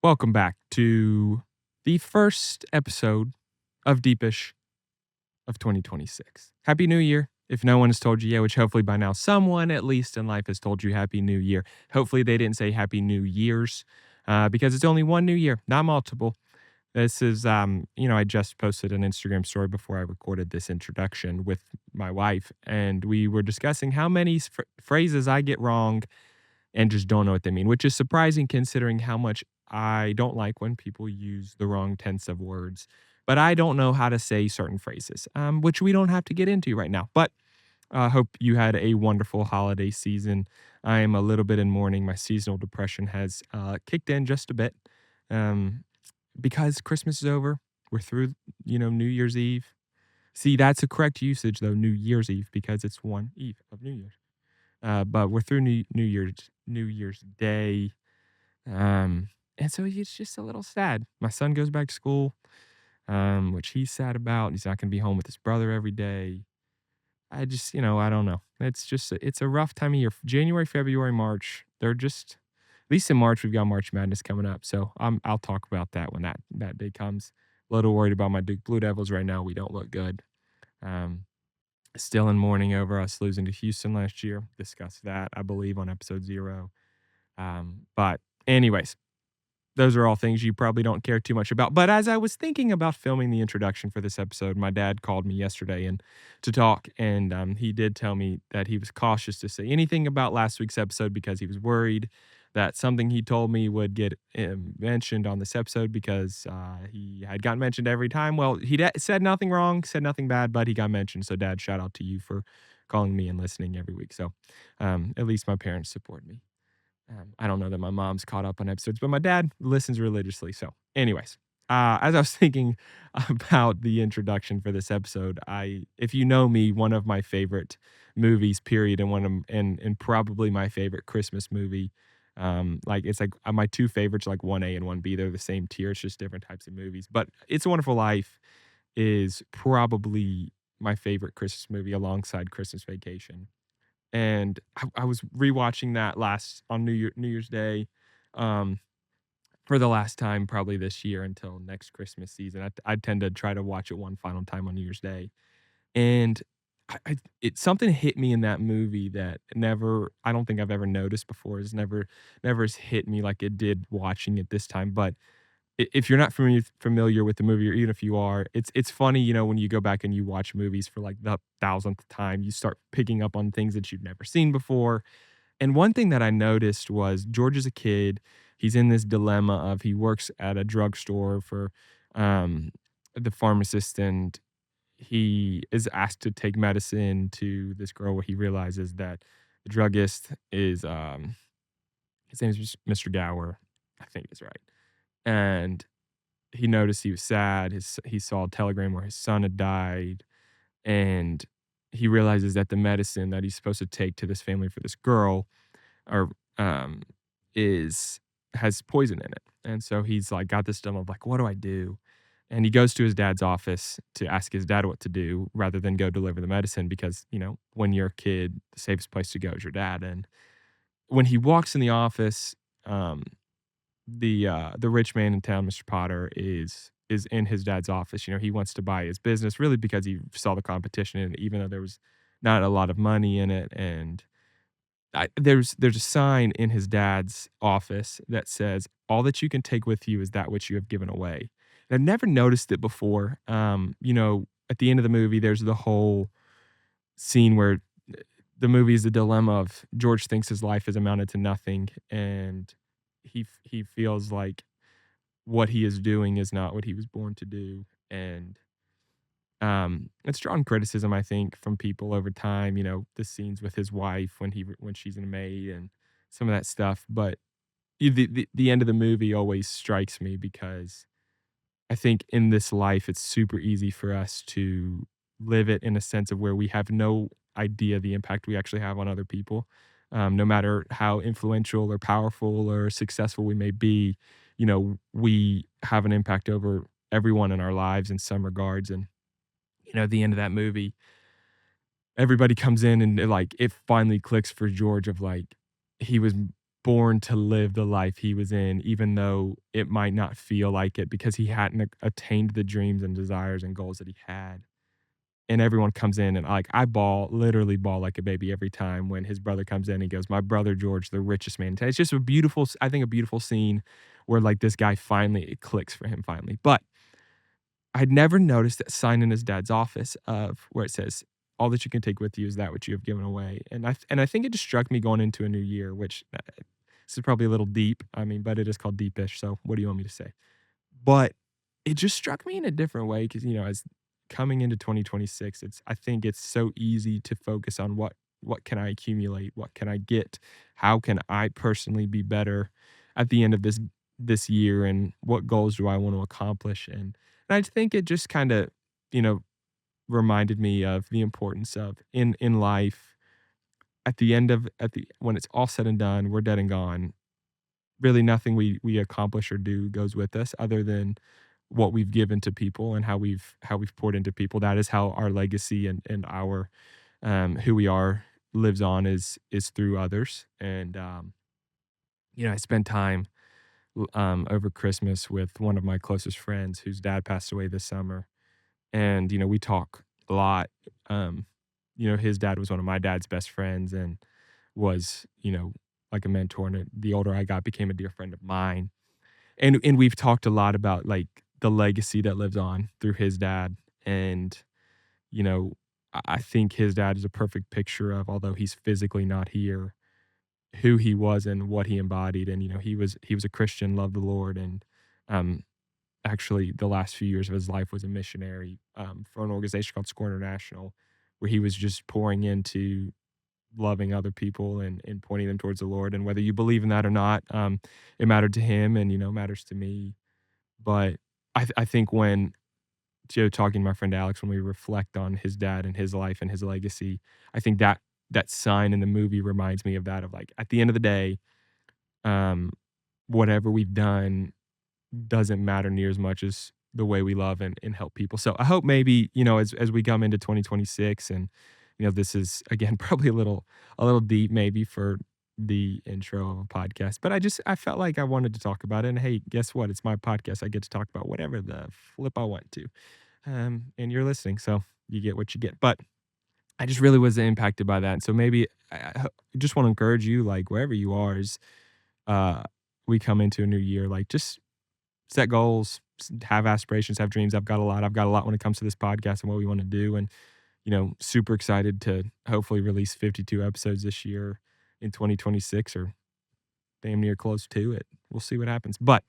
Welcome back to the first episode of Deepish of 2026. Happy New Year. If no one has told you yet, which hopefully by now someone at least in life has told you Happy New Year. Hopefully they didn't say Happy New Year's because it's only one new year, not multiple. This is, I just posted an Instagram story before I recorded this introduction with my wife, and we were discussing how many phrases I get wrong and just don't know what they mean, which is surprising considering how much I don't like when people use the wrong tense of words. But I don't know how to say certain phrases, which we don't have to get into right now. But I hope you had a wonderful holiday season. I am a little bit in mourning. My seasonal depression has kicked in just a bit um, because Christmas is over. We're through, New Year's Eve. See, that's a correct usage, though, New Year's Eve, because it's one eve of New Year's. But we're through New Year's Day, and so it's just a little sad. My son goes back to school, which he's sad about. He's not gonna be home with his brother every day. I just, I don't know. It's a rough time of year. January, February, March, they're just at least in March, we've got March Madness coming up, so I'll talk about that when that day comes. A little worried about my Duke Blue Devils right now. We don't look good. Um, Still in mourning over us losing to Houston last year. Discussed that, I believe, on episode 0. But anyways, those are all things you probably don't care too much about. But as I was thinking about filming the introduction for this episode, my dad called me yesterday and to talk, and he did tell me that he was cautious to say anything about last week's episode because he was worried that something he told me would get mentioned on this episode because he had gotten mentioned every time. Well, said nothing wrong, said nothing bad, but he got mentioned. So, Dad, shout out to you for calling me and listening every week. So, at least my parents support me. I don't know that my mom's caught up on episodes, but my dad listens religiously. So, anyways, as I was thinking about the introduction for this episode, if you know me, one of my favorite movies, period, and probably my favorite Christmas movie. It's like my two favorites, like 1A and 1B. They're the same tier. It's just different types of movies. But It's a Wonderful Life is probably my favorite Christmas movie alongside Christmas Vacation. And I was rewatching that last on New Year's Day, um, for the last time probably this year until next Christmas season. I tend to try to watch it one final time on New Year's Day, and something hit me in that movie that I don't think I've ever noticed before. It's never has hit me like it did watching it this time. But if you're not familiar with the movie, or even if you are, it's funny, when you go back and you watch movies for like the thousandth time, you start picking up on things that you've never seen before. And one thing that I noticed was George is a kid. He's in this dilemma of he works at a drugstore for um, the pharmacist, and he is asked to take medicine to this girl where he realizes that the druggist is his name is Mr. Gower. I think is right. And he noticed he was sad. He saw a telegram where his son had died, and he realizes that the medicine that he's supposed to take to this family for this girl or is has poison in it. And so he's like got this dilemma of like, what do I do? And he goes to his dad's office to ask his dad what to do rather than go deliver the medicine because, when you're a kid, the safest place to go is your dad. And when he walks in the office, um, the rich man in town, Mr. Potter, is in his dad's office. He wants to buy his business really because he saw the competition, and even though there was not a lot of money in it, and there's a sign in his dad's office that says, "All that you can take with you is that which you have given away." And I've never noticed it before. At the end of the movie, there's the whole scene where the movie is the dilemma of George thinks his life has amounted to nothing, and he feels like what he is doing is not what he was born to do, and it's drawn criticism, I think, from people over time. The scenes with his wife when she's in a maid and some of that stuff. But the end of the movie always strikes me because I think in this life it's super easy for us to live it in a sense of where we have no idea the impact we actually have on other people. No matter how influential or powerful or successful we may be, we have an impact over everyone in our lives in some regards. And at the end of that movie, everybody comes in and like it finally clicks for George of like he was born to live the life he was in, even though it might not feel like it because he hadn't attained the dreams and desires and goals that he had. And everyone comes in and like I literally bawl like a baby every time when his brother comes in and he goes, "My brother George, the richest man in town." It's just a beautiful, I think a beautiful scene where like this guy finally, it clicks for him finally. But I'd never noticed that sign in his dad's office of where it says, "All that you can take with you is that which you have given away." And I think it just struck me going into a new year, which this is probably a little deep. I mean, but it is called Deepish. So what do you want me to say? But it just struck me in a different way because, as coming into 2026, I think it's so easy to focus on what can I accumulate? What can I get? How can I personally be better at the end of this year? And what goals do I want to accomplish? And I think it just kind of, you know, reminded me of the importance of in life at the when it's all said and done, we're dead and gone. Really nothing we accomplish or do goes with us other than what we've given to people and how we've poured into people. That is how our legacy and our who we are lives on is through others. And I spent time over Christmas with one of my closest friends whose dad passed away this summer. And we talk a lot. His dad was one of my dad's best friends and was, like a mentor. And the older I got, became a dear friend of mine. And we've talked a lot about like the legacy that lives on through his dad. And, I think his dad is a perfect picture of, although he's physically not here, who he was and what he embodied. And, he was a Christian, loved the Lord. And actually the last few years of his life was a missionary for an organization called Score International, where he was just pouring into loving other people and pointing them towards the Lord. And whether you believe in that or not, it mattered to him and, matters to me. But I think when talking to my friend Alex, when we reflect on his dad and his life and his legacy, I think that sign in the movie reminds me of that, of like, at the end of the day, um, whatever we've done doesn't matter near as much as the way we love and help people. So I hope maybe, as we come into 2026 and, this is again, probably a little deep maybe for the intro of a podcast, but I felt like I wanted to talk about it. And hey, guess what? It's my podcast. I get to talk about whatever the flip I want to. And you're listening, so you get what you get. But I just really was impacted by that. So maybe I just want to encourage you, like wherever you are, is uh, we come into a new year, like just set goals, have aspirations, have dreams. I've got a lot. I've got a lot when it comes to this podcast and what we want to do. And, super excited to hopefully release 52 episodes this year in 2026 or damn near close to it. We'll see what happens. But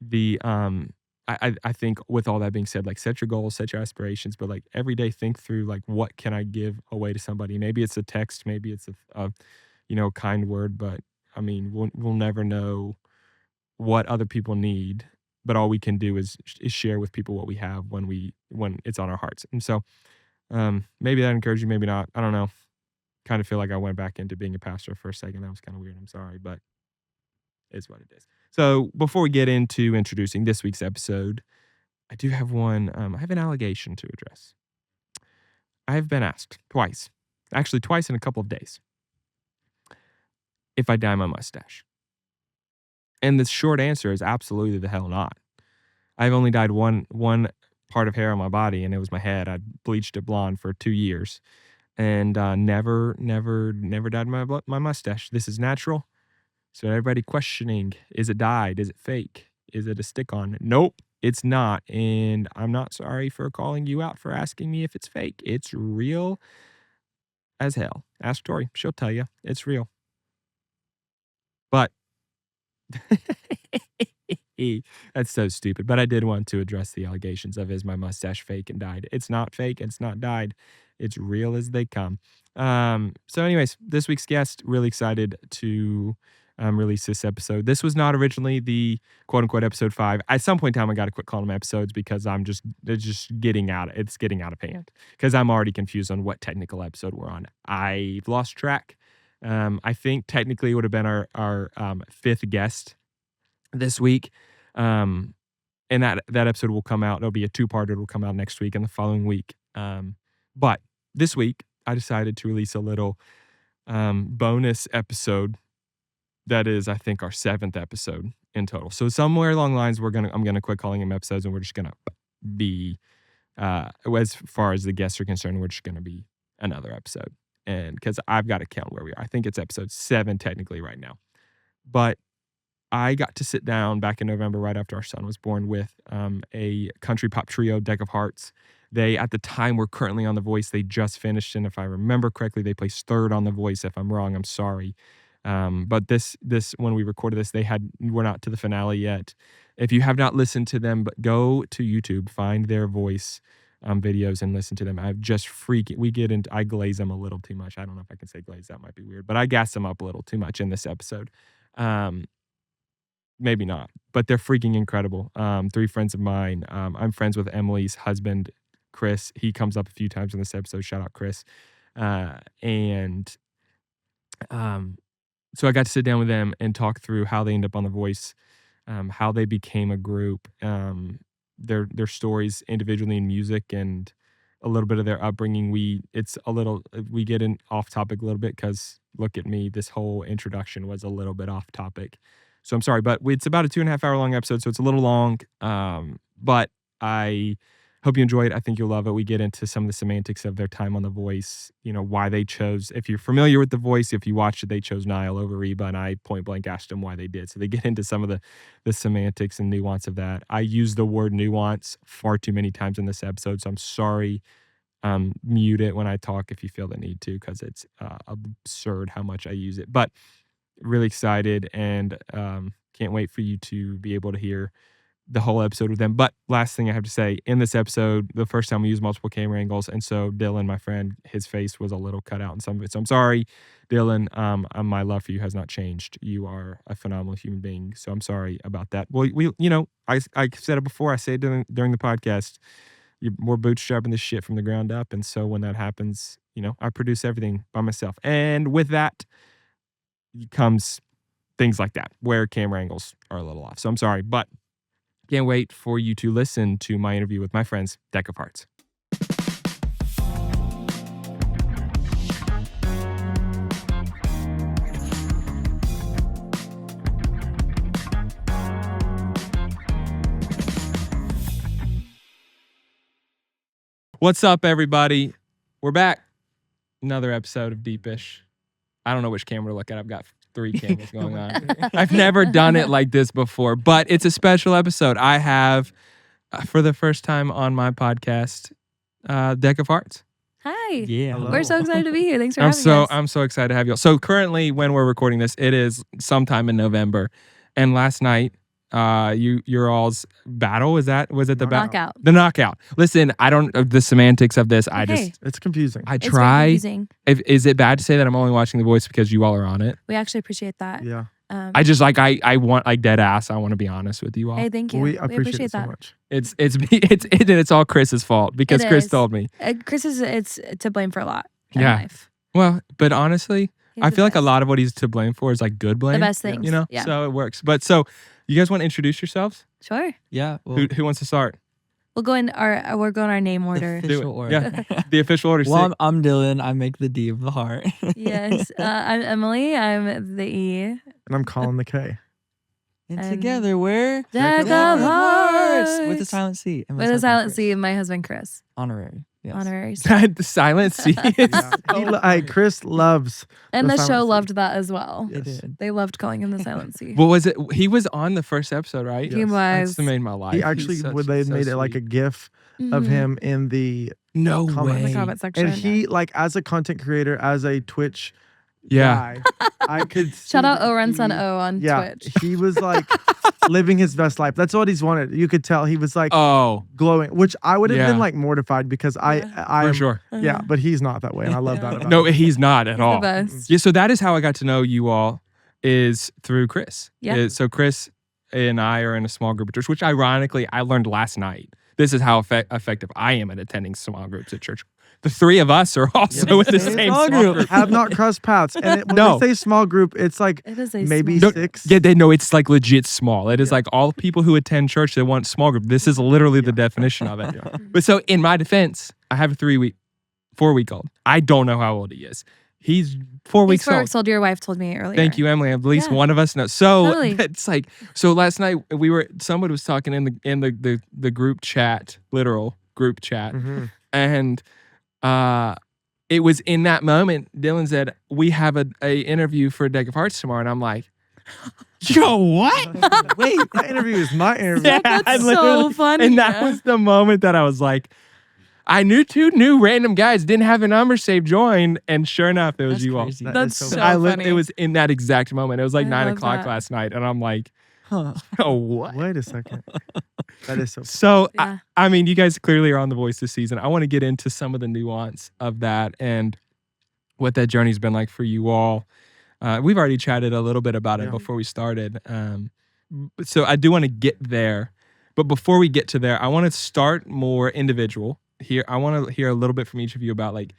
I think with all that being said, like set your goals, set your aspirations, but like every day think through like what can I give away to somebody? Maybe it's a text, maybe it's a kind word, but I mean, we'll never know what other people need, but all we can do is share with people what we have when it's on our hearts. And so maybe that encouraged you, maybe not. I don't know. Kind of feel like I went back into being a pastor for a second. That was kind of weird. I'm sorry, but it's what it is. So before we get into introducing this week's episode, I do have I have an allegation to address. I have been asked twice, actually twice in a couple of days, if I dye my mustache. And the short answer is absolutely the hell not. I've only dyed one part of hair on my body, and it was my head. I bleached it blonde for 2 years, and never dyed my mustache. This is natural. So everybody questioning, is it dyed? Is it fake? Is it a stick-on? Nope, it's not. And I'm not sorry for calling you out for asking me if it's fake. It's real as hell. Ask Tori. She'll tell you. It's real. But that's so stupid. But I did want to address the allegations of, is my mustache fake and dyed? It's not fake. It's not dyed. It's real as they come. So anyways, this week's guest, really excited to release this episode. This was not originally the quote unquote episode 5. At some point in time, I got to quit calling them episodes because it's just getting out of hand because I'm already confused on what technical episode we're on. I've lost track. I think technically it would have been our 5th guest this week. And that episode will come out. It'll be a 2-parter. It'll come out next week and the following week. But this week I decided to release a little bonus episode that is, I think, our 7th episode in total. So somewhere along the lines, I'm gonna quit calling them episodes, and we're just gonna be, as far as the guests are concerned, we're just gonna be another episode. And because I've got to count where we are, I think it's episode 7 technically right now. But I got to sit down back in November, right after our son was born, with a country pop trio, DEK of Hearts. They, at the time, were currently on The Voice. They just finished, and if I remember correctly, they placed 3rd on The Voice. If I'm wrong, I'm sorry. But this when we recorded this, we're not to the finale yet. If you have not listened to them, but go to YouTube, find their voice videos and listen to them. I've just I glaze them a little too much. I don't know if I can say glaze, that might be weird, but I gas them up a little too much in this episode. Maybe not, but they're freaking incredible. 3 friends of mine. I'm friends with Emily's husband, Chris. He comes up a few times in this episode. Shout out, Chris. So I got to sit down with them and talk through how they end up on The Voice, how they became a group, their stories individually in music, and a little bit of their upbringing. We get in off topic a little bit because look at me, this whole introduction was a little bit off topic. So I'm sorry, but it's about a 2.5 hour long episode, so it's a little long. But I hope you enjoy it. I think you'll love it. We get into some of the semantics of their time on The Voice, why they chose, if you're familiar with The Voice, if you watched it, they chose Niall over Reba, and I point blank asked them why they did. So they get into some of the semantics and nuance of that. I use the word nuance far too many times in this episode, so I'm sorry. Mute it when I talk if you feel the need to, because it's absurd how much I use it. But really excited, and can't wait for you to be able to hear the whole episode with them. But last thing I have to say, in this episode, the first time we used multiple camera angles, and so Dylan, my friend, his face was a little cut out in some of it. So I'm sorry, Dylan. My love for you has not changed. You are a phenomenal human being. So I'm sorry about that. Well, I said it before. I say it during the podcast. We're bootstrapping this shit from the ground up, and so when that happens, I produce everything by myself. And with that comes things like that, where camera angles are a little off. So I'm sorry, but can't wait for you to listen to my interview with my friends, DEK of Hearts. What's up, everybody? We're back. Another episode of Deepish. I don't know which camera to look at. I've got 3 cameras going on. I've never done it like this before, but it's a special episode. I have, for the first time on my podcast, DEK of Hearts. Hi. Yeah. Hello. We're so excited to be here. Thanks for having us. I'm so excited to have you all. So currently, when we're recording this, it is sometime in November. And last night, your all's battle, was it the knockout? The knockout. Listen, I don't the semantics of this. Okay. It's confusing. It's very confusing. Is it bad to say that I'm only watching The Voice because you all are on it? We actually appreciate that. Yeah. I just I want dead ass. I want to be honest with you all. Hey, thank you. We appreciate it so that. much. It's all Chris's fault because Chris told me. Chris it's to blame for a lot in Yeah. life. Well, but honestly, He's I the feel like a best. lot of what he's to blame for is like good blame. The best things. Yeah. So it works. But so you guys want to introduce yourselves? Sure. Yeah. Well, Who wants to start? We're going our name order. Do it. official order. Yeah. The official order. Well, I'm Dylan. I make the D of the heart. Yes. I'm Emily. I'm the E. And I'm calling the K. And together we're DEK of Hearts. with a silent C. And With a silent C. My husband Chris. Honorary. Yes. Honorary. The silent C. Chris loves. And the silent show C. loved that as well. It did. They loved calling him the silent C. What was it? He was on the first episode, right? He was. That's made my life. He actually they made it like a GIF of Mhm. him in the no comment. In way. the comment section. and he like as a content creator, as a Twitch Yeah. guy, I could Shout see out that Oren Son he- O on Yeah, Twitch. he was like living his best life. That's what he's wanted. You could tell he was like Oh, glowing, which I would have Yeah. been like mortified because for I'm sure. yeah, but he's not that way, and I love that about No, him. he's not at He's all. the best. Yeah, so that is how I got to know you all, is through Chris. Yeah. So Chris and I are in a small group at church, which ironically I learned last night. This is how effective I am at attending small groups at church. The 3 of us are also in the Same same small small group. Have not crossed paths, and when No. they say small group, it's like It is a maybe small- 6. Yeah, they know it's like legit small. It is Yeah. like all people who attend church, they want small group. This is literally the definition of it. But so in my defense, I have a 4-week-old. I don't know how old he is. He's 4 He's weeks 4 old. weeks old. Your wife told me earlier. Thank you, Emily. At least Yeah. one of us knows. So Totally. it's like, so last night someone was talking in the group chat, literal group chat, and it was in that moment Dylan said, "We have a interview for DEK of Hearts tomorrow," and I'm like, "Yo, what?" Wait, that interview is my interview. Yeah, That's I so literally- funny. And that was the moment that I was like, I knew 2 new random guys didn't have a number saved joined, and sure enough, it was That's you all. crazy. That That's is so It funny. was in that exact moment. It was like I 9 love o'clock that. last night, and I'm like, Huh. oh, what? Wait a second. That is so. So, Yeah. I mean, you guys clearly are on The Voice this season. I want to get into some of the nuance of that and what that journey's been like for you all. We've already chatted a little bit about it Yeah. before we started. So I do want to get there. But before we get to there, I want to start more individual here. I want to hear a little bit from each of you about like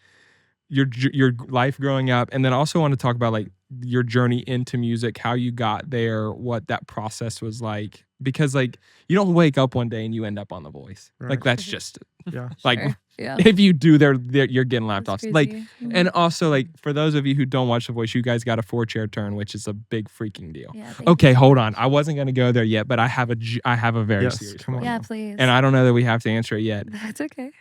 your life growing up, and then also want to talk about like your journey into music, how you got there, what that process was like. Because like you don't wake up one day and you end up on The Voice. Right. Like that's just Yeah. like Sure. Yeah. if you do, you're getting laughed That's off. Like, crazy. Mhm. and also like for those of you who don't watch The Voice, you guys got a 4-chair turn, which is a big freaking deal. Yeah, thank Okay, you. hold on. I wasn't gonna go there yet, but I have a very Yes, serious come on. one. Yeah, please. And I don't know that we have to answer it yet. That's okay.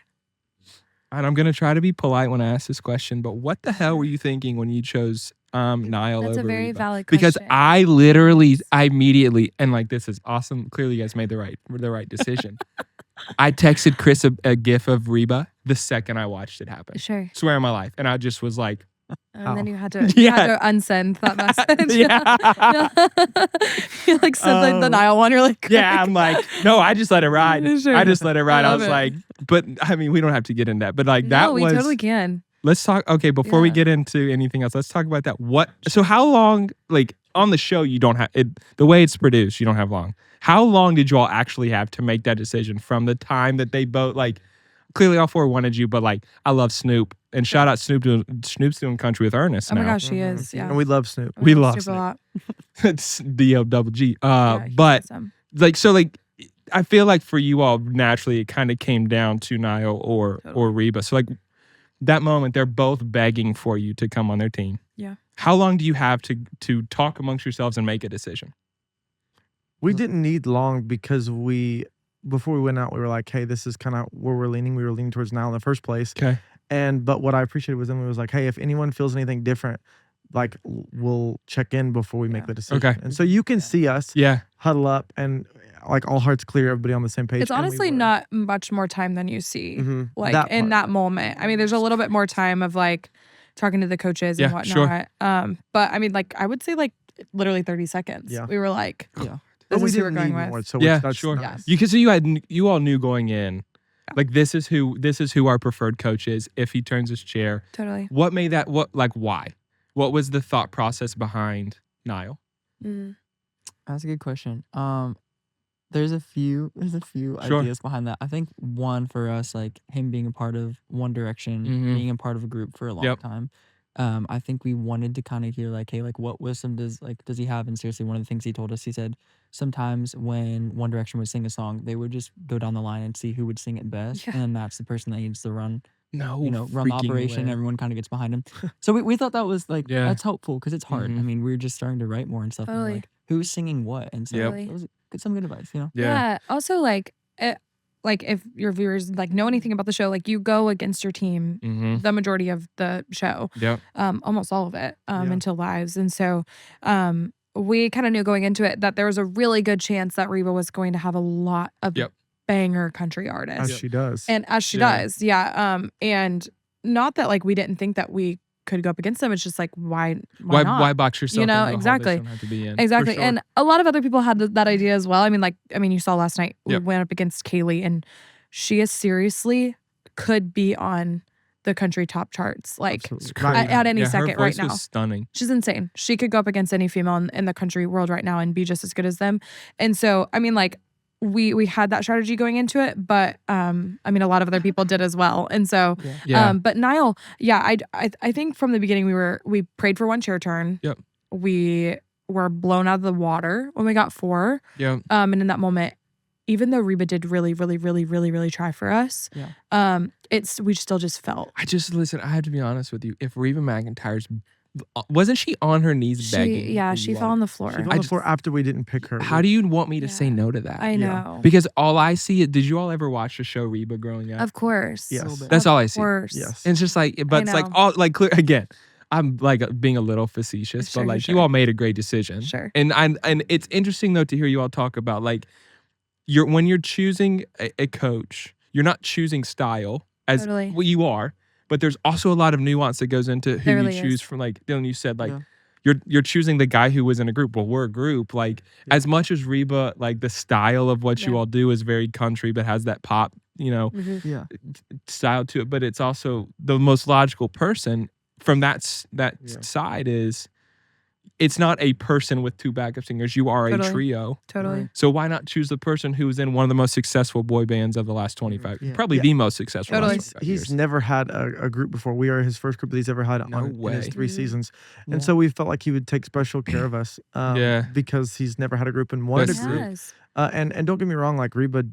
And I'm gonna try to be polite when I ask this question, but what the hell were you thinking when you chose Niall That's over a very Reba? valid question. Because I immediately, and like this is awesome. Clearly, you guys made the right decision. I texted Chris a gif of Reba the second I watched it happen. Sure. Swear on my life, and I just was like, And then Oh. you had to, Yeah. unsend that message. Yeah. You like sent the Niall one. You're like, yeah, I'm like, no, I just let it ride. Sure. I just let it ride. I love was it. like, but I mean, we don't have to get into that. But like that no, we was. totally can. Let's talk. Okay, before we Yeah. get into anything else, let's talk about that. So how long? Like on the show, you don't have it. The way it's produced, you don't have long. How long did you all actually have to make that decision from the time that they both like? Clearly, all 4 wanted you, but like, I love Snoop, and shout out Snoop's doing country with Ernest Oh my now. gosh, she is. Yeah. And we love Snoop. We love Snoop a lot. It's DOGG. Yeah, he's But awesome. like, so like, I feel like for you all, naturally, it kind of came down to Niall or Reba. So like, that moment, they're both begging for you to come on their team. Yeah. How long do you have to talk amongst yourselves and make a decision? We didn't need long because before we went out, we were like, hey, this is kind of where we're leaning. We were leaning towards Niall in the first place. Okay. But what I appreciated was Emily was like, hey, if anyone feels anything different, like we'll check in before we make the decision. Okay. And so you can see us Yeah. huddle up and like all hearts clear, everybody on the same page. It's and we honestly were. not much more time than you see. Mhm. Like in part. that moment. I mean, there's a little bit more time of like talking to the coaches and Yeah, whatnot. sure. But I mean, like I would say like literally 30 seconds. Yeah. We were like, Yeah. But this we is who we're didn't going need with. more. So Yeah, that's sure. nice. So you all knew going in, like this is who our preferred coach is. If he turns his chair, Totally. what made that? Why? What was the thought process behind Niall? Mm. That's a good question. There's a few Sure. ideas behind that. I think one for us, like him being a part of One Direction, Mhm. being a part of a group for a long Yep. time. I think we wanted to kind of hear like, hey, like what wisdom does he have? And seriously, one of the things he told us, he said sometimes when One Direction would sing a song, they would just go down the line and see who would sing it best, Yeah. and that's the person that needs to run No, run the freaking operation. way. Everyone kind of gets behind him. So we thought that was like Yeah. that's helpful because it's hard. Mhm. I mean, we were just starting to write more and stuff. And we're Totally. like, who's singing what? And so Yep. it was some good advice, you know. Yeah. Also, like, like if your viewers like know anything about the show, like you go against your team Mm-hmm. the majority of the show, Yep. almost all of it, Yeah. until lives, and so we kind of knew going into it that there was a really good chance that Reba was going to have a lot of Yep. banger country artists, As she does. and as she Yeah. does, yeah. And not that like we didn't think that we could go up against them. It's just like why not? Why box yourself? You know, into a hole that exactly. you don't have to be in? For Exactly. sure. And a lot of other people had that idea as well. I mean, you saw last night we Yep. went up against Kaylee, and she is seriously could be on the country top charts, like Absolutely. It's Not crazy. even- at any Yeah, her second right voice now. was stunning. She's insane. She could go up against any female in the country world right now and be just as good as them. And so, I mean, like we had that strategy going into it, but I mean, a lot of other people did as well. And so, Yeah. but Niall, yeah, I think from the beginning we prayed for one chair turn. Yep. We were blown out of the water when we got 4. Yeah. And in that moment, even though Reba did really, really, really, really, really try for us, we still just felt. Listen, I have to be honest with you. If Reba McEntire's, wasn't she on her knees begging? She fell on the floor. She fell on the floor after we didn't pick her. How do you want me to say no to that? I know. Because all I see, did you all ever watch the show Reba growing up? Of course. Yes. That's all I see. Of course. Yes. And it's just like, but it's like all like clear again. I'm like being a little facetious, but like you all made a great decision. Sure. And it's interesting though to hear you all talk about like when you're choosing a coach, you're not choosing style as well, you are, but there's also a lot of nuance that goes into who you choose from. Like Dylan, you said like you're choosing the guy who was in a group. Well, we're a group. Like as much as Reba, like the style of what you all do is very country, but has that pop, style to it. But it's also the most logical person from that side is it's not a person with two backup singers. You are a trio. Totally. So why not choose the person who was in one of the most successful boy bands of the last 25 probably the most successful. He's never had a group before. We are his first group that he's ever had in his 3 seasons. And so we felt like he would take special care of us because he's never had a group and wanted a group. And don't get me wrong, like Reba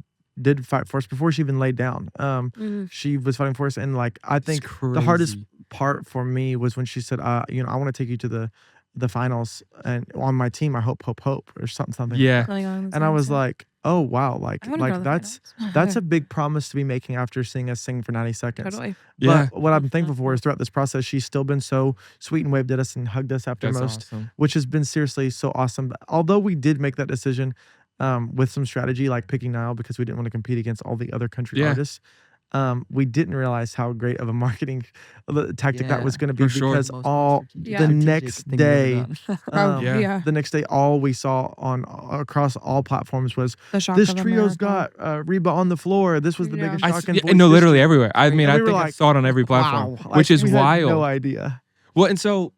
did fight for us before she even laid down. She was fighting for us. And like, I think the hardest part for me was when she said, I want to take you to the finals and on my team, I hope or something. Yeah. Like and I was like, oh wow, like that's a big promise to be making after seeing us sing for 90 seconds. Totally. But what I'm thankful for is throughout this process, she's still been so sweet and waved at us and hugged us after which has been seriously so awesome. But although we did make that decision with some strategy, like picking Niall because we didn't want to compete against all the other country artists. We didn't realize how great of a marketing tactic that was going to be because the next day, the next day, all we saw across all platforms was this trio's got Reba on the floor. This was the biggest shock. No, literally everywhere. I mean, I think I saw it on every platform, which is wild. No idea. Well, and so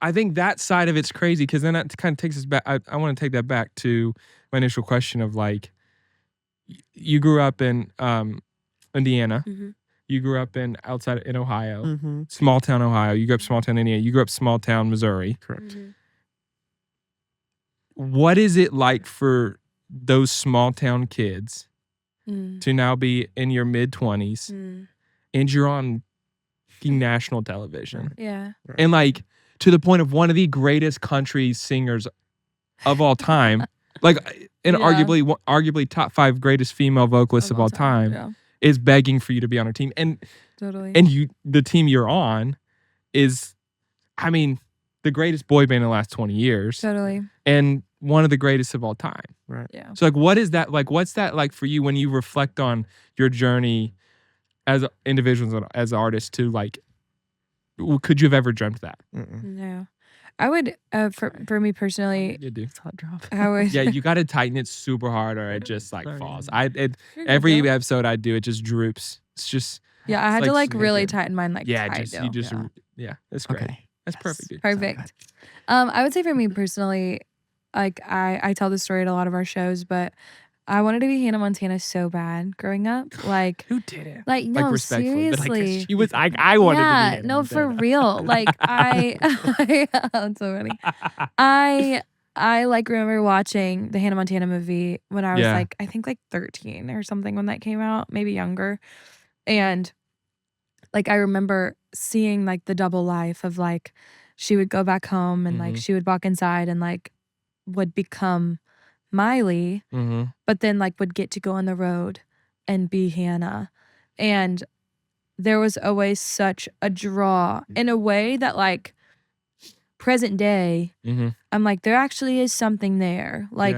I think that side of it's crazy because then that kind of takes us back. I want to take that back to my initial question of like, you grew up in Indiana. You grew up in Ohio, small town Ohio. You grew up small town Indiana. You grew up small town Missouri. Correct. What is it like for those small town kids to now be in your mid-20s and you're on national television? Yeah. And like to the point of one of the greatest country singers of all time, like and arguably top 5 greatest female vocalists of all time. Is begging for you to be on her team. And the team you're on is, I mean, the greatest boy band in the last 20 years. Totally. And one of the greatest of all time. Right. Yeah. So like, what is that like? What's that like for you when you reflect on your journey as individuals, as artists to like, could you have ever dreamt that? No. I would, for me personally, You do. I would. Yeah, you got to tighten it super hard or it just like falls. Every episode I do, it just droops. It's just. Yeah, I had to like really tighten mine like that's tight great. That's great. That's perfect, dude. Perfect. I would say for me personally, like I tell this story at a lot of our shows, but I wanted to be Hannah Montana so bad growing up. Like who did it? Like no, respectfully, seriously. But like, she was like I wanted to be Hannah no, Montana. for real. Like it's so funny. I like remember watching the Hannah Montana movie when I was like I think like 13 or something when that came out, maybe younger. And like I remember seeing like the double life of like she would go back home and like she would walk inside and like would become Miley, but then like would get to go on the road and be Hannah. And there was always such a draw in a way that like present day, I'm like, there actually is something there. Like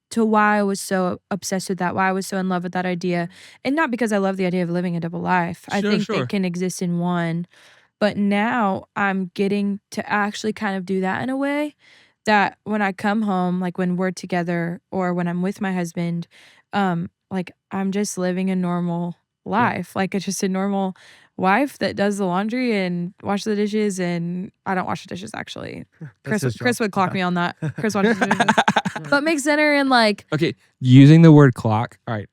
to why I was so obsessed with that, why I was so in love with that idea. And not because I love the idea of living a double life. I think it can exist in one. But now I'm getting to actually kind of do that in a way that when I come home, like when we're together or when I'm with my husband, like I'm just living a normal life. Like it's just a normal wife that does the laundry and washes the dishes. And I don't wash the dishes actually. Chris would clock me on that. Chris washes the dishes. But makes dinner and like. Okay, using the word clock. All right,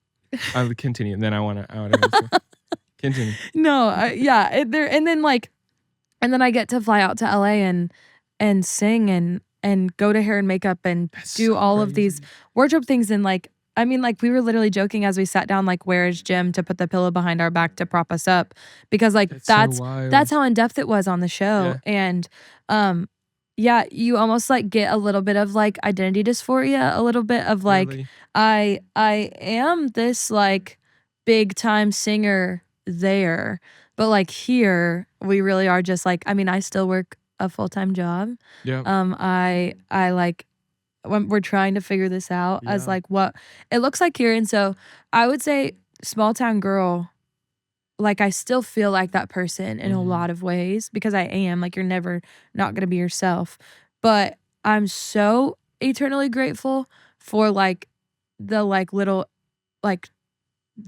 I'll continue. And then I want to continue. No, and then I get to fly out to LA and sing and go to hair and makeup and do all of these wardrobe things. And like, I mean, like, we were literally joking as we sat down, like, where is Jim, to put the pillow behind our back to prop us up, because like That's so wild. that's how in depth it was on the show. Yeah. And yeah, you almost like get a little bit of like identity dysphoria, a little bit of like, Really? I am this like big time singer there, but like here we really are just like, I mean, I still work a full-time job. Yeah. I like, when we're trying to figure this out as Yeah. like what it looks like here. And so I would say small town girl, like I still feel like that person in a lot of ways, because I am like, you're never not going to be yourself. But I'm so eternally grateful for like the like little like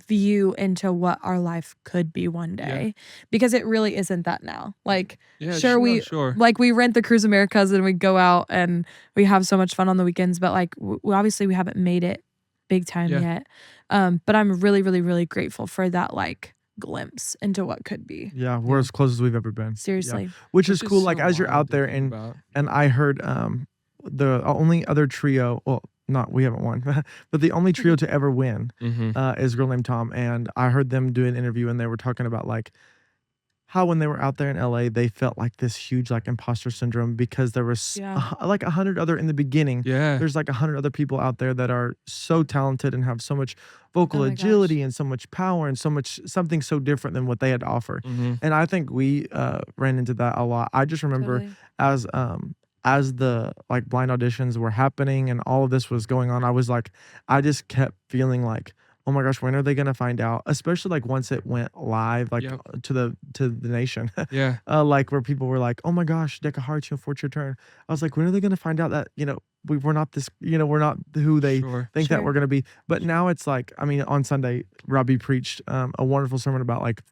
view into what our life could be one day, because it really isn't that now. Like, Yeah, sure, like we rent the Cruise Americas and we go out and we have so much fun on the weekends, but like obviously we haven't made it big time yet. But I'm really, really, really grateful for that like glimpse into what could be. Yeah, we're as close as we've ever been. Seriously. Yeah. Which is cool. Like, so as you're wild out to there, think and about. I heard the only other trio, well, not, we haven't won, but the only trio to ever win is a girl named Tom. And I heard them do an interview, and they were talking about like how when they were out there in LA, they felt like this huge like imposter syndrome, because there was like 100 other in the beginning. Yeah. There's like 100 other people out there that are so talented and have so much vocal agility and so much power and something so different than what they had to offer. And I think we ran into that a lot. I just remember as the like blind auditions were happening and all of this was going on, I was like, I just kept feeling like, oh my gosh, when are they gonna find out? Especially like once it went live, like to the nation. Like where people were like, oh my gosh, DEK of Hearts, for your turn. I was like, when are they gonna find out that, we're not this, we're not who they think that we're gonna be. But now it's like, I mean, on Sunday, Robbie preached a wonderful sermon about like,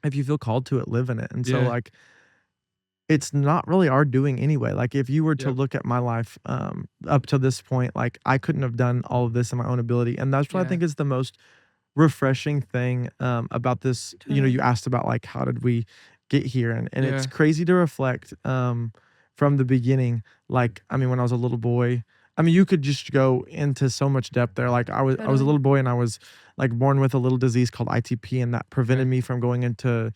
if you feel called to it, live in it. And so like, it's not really our doing anyway. Like, if you were to look at my life up to this point, like I couldn't have done all of this in my own ability. And that's what I think is the most refreshing thing about this. You asked about like, how did we get here? And it's crazy to reflect from the beginning. Like, I mean, when I was a little boy, I mean, you could just go into so much depth there. Like I was a little boy, and I was like born with a little disease called ITP, and that prevented me from going into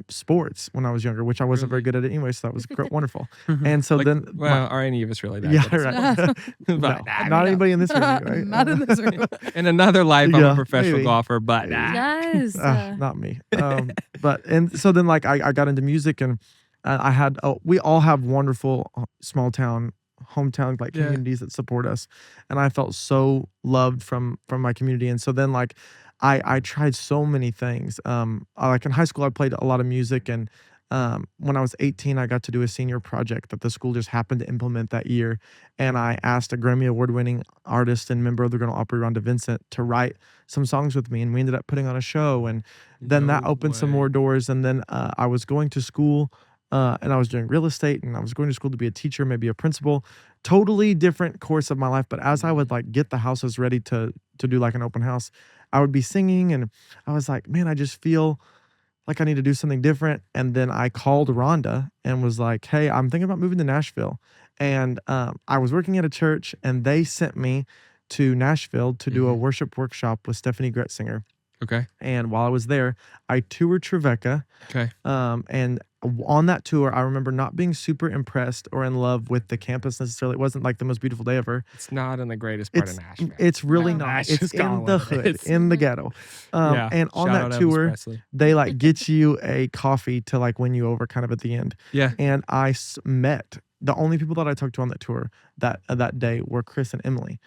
sports when I was younger, which I wasn't very good at it anyway, so that was wonderful. And so like, then, well, are any of us really that yeah, good at right. sports? Not anybody in this room, right? Not in this room. In another life, I'm a professional golfer, but Yes. Not me. But and so then like I got into music, and I had we all have wonderful small town hometown like communities that support us, and I felt so loved from my community. And so then like I tried so many things. Like in high school, I played a lot of music, and when I was 18, I got to do a senior project that the school just happened to implement that year. And I asked a Grammy award-winning artist and member of the Grand Ole Opry, Rhonda Vincent, to write some songs with me, and we ended up putting on a show. And then that opened some more doors. And then I was going to school, and I was doing real estate, and I was going to school to be a teacher, maybe a principal. Totally different course of my life. But as I would like get the houses ready to do like an open house, I would be singing, and I was like, man, I just feel like I need to do something different. And then I called Rhonda and was like, hey, I'm thinking about moving to Nashville. And I was working at a church, and they sent me to Nashville to do a worship workshop with Stephanie Gretzinger. Okay. And while I was there, I toured Trevecca. Okay. And on that tour, I remember not being super impressed or in love with the campus necessarily. It wasn't like the most beautiful day ever. It's not in the greatest part of Nashville. It's really not. It's in the hood, in the ghetto. And on that tour, they like get you a coffee to like win you over kind of at the end. Yeah. And I met the only people that I talked to on that tour that day were Chris and Emily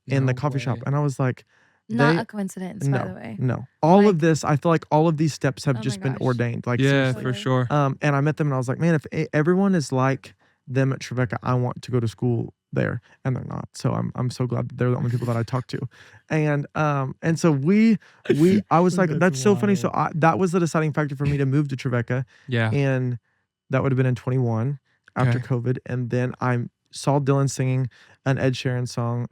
in the coffee shop. And I was like, not a coincidence, by the way. No. All of this, I feel like all of these steps have just been ordained. Like, seriously. For sure. And I met them, and I was like, man, if everyone is like them at Trevecca, I want to go to school there. And they're not. So I'm so glad that they're the only people that I talked to. And so I was like, that's so funny. So that was the deciding factor for me to move to Trevecca. Yeah. And that would have been in 21 after COVID. And then I saw Dylan singing an Ed Sheeran song.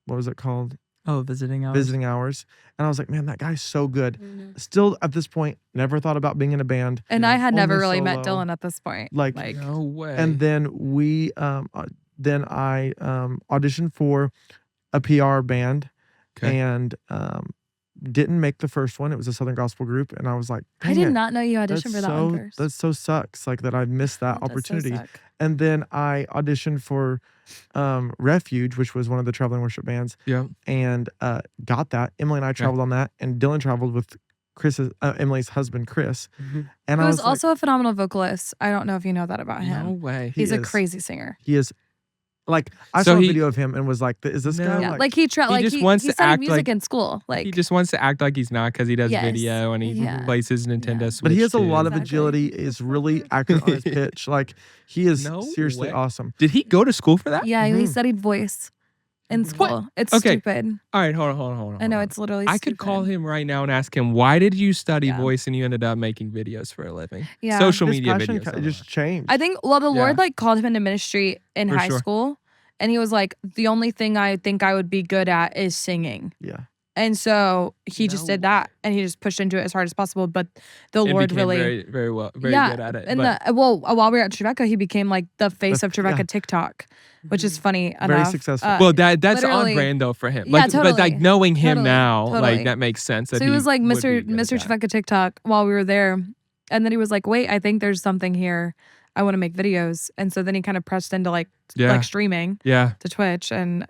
What was it called? Oh, Visiting Hours. Visiting Hours. And I was like, man, that guy's so good. Still at this point, never thought about being in a band. And I had never really met Dylan at this point. Like no way. And then I auditioned for a PR band Okay. and didn't make the first one. It was a Southern Gospel group, and I was like, I "Dang did it. not know you auditioned for that one first. That so sucks, like that I missed that That does so opportunity." suck. And then I auditioned for Refuge, which was one of the traveling worship bands, Yeah. and got that. Emily and I traveled on that, and Dylan traveled with Emily's husband, Chris. And He I was was like, also a phenomenal vocalist. I don't know if you know that about him. No way. He's a is. crazy singer. he is like, I So saw a he- video of him and was like, "Is this No. guy?" Yeah, Like, like he just wants he to studied act music like- in school. Like He just wants to act like he's not because he does Yes. video and he Yeah. plays his Nintendo Yeah. Switch. but he has a too. lot of Exactly. agility. Is really accurate on his pitch. Like, he is No seriously way. awesome. Did he go to school for that? yeah, he Mhm. studied voice in What? school. It's Okay. stupid. All right, hold on. I know it's literally. I could call stupid. him right now and ask him, why did you study Yeah. voice and you ended up making videos for a living? Yeah. Social His media passion videos. just changed. I think the Yeah. Lord like called him into ministry in For high sure. school, and he was like, the only thing I think I would be good at is singing. yeah. And so he just No did that, and he just pushed into it as hard as possible. But the and Lord became really, very well, very yeah, good at it. and but while we were at Trevecca, he became like the face of Yeah. Trevecca TikTok, which is funny Very enough. successful. well, that's on literally- brand though for him. Yeah, Like, but like totally. knowing him Totally. now, Totally. like that makes sense. That So he was like would Mr. be good at Mr. that. Trevecca TikTok while we were there, and then he was like, "Wait, I think there's something here. I want to make videos." And so then he kind of pressed into like streaming Yeah, to Twitch, and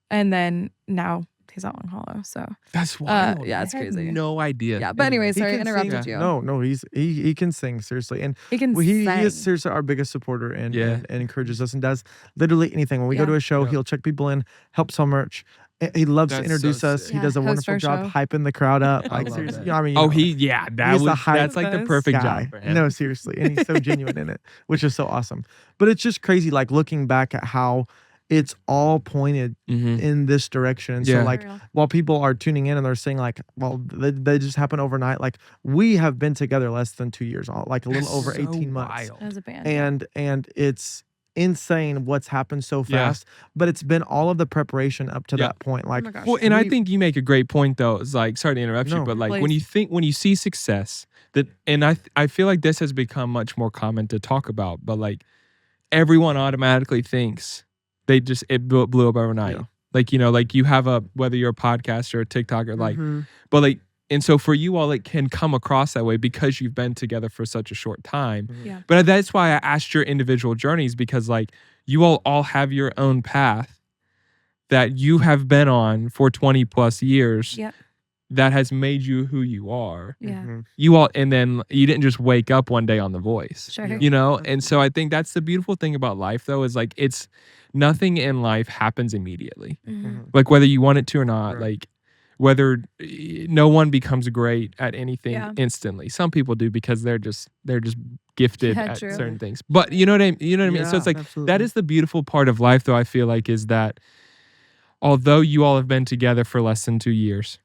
then now he's out on Hollow. So that's wild. yeah, it's I had crazy. No idea. yeah, but anyway, He sorry, I can interrupted sing. you. No, he can sing seriously, and He can he sing. is seriously our biggest supporter and, Yeah. and encourages us and does literally anything. When we go Yeah. to a show, Yeah. he'll check people in, help sell merch. He loves That's to so introduce us. sick. He Yeah, does a host wonderful our job show. hyping the crowd up. I Like love seriously, that. I mean, Oh, that that's hype like the Yes. perfect guy. job for him. No, seriously, and he's so genuine in it, which is so awesome. But it's just crazy, like looking back at how it's all pointed Mhm. in this direction. And Yeah. so, like, For real. while people are tuning in and they're saying like, well, they just happen overnight. Like, we have been together less than 2 years, like a little That's over so 18 months, wild. As a band, and it's insane what's happened so Yeah. fast. But it's been all of the preparation up to Yeah. that point. Like, my gosh. Well, and I we- think you make a great point though. It's like, sorry to interrupt you, No. but like Please. when you see success, that and I feel like this has become much more common to talk about, but like everyone automatically thinks it blew up overnight. Yeah. Like, like you have whether you're a podcaster or a TikToker, like, Mhm. but like, and so for you all, it can come across that way because you've been together for such a short time. Yeah. But that's why I asked your individual journeys, because like you all have your own path that you have been on for 20 plus years Yep. that has made you who you are. Yeah. Mhm. You all, and then you didn't just wake up one day on The Voice, Sure. Yeah. And so I think that's the beautiful thing about life though, is like it's nothing in life happens immediately. Mhm. Like whether you want it to or not, Right. like whether no one becomes great at anything Yeah. instantly. Some people do because they're just gifted Yeah, at true. certain things. But you know what I mean? So it's like absolutely. that is the beautiful part of life though, I feel like, is that although you all have been together for less than 2 years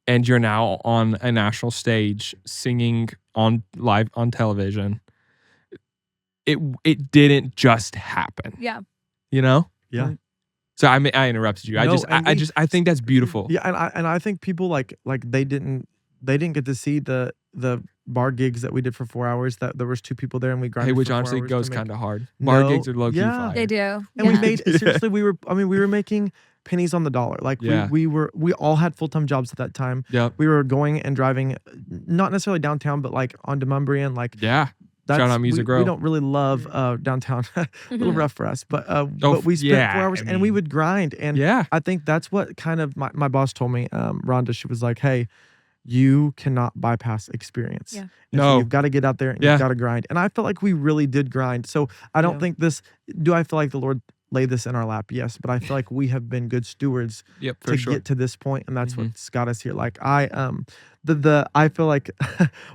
and you're now on a national stage singing on live on television, it didn't just happen, Yeah. you know? Yeah. So I interrupted you. No, and I think that's beautiful. Yeah, and I think people like they didn't get to see the bar gigs that we did for 4 hours. That there was 2 people there and we grinded. Hey, which for 4 honestly hours goes to make- kind of hard. Bar No, gigs are low key yeah. fire. They do. And yeah. we made Yeah. seriously. We were making pennies on the dollar. Like Yeah. we all had full-time jobs at that time. Yep. We were going and driving, not necessarily downtown, but like on Demumbrian. Like Yeah. that's Shout out Music we Row. don't really love downtown. A little Mhm. rough for us, but we spent yeah, 4 hours I and we mean- would grind. And Yeah. I think that's what kind of my boss told me, Rhonda. She was like, "Hey, you cannot bypass experience. Yeah. And No. so you've got to get out there and Yeah. you've got to grind." And I felt like we really did grind. So I don't Yeah. think do I feel like the Lord laid this in our lap? Yes, but I feel like we have been good stewards Yep. For to sure. get to this point, and that's Mhm. what's got us here. Like I feel like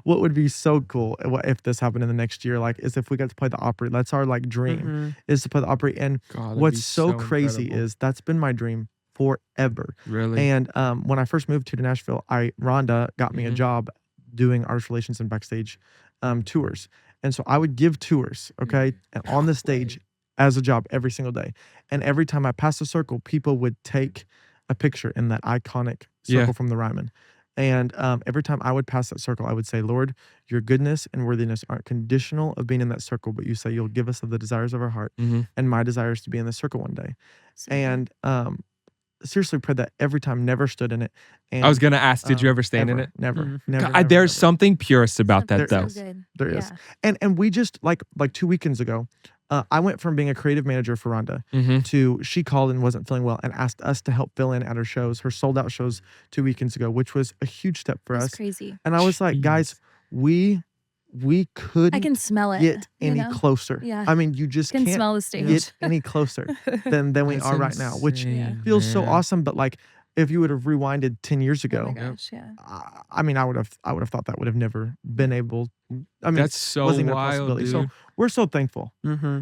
what would be so cool if this happened in the next year, like, is if we got to play the Opry. That's our like dream, Mhm. is to play the Opry. And God, that'd what's be so crazy incredible. is that's been my dream forever. Really. And when I first moved to Nashville, Rhonda got me a Mhm. job doing artist relations and backstage tours. And so I would give tours, okay, and on the stage as a job every single day. And every time I passed a circle, people would take a picture in that iconic circle Yeah. from the Ryman. And every time I would pass that circle, I would say, "Lord, your goodness and worthiness aren't conditional of being in that circle, but you say you'll give us the desires of our heart. Mhm. And my desire is to be in the circle one day." So good. And seriously prayed that every time, never stood in it. And I was gonna ask, did you ever stand in ever, it? Never, Mhm. never, God, never, there's never. something purest about that, though. So good. There is. Yeah. And we just like 2 weekends ago, I went from being a creative manager for Rhonda Mm-hmm. to she called and wasn't feeling well and asked us to help fill in at her shows, her sold out shows 2 weekends ago, which was a huge step for That's us. crazy. And I was like, guys, we couldn't I can smell it. get any you know? closer. Yeah. I mean, you just Can can't smell the stage. get any closer than we That's are right now, which insane, feels so man. awesome. But like, if you would have rewinded 10 years Oh ago, my gosh, yeah. I mean, I would have thought that would have never been able. I mean, That's so wasn't even a wild, possibility. dude. So we're so thankful. Mm-hmm.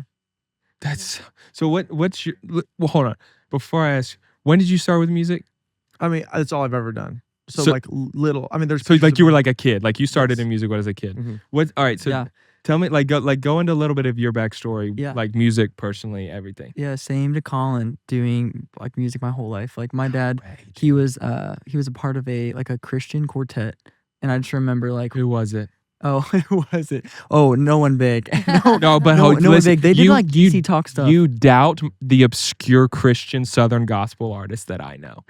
That's so. What's your? Well, hold on. Before I ask, when did you start with music? I mean, that's all I've ever done. So, So- like little. I mean, there's So pictures like of you were me. like a kid. Like you started Yes. in music as a kid. Mhm. What? All right. So Yeah. tell me, go into a little bit of your backstory. Yeah. Like music, personally, everything. Yeah, same to Colin, doing like music my whole life. Like my dad, Right. he was a part of a Christian quartet, and I just remember like, Who was it? oh, who was it? Oh, no one big. No, but no, hold, no one listen, big. They did like DC Talk stuff. You doubt the obscure Christian Southern gospel artists that I know.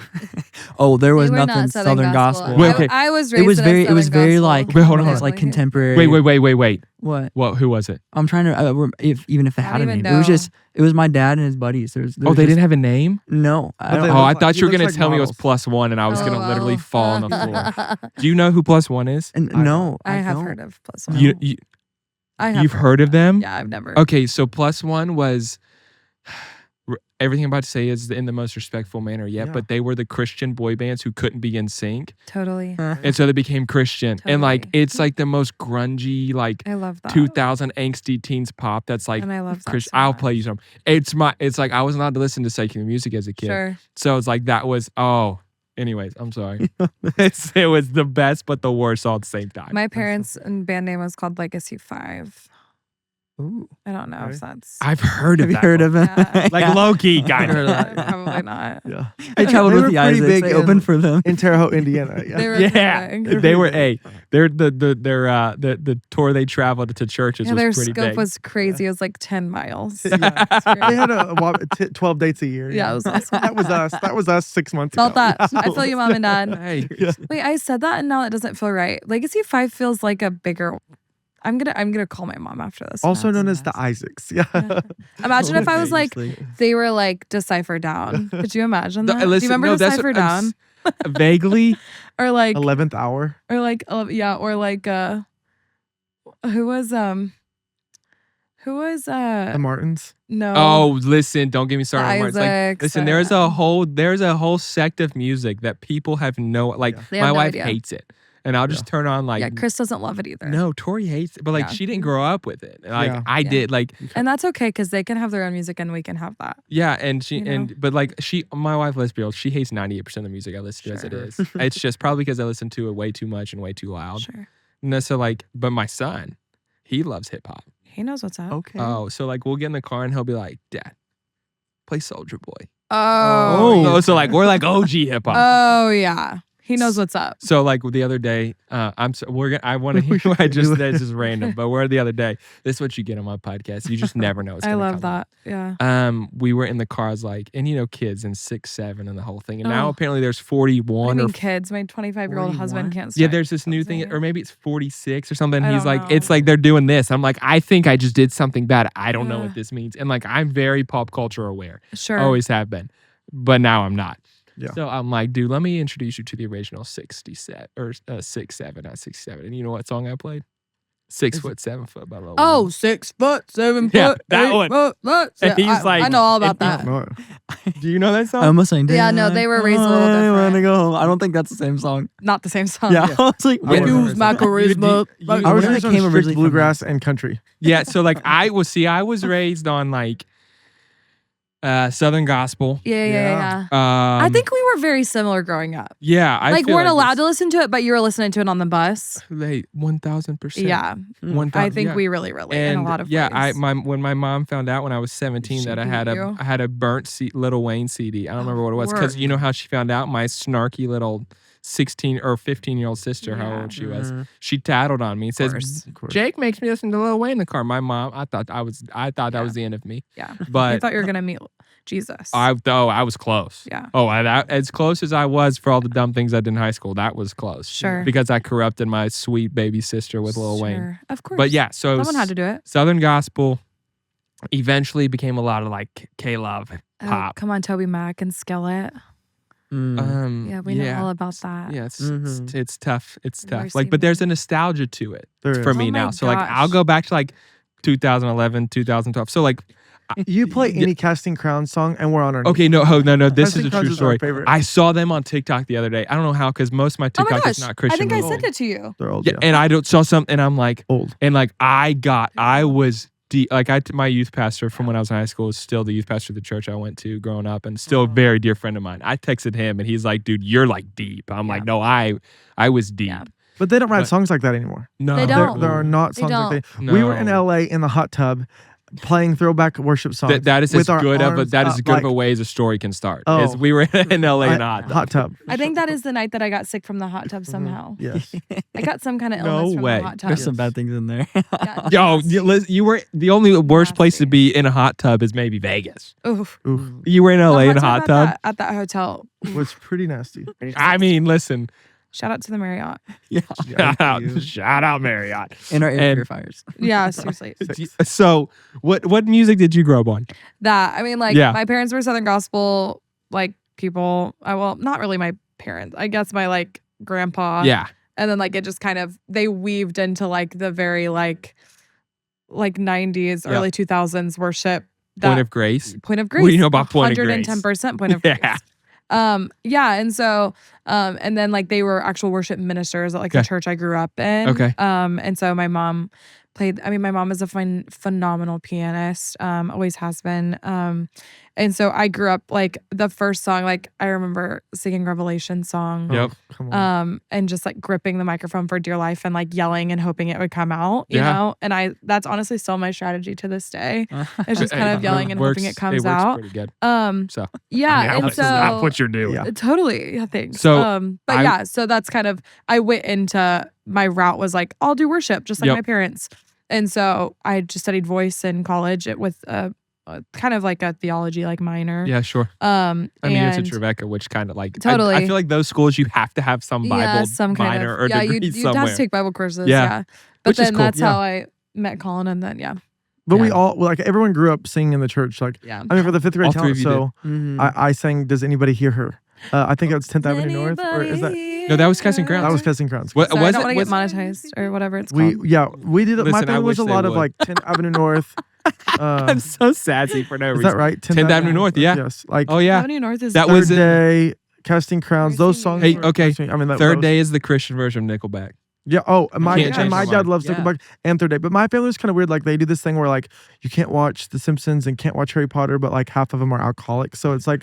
Oh, there was They were nothing not Southern gospel. Wait, okay. I was raised It was in a very, it was Southern very gospel like, Wait, hold on, family. like contemporary. Wait. What? What? Who was it? I'm trying to, even if it I had don't a even name, it was know. just, it was my dad and his buddies. There was Oh, they didn't have a name? No, I But don't. they Oh, look I like- thought he you were looks gonna like tell me it was models. +1, and I was Oh, gonna literally wow. fall on the floor. Do you know who +1 is? And I no, I have don't. heard of Plus One. You I have you've heard of them? Yeah, I've never. Okay, so +1 was everything I'm about to say is in the most respectful manner yet, Yeah. but they were the Christian boy bands who couldn't be in sync, Totally. and so they became Christian. And like Totally. it's like the most grungy, like I love that. 2000 angsty teens pop. That's like and I love that Christian. so I'll play you much. some. It's like I was not allowed to listen to secular music as a kid, Sure. so it's like that was Anyways, I'm sorry. It was the best, but the worst all at the same time. My parents' and band name was called Legacy 5. Ooh, I don't know Okay. if that's. I've heard of have you that heard one. of him? Yeah. Like low key kind Heard of. of that. Probably not. Yeah. I traveled They with were the pretty Isaacs. big They in- opened for them. In Terre Haute, Indiana. Yeah. They were Yeah, big. they were They're the tour they traveled to churches Yeah, their was pretty scope big. was crazy. It was like 10 miles. Yeah. It's great. They had 12 dates a year. Yeah, it was awesome. That was us. That was us 6 months Felt ago. that. I feel you, mom and dad. Hey, Wait, I said that and now it doesn't feel right. Legacy 5 feels like a bigger. I'm gonna call my mom after this. Also and known ask. as the Isaacs. Yeah. Yeah. Imagine if I was like, Seriously. they were like Decipher Down. Could you imagine No, that? Do listen, you remember no, that's Decipher what I'm Down? vaguely. Or like, 11th hour. or like, yeah, or like, who was The Martins. no. Oh, listen, don't get me started on Martin. It's like, Isaacs, listen, there's a whole sect of music that people have like. Yeah. They My have no wife idea. hates it, and I'll just turn on like. yeah, Chris doesn't love it either. No, Tori hates it, but like Yeah. she didn't grow up with it. Like Yeah. I Yeah. did. Like And that's okay because they can have their own music and we can have that. yeah, and she You know? but like my wife, let's be real, she hates 98% of the music I listen to as it Sure. is. It's just probably because I listen to it way too much and way too loud. Sure. No, so like, but my son, he loves hip hop. He knows what's up. Okay. Oh, so like we'll get in the car and he'll be like, "Dad, play Soldier Boy." Oh. No, so like we're like OG hip hop. Oh yeah. He knows what's up. So like the other day, I want to hear what I just this is random, but we're the other day. This is what you get on my podcast. You just never know. What's I gonna love come that. Yeah. We were in the car, I was like, and you know, kids and 6, 7 and the whole thing. And now Oh. apparently there's I 41 mean, or kids. My 25-year-old 41? husband can't. yeah, start there's this new thing, something. or maybe it's 46 or something. I He's don't like, know. it's like they're doing this. I'm like, I think I just did something bad. I don't know Yeah. what this means. And like, I'm very pop culture aware. Sure. Always have been, but now I'm not. Yeah. So I'm like, dude, let me introduce you to the original 67 or 6'7", not 67. And you know what song I played? 6 foot, 7 foot. Blah, blah, blah. Oh, 6 foot, 7 foot. Yeah, that 8 one. foot, look. And Yeah, he's like- I know all about and that. No. Do you know that song? I almost sang. Yeah, no, they were raised a little I wanna different. go home. I don't think that's the same song. Not the same song. Yeah, I was like, I wasn't Use my raised charisma. You- I was Where raised they on came strict originally from, bluegrass and country. Yeah, so like I was raised on like Southern gospel. Yeah. I think we were very similar growing up. Yeah, I Like, feel weren't allowed it's- to listen to it, but you were listening to it on the bus. They 1000%. Yeah. 1000. I think yeah. we really relate in a lot of yeah, ways. when my mom found out when I was 17 that I She had beat you? I had a burnt Lil Wayne CD. I don't remember what it was because you know how she found out my snarky little 16 or 15-year-old sister, how Yeah. old she was. She tattled on me. It says, Of course. Jake makes me listen to Lil Wayne in the car. My mom, I thought that was the end of me. Yeah. I But thought you were gonna meet Jesus. I was close. Yeah. Oh, as close as I was for all the dumb things I did in high school, that was close. Sure. Because I corrupted my sweet baby sister with Lil Wayne. Sure. Of course. But yeah, so someone had to do it. Southern gospel eventually became a lot of like K-Love Oh, pop. come on, Toby Mac and Skillet. Yeah, we know all about that. Yeah, it's tough. It's Never tough. Like, seen but there's that. a nostalgia to it There for is. me Oh my now. So like, I'll gosh. go back to like 2011, 2012. So like, You play any Casting Crowns song, and we're on our okay, no. This is Casting a Crowns true is our story. favorite. I saw them on TikTok the other day. I don't know how, because most of my Oh my TikTok gosh. is not Christian. I think I related. sent it to you. They're old. Yeah, and I saw some, and I'm like, old. and like I was deep. Like my youth pastor from when I was in high school is still the youth pastor of the church I went to growing up, and still a very dear friend of mine. I texted him, and he's like, "Dude, you're like deep." I'm like, "No, I was deep." Yeah. But they don't write But- songs like that anymore. No, They There, don't. there are not They songs like don't. that. We were in No. LA in the hot tub playing throwback worship songs. That is as with our good of a arms that is up, as good of a like, way as a story can start. Oh. Is we were in LA in a hot tub. hot tub. I think that is the night that I got sick from the hot tub somehow. Yes. I got some kind of No illness from way. the hot tub. There's some bad things in there. Yeah. Yo, Nasty. you were the only worst place to Nasty. be in a hot tub is maybe Vegas. Oof. Oof. You were in The LA in a hot tub. at that hotel. Was pretty nasty. I mean, listen. Shout out to the Marriott. Yeah. Shout out Marriott. And our air And- purifiers. Yeah, seriously. So, what music did you grow up on? That I mean, like Yeah. my parents were Southern gospel like people. Well, not really my parents. I guess my like grandpa. Yeah, And then like it just kind of they weaved into like the very like 90s, Yeah. early 2000s worship. Point of Grace. Point of Grace. What do you know about Point of Grace? 110% Point of Yeah. Grace. Yeah, and so and then like they were actual worship ministers at like the Okay. church I grew up in. Okay. And so my mom my mom is a phenomenal pianist, always has been. And so I grew up like the first song, like I remember singing Revelation song. Yep. Oh, come on. And just like gripping the microphone for dear life and like yelling and hoping it would come out, you Yeah. know? And that's honestly still my strategy to this day. It's just kind of yelling and hoping it comes works out. Pretty good. Yeah, So I mean, and that's not so what you're doing. Yeah. totally, yeah, thanks. So, but I- yeah, so that's kind of I went into my route was like I'll do worship just like Yep. my parents, and so I just studied voice in college with kind of like a theology like minor. Yeah, sure. I mean, and it's Rebecca, which kind of like Totally. I feel like those schools you have to have some Bible yeah, some kind minor of or yeah, degree you'd somewhere. have to take Bible courses. Yeah. Yeah, but Which is then cool, that's yeah. how I met Colin, and then yeah, But we Yeah. all like everyone grew up singing in the church. Like yeah. I mean, for the fifth grade All three talent of you show, Mhm. I sang "Does Anybody Hear Her?" I think it's 10th Avenue North, or is that No, that was Casting Crowns. that was Casting Crowns? What Sorry, was I don't it? want to Was- get monetized or whatever it's We called. we did it. My Listen, I family was wish a they lot of would. like 10th Avenue North. I'm so sassy for no Is reason. that right? 10th Avenue North, yeah. Yes. Like Oh yeah. Avenue North is That Third was it. Day, Casting Crowns. Those songs. Hey, were- okay. I mean, Third those- Day is the Christian version of Nickelback. Yeah. Oh, and my can't change my my dad mind. loves Yeah. Nickelback and Third Day, but my family was kind of weird. Like they do this thing where like you can't watch The Simpsons and can't watch Harry Potter, but like half of them are alcoholics. So it's like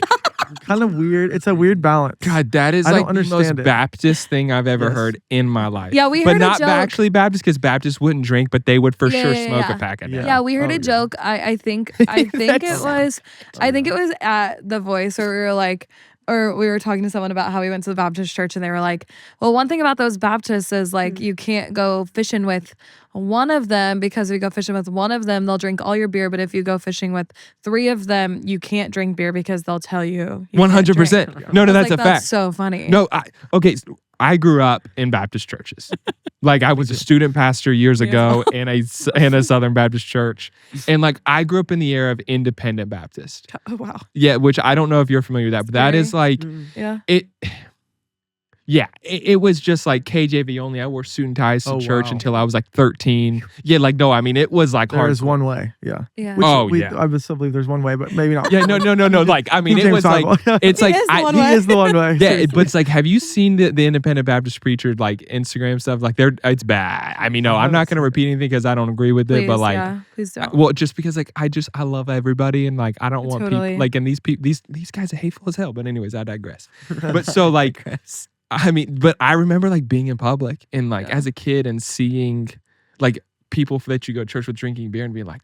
kind of weird. It's a weird balance. God, that is I like don't the most understand it. Baptist thing I've ever Yes. heard in my life. Yeah, we but heard a not joke. actually Baptist, because Baptists wouldn't drink, but they would for Yeah, sure yeah, smoke yeah. a pack a day. Yeah. Yeah, we heard Oh, a yeah. joke. I think it That's- was I think it was at The Voice where we were like or we were talking to someone about how we went to the Baptist church and they were like, well, one thing about those Baptists is like you can't go fishing with one of them because if you go fishing with one of them, they'll drink all your beer. But if you go fishing with three of them, you can't drink beer because they'll tell you. 100%. No, I was that's like, a that's fact. so funny. No, okay. So I grew up in Baptist churches. Like I was a student pastor years ago in a Southern Baptist church, and like I grew up in the era of independent Baptist. Oh, wow. Yeah, which I don't know if you're familiar with that, but that is like Yeah. it. Yeah, it was just like KJV only. I wore suit and ties to Oh, church wow. until I was like 13. Yeah, like no, I mean it was like There hard. is one way. Yeah. Yeah. Which Oh, yeah. I would still believe there's one way, but maybe not. Yeah, no. Like I mean, it James was like Bible. it's He like is the one He way. is the one way. yeah, seriously. but it's like, have you seen the independent Baptist preacher like Instagram stuff? Like it's bad. I mean, no, I'm not gonna repeat anything because I don't agree with it, Please, but like, yeah, please don't. well, just because like I love everybody and like I don't want Totally. people like and these guys are hateful as hell. But anyways, I digress. But so like. I mean, but I remember like being in public and like as a kid and seeing like people that you go to church with drinking beer and being like,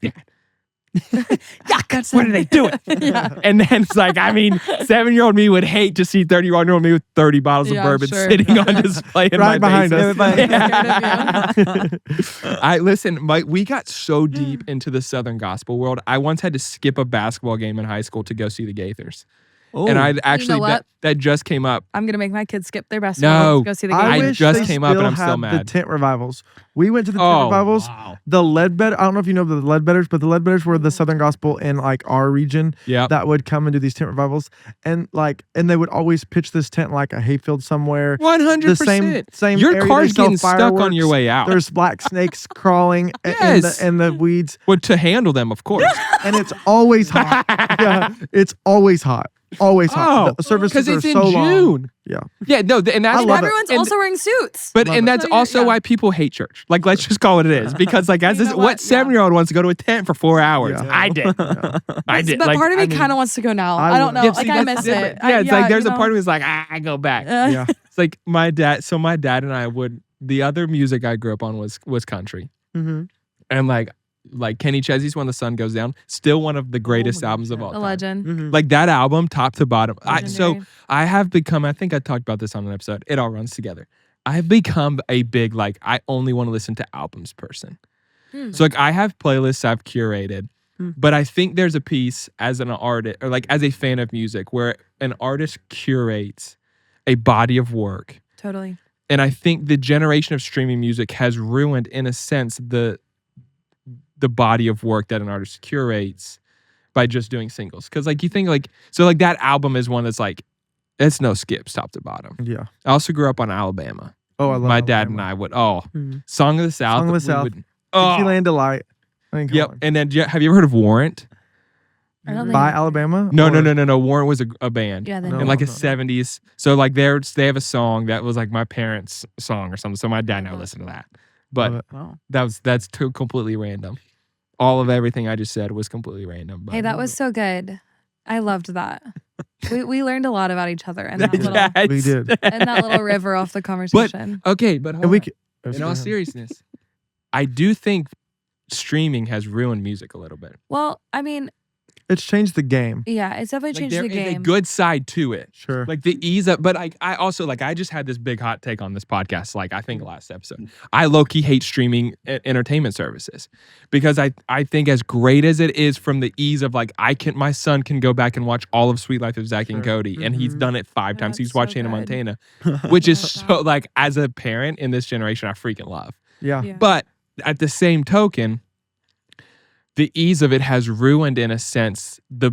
Yuck! What are they doing? Yeah. And then it's like, I mean, 7-year-old me would hate to see 31-year-old me with 30 bottles of Yeah, bourbon sure. sitting on display in Right my behind basement. us. I listen, we got so deep into the Southern gospel world. I once had to skip a basketball game in high school to go see the Gaithers. Oh, And I'd actually what? that just came up. I'm gonna make my kids skip their basketball No. to go see the I game. I wish just they came up and still I'm still had mad. The tent revivals. We went to the tent Oh, revivals. wow. The Ledbetter. I don't know if you know the Ledbetters, but the Ledbetters were the Southern Gospel in like our region Yeah. that would come and do these tent revivals, and they would always pitch this tent like a hayfield somewhere. 100%. The same Your area they car's sell getting stuck on fireworks. your way out. There's black snakes crawling Yes. in the weeds, Well, to handle them, of course. and it's always hot. Yeah, it's always hot. Always hot. Oh, The services because are it's in so long. June. Yeah. Yeah, no, and that's I love it. Everyone's and- also wearing suits. But Love and it. that's So you're- also yeah. why people hate church. Like, let's just call it it is. Because like, as You this, know what what? Yeah. 7-year-old wants to go to a tent for 4 hours? Yeah. I did. I did. But Like, part of me I mean- kind of wants to go now. I I don't would- know. Yeah, Like see, I that's miss different. it. Yeah, it's like there's you a know? part of me that's like, I go back. Yeah. It's like my dad. So my dad and I would. The other music I grew up on was country, Mm-hmm. and like Kenny Chesney's When the Sun Goes Down, still one of the greatest gosh, albums of yeah. all A time. legend. Mm-hmm. Like that album, top to bottom. So Legendary. I have become. I think I talked about this on an episode. It all runs together. I have become a big like. I only want to listen to albums person. Hmm. So like I have playlists I've curated, Hmm. but I think there's a piece as an artist or like as a fan of music where an artist curates a body of work. Totally. And I think the generation of streaming music has ruined, in a sense, the body of work that an artist curates by just doing singles. Because like you think like so like that album is one that's like it's no skips top to bottom. Yeah. I also grew up on Alabama. Oh, I love My dad and I would Song of the South. Song of the we South. would- Dixieland Delight. I mean, come Yep. on. And then have you ever heard of Warrant? I don't think By I've heard. Alabama? No. Or- Warrant was a band. Yeah, they No. In like a no. 70s. So like they have a song that was like my parents' song or something. So my dad and I would listen to that. But Love it. Wow. that's too completely random. All of everything I just said was completely random. But Hey, that was so good. I loved that. We learned a lot about each other in that little Yes. We did. in that little river off the conversation. Okay, but And hold we on. could, In all seriousness, I do think streaming has ruined music a little bit. Well, I mean, it's changed the game. yeah, it's definitely Like changed there the is a game. good side to it. Sure. Like the ease of, but I also like I just had this big hot take on this podcast. Like I think last episode, I low key hate streaming entertainment services because I think as great as it is from the ease of like my son can go back and watch all of Sweet Life of Zach and Sure. Cody and he's Mhm. done it 5 Oh, times. He's that's watched so Hannah good. Montana, which is love so like as a parent in this generation, I freaking love. Yeah. Yeah. But at the same token, the ease of it has ruined, in a sense, the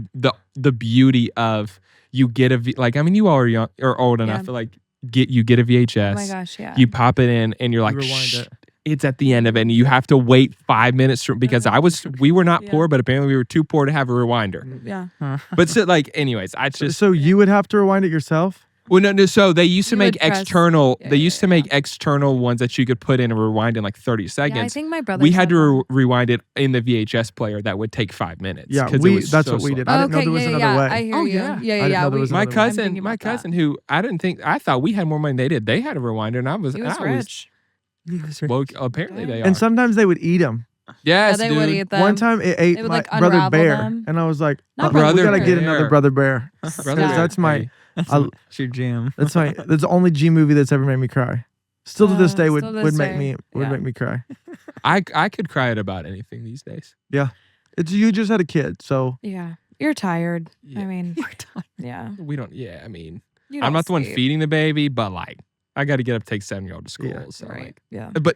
beauty of you get like I mean you all are young or old enough Yeah. to like you get a VHS. Oh my gosh, yeah. You pop it in and you're like, rewind "Shh, it. it's at the end of it, and you have to wait 5 minutes because we were not Yeah. poor, but apparently we were too poor to have a rewinder. yeah. But so like, anyways, I just So you would have to rewind it yourself? well, no. So they used to You make would press- external. yeah, They used to yeah, make external ones that you could put in and rewind in like 30 Yeah, I seconds. think my brother. We had to rewind it in the VHS player. That would take 5 minutes. Yeah, 'cause it we was that's so what we slow. did. I didn't know Okay, there was yeah, another yeah, way. I hear Oh, you. yeah. Yeah, I yeah, didn't yeah. know there was My another way. I'm thinking my about that. cousin, who I thought we had more money than they did. They had a rewinder, and I was He was I rich. well, apparently they are. And sometimes they would eat them. yes, yeah, they dude. would eat them. One time it ate They would, my like, brother unravel bear, them. and I was like, Not we Brother gotta get Bear. another brother bear. Brother Yeah. Bear. That's my Hey. That's your jam. that's the only G movie that's ever made me cry. Still to this day would still to would this make day, me would yeah. make me cry. I could cry at about anything these days. It's you just had a kid, so Yeah, you're tired. Yeah. I mean, yeah. We don't. Yeah, I mean, You I'm don't not the one sleep. feeding the baby, but like, I got to get up to take 7-year-old to school. Yeah. So Right. like, Yeah. but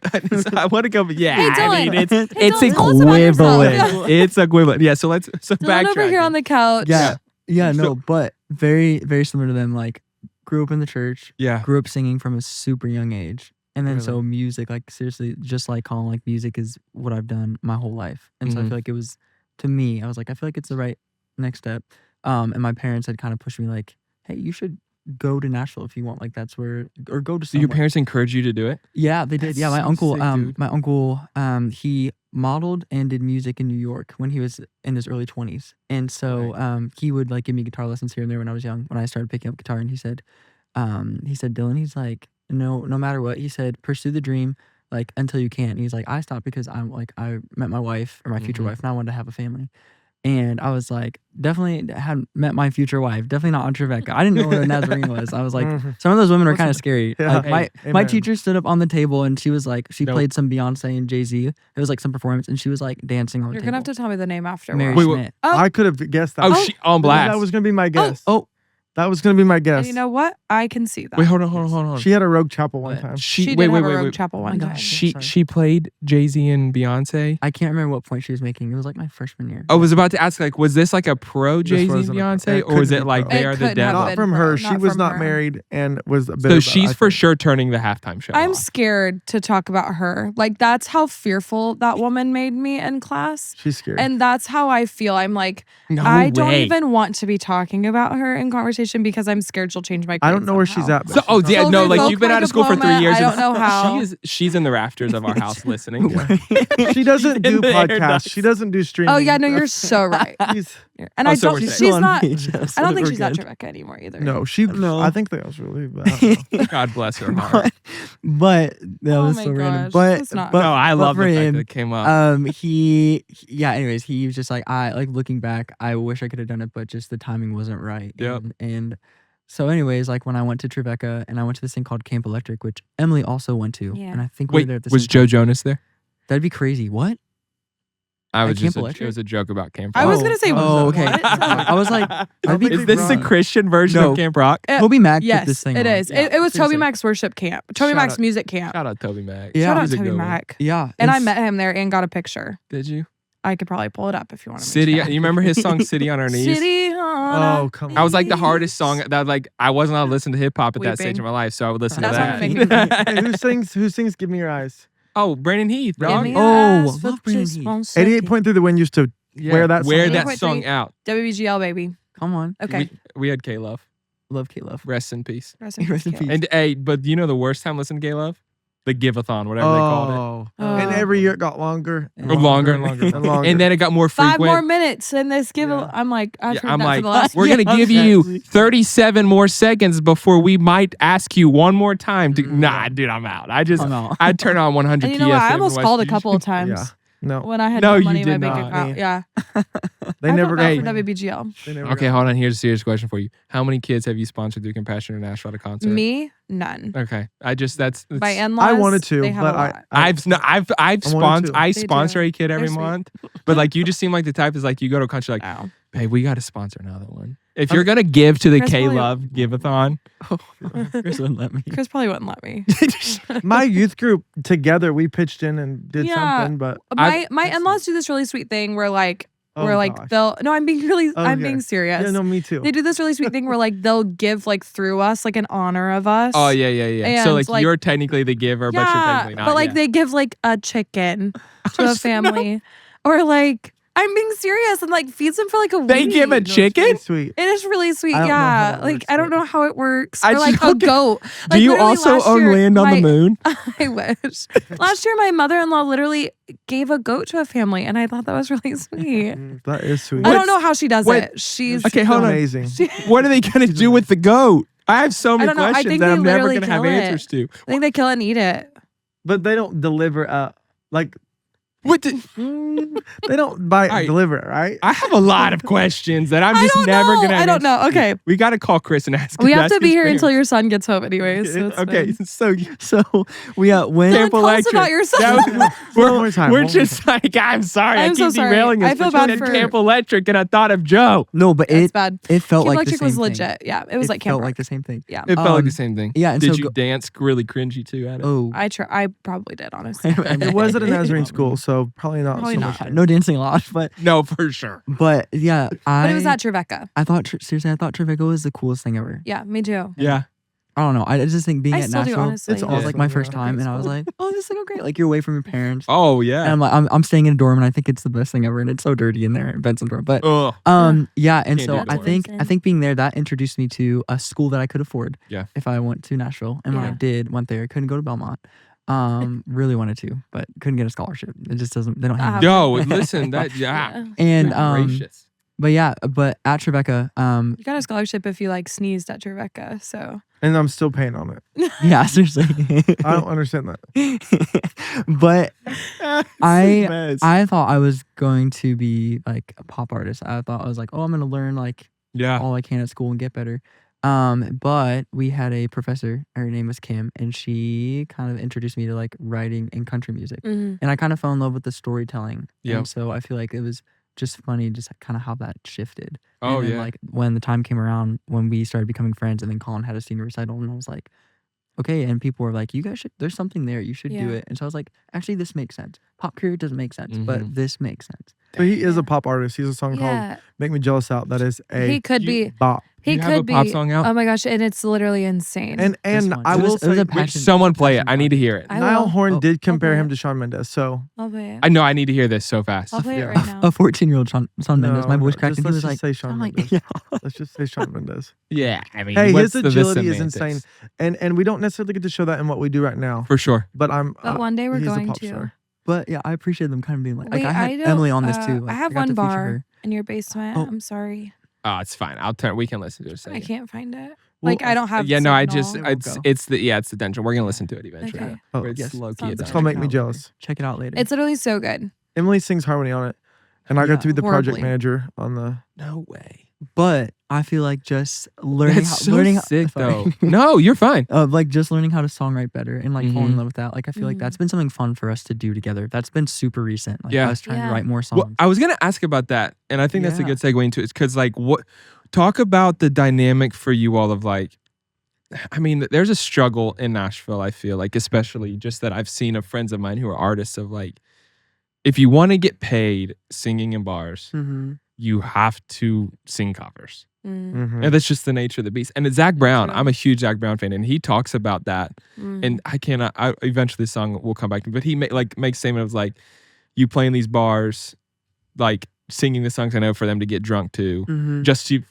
I want to go. Yeah, Hey, I mean, Dylan. it's Hey, it's Dylan, tell us about yourself. equivalent. It's equivalent. Yeah. So let's Dylan over here on backtrack. the couch. Yeah. Yeah, So- no, but very, very similar to them. Like, grew up in the church, Yeah. grew up singing from a super young age. And then so Really? music, like seriously, just like Colin, like music is what I've done my whole life. And so I Mhm. feel like it was, to me, I was like, I feel like it's the right next step. And my parents had kind of pushed me like, hey, you should go to Nashville if you want. Like that's where, or go to Do your somewhere. parents encourage you to do it? Yeah, they did. That's Yeah, my so uncle, sick, dude. he modeled and did music in New York when he was in his early 20s. And so he would like give me guitar lessons here and there when I was young, when I started picking up guitar. And he said, Dylan, he's like, no matter what, he said, pursue the dream like until you can't. And he's like, I stopped because I met my wife or my future Mhm. wife and I wanted to have a family. And I was like, definitely had met my future wife. Definitely not on Trevecca. I didn't know what a Nazarene was. I was like, some of those women are kind of scary. Yeah. Like Hey, my amen. teacher stood up on the table and she was like, she Nope. played some Beyonce and Jay-Z. It was like some performance and she was like dancing on the You're table. gonna have to tell me the name after. Mary Wait, wait. Schmidt. Oh, I could have guessed that. Oh, she on blast. That was gonna be my guess. Oh, That was gonna be my guess. and you know what? I can see that. Wait, hold on. She had a Rogue Chapel one What? time. She did wait, have a wait, Rogue wait. Chapel Oh one my time. gosh. She Sorry. she played Jay-Z and Beyonce. I can't remember what point she was making. It was like my freshman year. I was about to ask, like, was this like a pro This Jay-Z and wasn't a pro. Beyonce, It or was couldn't it be like pro. they It are the couldn't have devil? Not been from pro, her. not She was from not her. married and was a bit. So of a- she's I for think. sure turning the halftime show. I'm off. scared to talk about her. Like that's how fearful that woman made me in class. She's scared. And that's how I feel. I'm like, No I don't way. even want to be talking about her in conversation because I'm scared she'll change my grades I don't know where she's somehow. at. But So, oh she's yeah, not- no, She'll like revoke you've been my out of school for 3 diploma. years. I and don't know how. She's in the rafters of our house listening. She doesn't do in the air podcasts. ducts. She doesn't do streaming. Oh yeah, no, you're so right. She's- And Oh, I so don't. we're She's saying. not. VHS, I don't think we're she's at good. Trevecca anymore either. no, she. No. I think that was really bad. God bless her heart. But that Oh was my so random. gosh, But that's not- No, I but love for the fact him, that it came up. yeah, anyways, he was just like, I like looking back, I wish I could have done it, but just the timing wasn't right. Yep. And so anyways, like when I went to Trevecca and I went to this thing called Camp Electric, which Emily also went to. Yeah. And I think we were Wait, there at the was same Joe time. Jonas there? That'd be crazy. What? I At was Camp just it Electric? was a joke about Camp I Rock. was gonna say. Oh, okay. what? I was like, that'd be Is this the wrong. Christian version No. of Camp Rock? Toby Mac put Yes, this thing it on. is. Yeah, It was Toby seriously. Mac's worship camp. Toby Shout Mac's out- music camp. Shout out Toby Mac. Yeah. Shout out He's a Toby good one. Mac. Yeah. And I it's- met him there and got a picture. Did you? I could probably pull it up if you want to. City. You remember his song "City on Our Knees"? City on Oh, come on. I was like the hardest song that like I wasn't allowed to listen to hip hop at that stage Weeping. of my life, so I would listen That's to what made that. Hey, who sings "Give Me Your Eyes"? Oh, Brandon Heath, Give dog. me Oh, your eyes love for Brandon just Heath. one second. 88.3 The Wind used to Yeah, wear that wear song. that 88.3. song out. WBGL baby. Come on. Okay. We had K Love. Love K-Love. Rest in peace. Rest in Rest in peace, Caleb. peace. And hey, but you know the worst time listening to K Love? The Give-a-thon, whatever they called it. Oh, and every year it got longer, And Longer and longer. and longer. And then it got more 5 frequent. more minutes and this give. Yeah. I'm like, I've Yeah, heard I'm that like, for the last. we're Yeah, gonna give you exactly. 37 more seconds before we might ask you one more time. Nah, dude, I'm out. I'm out. I'd turn on 100 And you know what? I PSM almost in called a West couple of times Yeah. No, when I had No, no you money in my did bank not. account. Yeah. they I never felt bad got for me. WBGL. They never Okay, got hold on. Here's a serious question for you. How many kids have you sponsored through Compassion International at a concert? Me, none. Okay, I just that's My it's- in-laws. I wanted to, they have but a lot. I've wanted to. I They sponsor do. a kid every They're sweet. month, but like you just seem like the type is like you go to a country like, Wow. babe, we got to sponsor another one. If you're gonna give to the Chris K probably- Love Give-a-thon, Chris wouldn't let me. Chris probably wouldn't let me. My youth group together, we pitched in and did Yeah. something, but My in-laws do this really sweet thing where like oh where like gosh. they'll no, I'm being really I'm Okay. being serious. Yeah, no, me too. They do this really sweet thing where like they'll give like through us like in honor of us. oh yeah. So And, like you're technically the giver, but you're technically not. but like yeah. they give like a chicken to a family, or like I'm being serious and like feeds them for like a They week. give a No, it's chicken? really sweet. It is really sweet, I don't know how yeah. that Like works, I don't but- know how it works. I Or like just- a goat. Do Like, you literally also last own year, land on the moon? I wish. Last year, my mother-in-law literally gave a goat to a family, and I thought that was really sweet. That is sweet. I don't know how she does what- it. She's Okay, hold on. amazing. What are they gonna do with the goat? I have so many don't know. I questions think that they I'm never literally gonna have kill it. answers to. I think they kill it and eat it. But they don't deliver. Like What? The, they don't buy it Alright. and deliver it, right? I have a lot of questions that I'm I just don't never know. gonna. I don't know. Okay, We gotta call Chris and ask. we have ask to be his here until parents. your son gets home, anyways. So it's Okay, fine. so So we went. Dylan, Camp tell us Electric. about your son. That was- One more time, we're one more just like, I'm sorry, I I'm keep so sorry. derailing us. I feel but you bad said for- Camp Electric, and I thought of Joe. No, but That's it bad. it felt Camp like the Electric same was thing. legit. Yeah, it was like Camp felt Rock. like the same thing. Yeah, It felt like the Um, same thing. Yeah, and Did so you go- dance really cringy too at it? Oh, I probably did, honestly. It was at a Nazarene school, so probably not. Probably so not. much. no dancing a lot, but No, for sure. yeah, But it was at Trevecca. I thought seriously, I thought Trevecca was the coolest thing ever. Yeah, me too. Yeah. I don't know. I just think being I at still do, Nashville, honestly. It's it was like my awesome, first yeah. time, and I was like, oh, this is so great. Like you're away from your parents. Oh And yeah. I'm like, I'm staying in a dorm, and I think it's the best thing ever, and it's so dirty in there, Benson dorm. But Oh. yeah, and Can't so do I dorms. think being there that introduced me to a school that I could afford. Yeah. If I went to Nashville, and when I Yeah. went there, I couldn't go to Belmont. Really wanted to, but couldn't get a scholarship. It just doesn't. They don't have. Ah. Yo, listen, that yeah. And Gracious. But yeah, but at Tribeca, You got a scholarship if you like sneezed at Tribeca. So And I'm still paying on it. yeah, seriously. I don't understand that. But Sick mess. I thought I was going to be like a pop artist. I thought I was like, oh, I'm gonna learn like yeah. all I can at school and get better. But we had a professor, her name was Kim, and she kind of introduced me to like writing and country music. Mhm. And I kind of fell in love with the storytelling. Yep. And so I feel like it was just funny just kind of how that shifted. Oh, and then, yeah. like when the time came around when we started becoming friends, and then Colin had a senior recital, and I was like, okay. And people were like, you guys should, there's something there, you should do Yeah. it. And so I was like, actually this makes sense. Pop career doesn't make sense, but this makes sense. But he is Yeah. a pop artist. He has a song called yeah, "Make Me Jealous" out. That is a he could be. bop. He You could have a be. pop song out? Oh my gosh, and it's literally insane. And This one. I It was- will it was say, a Wait, passion. someone play it. passion I need to project. hear it. I Niall will. Horan Oh, did compare play him it. to Shawn Mendes. So I'll play it. I know I need to hear this so fast. I'll play it yeah. right now. A 14-year-old Shawn Mendes. My No, voice no, cracked, just and he let's was just like, say Shawn I'm like, Mendes. yeah. Let's just say Shawn Mendes. Yeah, I mean, Hey, what's his the agility is semantics? insane, and we don't necessarily get to show that in what we do right now. For sure. But But one day we're he's a going pop to. star. But yeah, I appreciate them kind of being like, Wait, I had don't- Emily on this too. Like, I have got one to feature bar her. in your basement. Oh. I'm sorry. Oh, it's fine. I'll turn. We can listen to it. I can't find it. Well, Like I don't have. Yeah, no, I signal. just It will go. it's the dungeon. We're gonna listen to it eventually. Okay. Oh, Where it's yes. low key. Sounds It's It's good. called Check "Make it Me out Jealous." later. Check it out later. It's literally so good. Emily sings harmony on it, and I got Yeah. to be the project Horribly. manager on the. no way. But I feel like just learning That's how so learning sick sorry. though. No, you're fine. Like just learning how to songwrite better and like falling in Mhm. love with that. Like I feel like Mhm. that's been something fun for us to do together. That's been super recent. Like Yeah. us trying Yeah. to write more songs. Well, I was gonna ask about that, and I think that's a Yeah. good segue into it. Because like, what talk about the dynamic for you all of like. I mean, there's a struggle in Nashville. I feel like, especially just that I've seen of friends of mine who are artists of like, if you want to get paid singing in bars, mm-hmm. you have to sing covers. Mm. Mhm. And that's just the nature of the beast. And it's Zach Brown. True. I'm a huge Zach Brown fan, and he talks about that. Mm. And I cannot. Eventually, the song will come back to me. But he makes statement of like, you play in these bars, like singing the songs I know for them to get drunk to, Mm-hmm.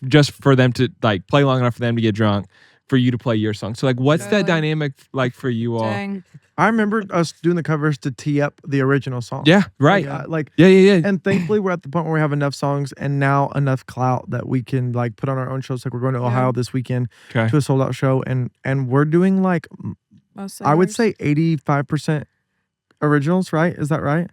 just for them to like play long enough for them to get drunk, for you to play your song. So like, what's that Totally. dynamic like for you all? Dang. I remember us doing the covers to tee up the original song. Yeah. Right. Like, Yeah. and thankfully we're at the point where we have enough songs and now enough clout that we can like put on our own shows. Like we're going to Ohio this weekend Okay. to a sold out show, and we're doing like Most I would ours. say 85% originals. Right? Is that right?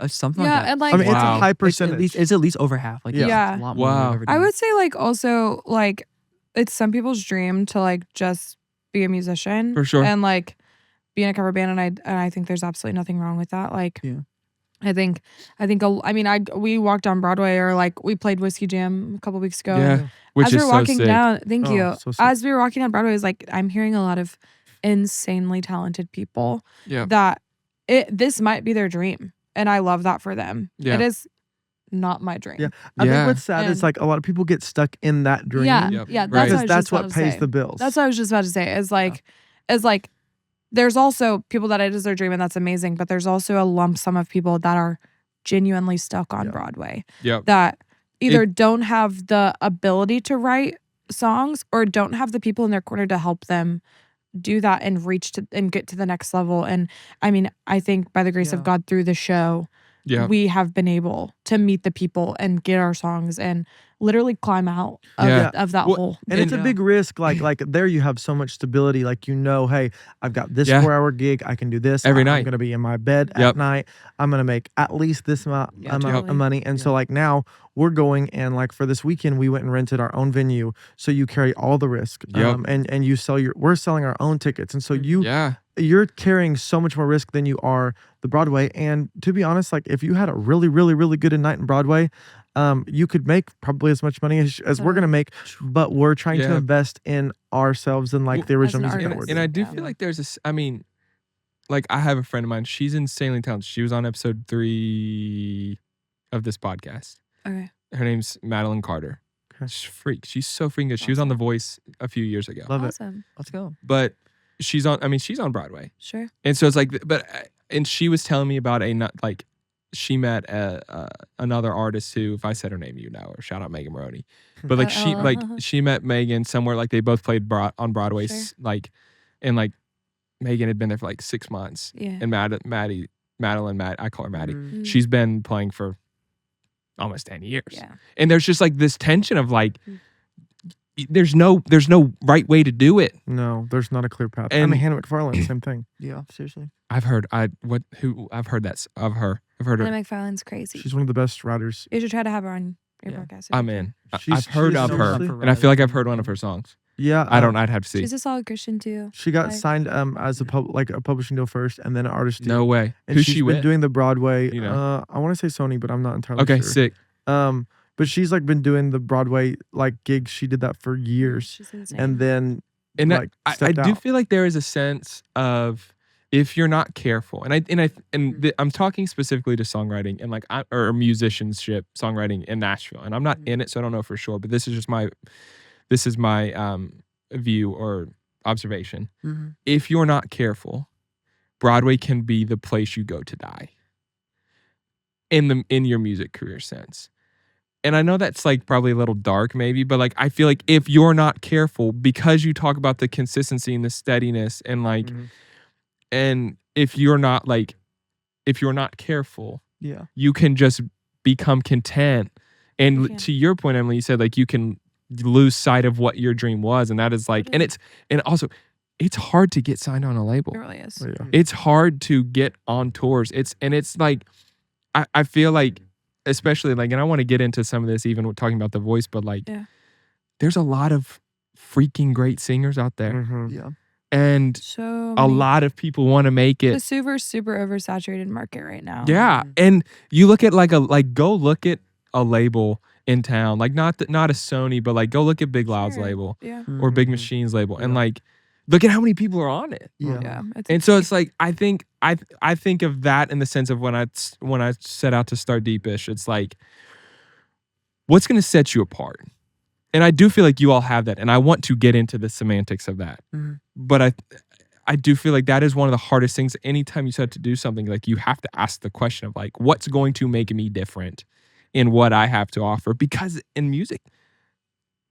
Something Yeah, like that. and like I mean, it's Wow. a high It's percentage. at least over half. Like Yeah. Yeah. it's a lot more than Wow. we've ever I done. would say like also like it's some people's dream to like just be a musician For sure. and like be in a cover band, and I think there's absolutely nothing wrong with that. Like Yeah. I mean we walked on Broadway, or like we played Whiskey Jam a couple weeks ago. Yeah. Which As is we were so walking sick. down, thank Oh, you. so sick. As we were walking down Broadway, it's like I'm hearing a lot of insanely talented people Yeah. that this might be their dream, and I love that for them. Yeah. It is not my dream. Yeah. I Yeah. think what's sad is And- like a lot of people get stuck in that dream. Yeah, Yep. yeah. Right. That's what, I Because was that's just about what to pays say. the bills. That's what I was just about to say. Is like there's also people that it is their dream, and that's amazing. But there's also a lump sum of people that are genuinely stuck on Yeah. Broadway Yep. that either don't have the ability to write songs or don't have the people in their corner to help them do that and reach to and get to the next level. And I mean, I think by the grace Yeah. of God through the show, Yeah. we have been able to meet the people and get our songs and literally climb out of, Yeah. of that Well, hole. And it's a Yeah. big risk. Like there you have so much stability. Like, hey, I've got this Yeah. 4-hour gig. I can do this Every I'm night. going to be in my bed Yep. at night. I'm going to make at least this amount totally. of money. And so like now we're going, and like for this weekend we went and rented our own venue. So you carry all the risk. Yep. And you sell we're selling our own tickets. And so Yeah. you're carrying so much more risk than you are the Broadway. And to be honest, like if you had a really, really, really good night in Broadway, you could make probably as much money as we're gonna make, but we're trying to Yeah. invest in ourselves and like Well, the original as an music that artist. we're And I doing. do feel like there's I mean, like I have a friend of mine. She's insanely talented. She was on episode 3 of this podcast. Okay. Her name's Madeline Carter. Okay. She's a freak. She's so freaking good. She was on The Voice a few years ago. Love it. Awesome. Let's go. But she's on Broadway. Sure. And so it's like, and she was telling me about she met another artist who, if I said her name, you know her. Shout out Megan Maroney. But like she met Megan somewhere, like they both played on Broadway, Sure. and like Megan had been there for like 6 months, Yeah. and Madeline, I call her Maddie. Mm. Mm. She's been playing for almost 10 years. Yeah. And there's just like this tension of like, there's no right way to do it. No, there's not a clear path. And Hannah McFarlane, same thing. Yeah, seriously. I've heard that of her. I've heard her. Hannah McFarlane's crazy. She's one of the best writers. You should try to have her on your podcast. I'm in. She's- I've heard she's of her, seriously- and I feel like I've heard one of her songs. Yeah, I'd have to see. She's a solid Christian too. She got Like- signed as a publishing deal first, and then an artist deal. No way. And Who's she's she been with? doing the Broadway. You know? I want to say Sony, but I'm not entirely Okay, sure. sick. But she's like been doing the Broadway like gigs. She did that for years, She's insane. and then And like I stepped do out. feel like there is a sense of if you're not careful, I'm talking specifically to songwriting and or musicianship, songwriting in Nashville, and I'm not in it, so I don't know for sure. But this is just my view or observation. Mm-hmm. If you're not careful, Broadway can be the place you go to die in your music career sense. And I know that's like probably a little dark maybe, but like I feel like if you're not careful, because you talk about the consistency and the steadiness and like Mhm. and if you're not careful, Yeah. you can just become content. And Yeah. to your point, Emily, you said like you can lose sight of what your dream was, and that is like, and also it's hard to get signed on a label. It really is. Yeah. It's hard to get on tours. It's like I feel like, especially like, and I want to get into some of this even with talking about The Voice, but like there's a lot of freaking great singers out there, Mhm. Yeah. and So a many- lot of people want to make The it. super oversaturated market right now. Yeah, and you look at go look at a label in town, like not a Sony, but like go look at Big Loud's Sure. label Yeah. or Big Mhm. Machine's label, and Yeah. like look at how many people are on it. Yeah. Yeah. And so it's like I think of that in the sense of when I set out to start Deepish, it's like what's going to set you apart. And I do feel like you all have that, and I want to get into the semantics of that. Mhm. But I do feel like that is one of the hardest things. Anytime you start to do something, like you have to ask the question of like, what's going to make me different in what I have to offer? Because in music,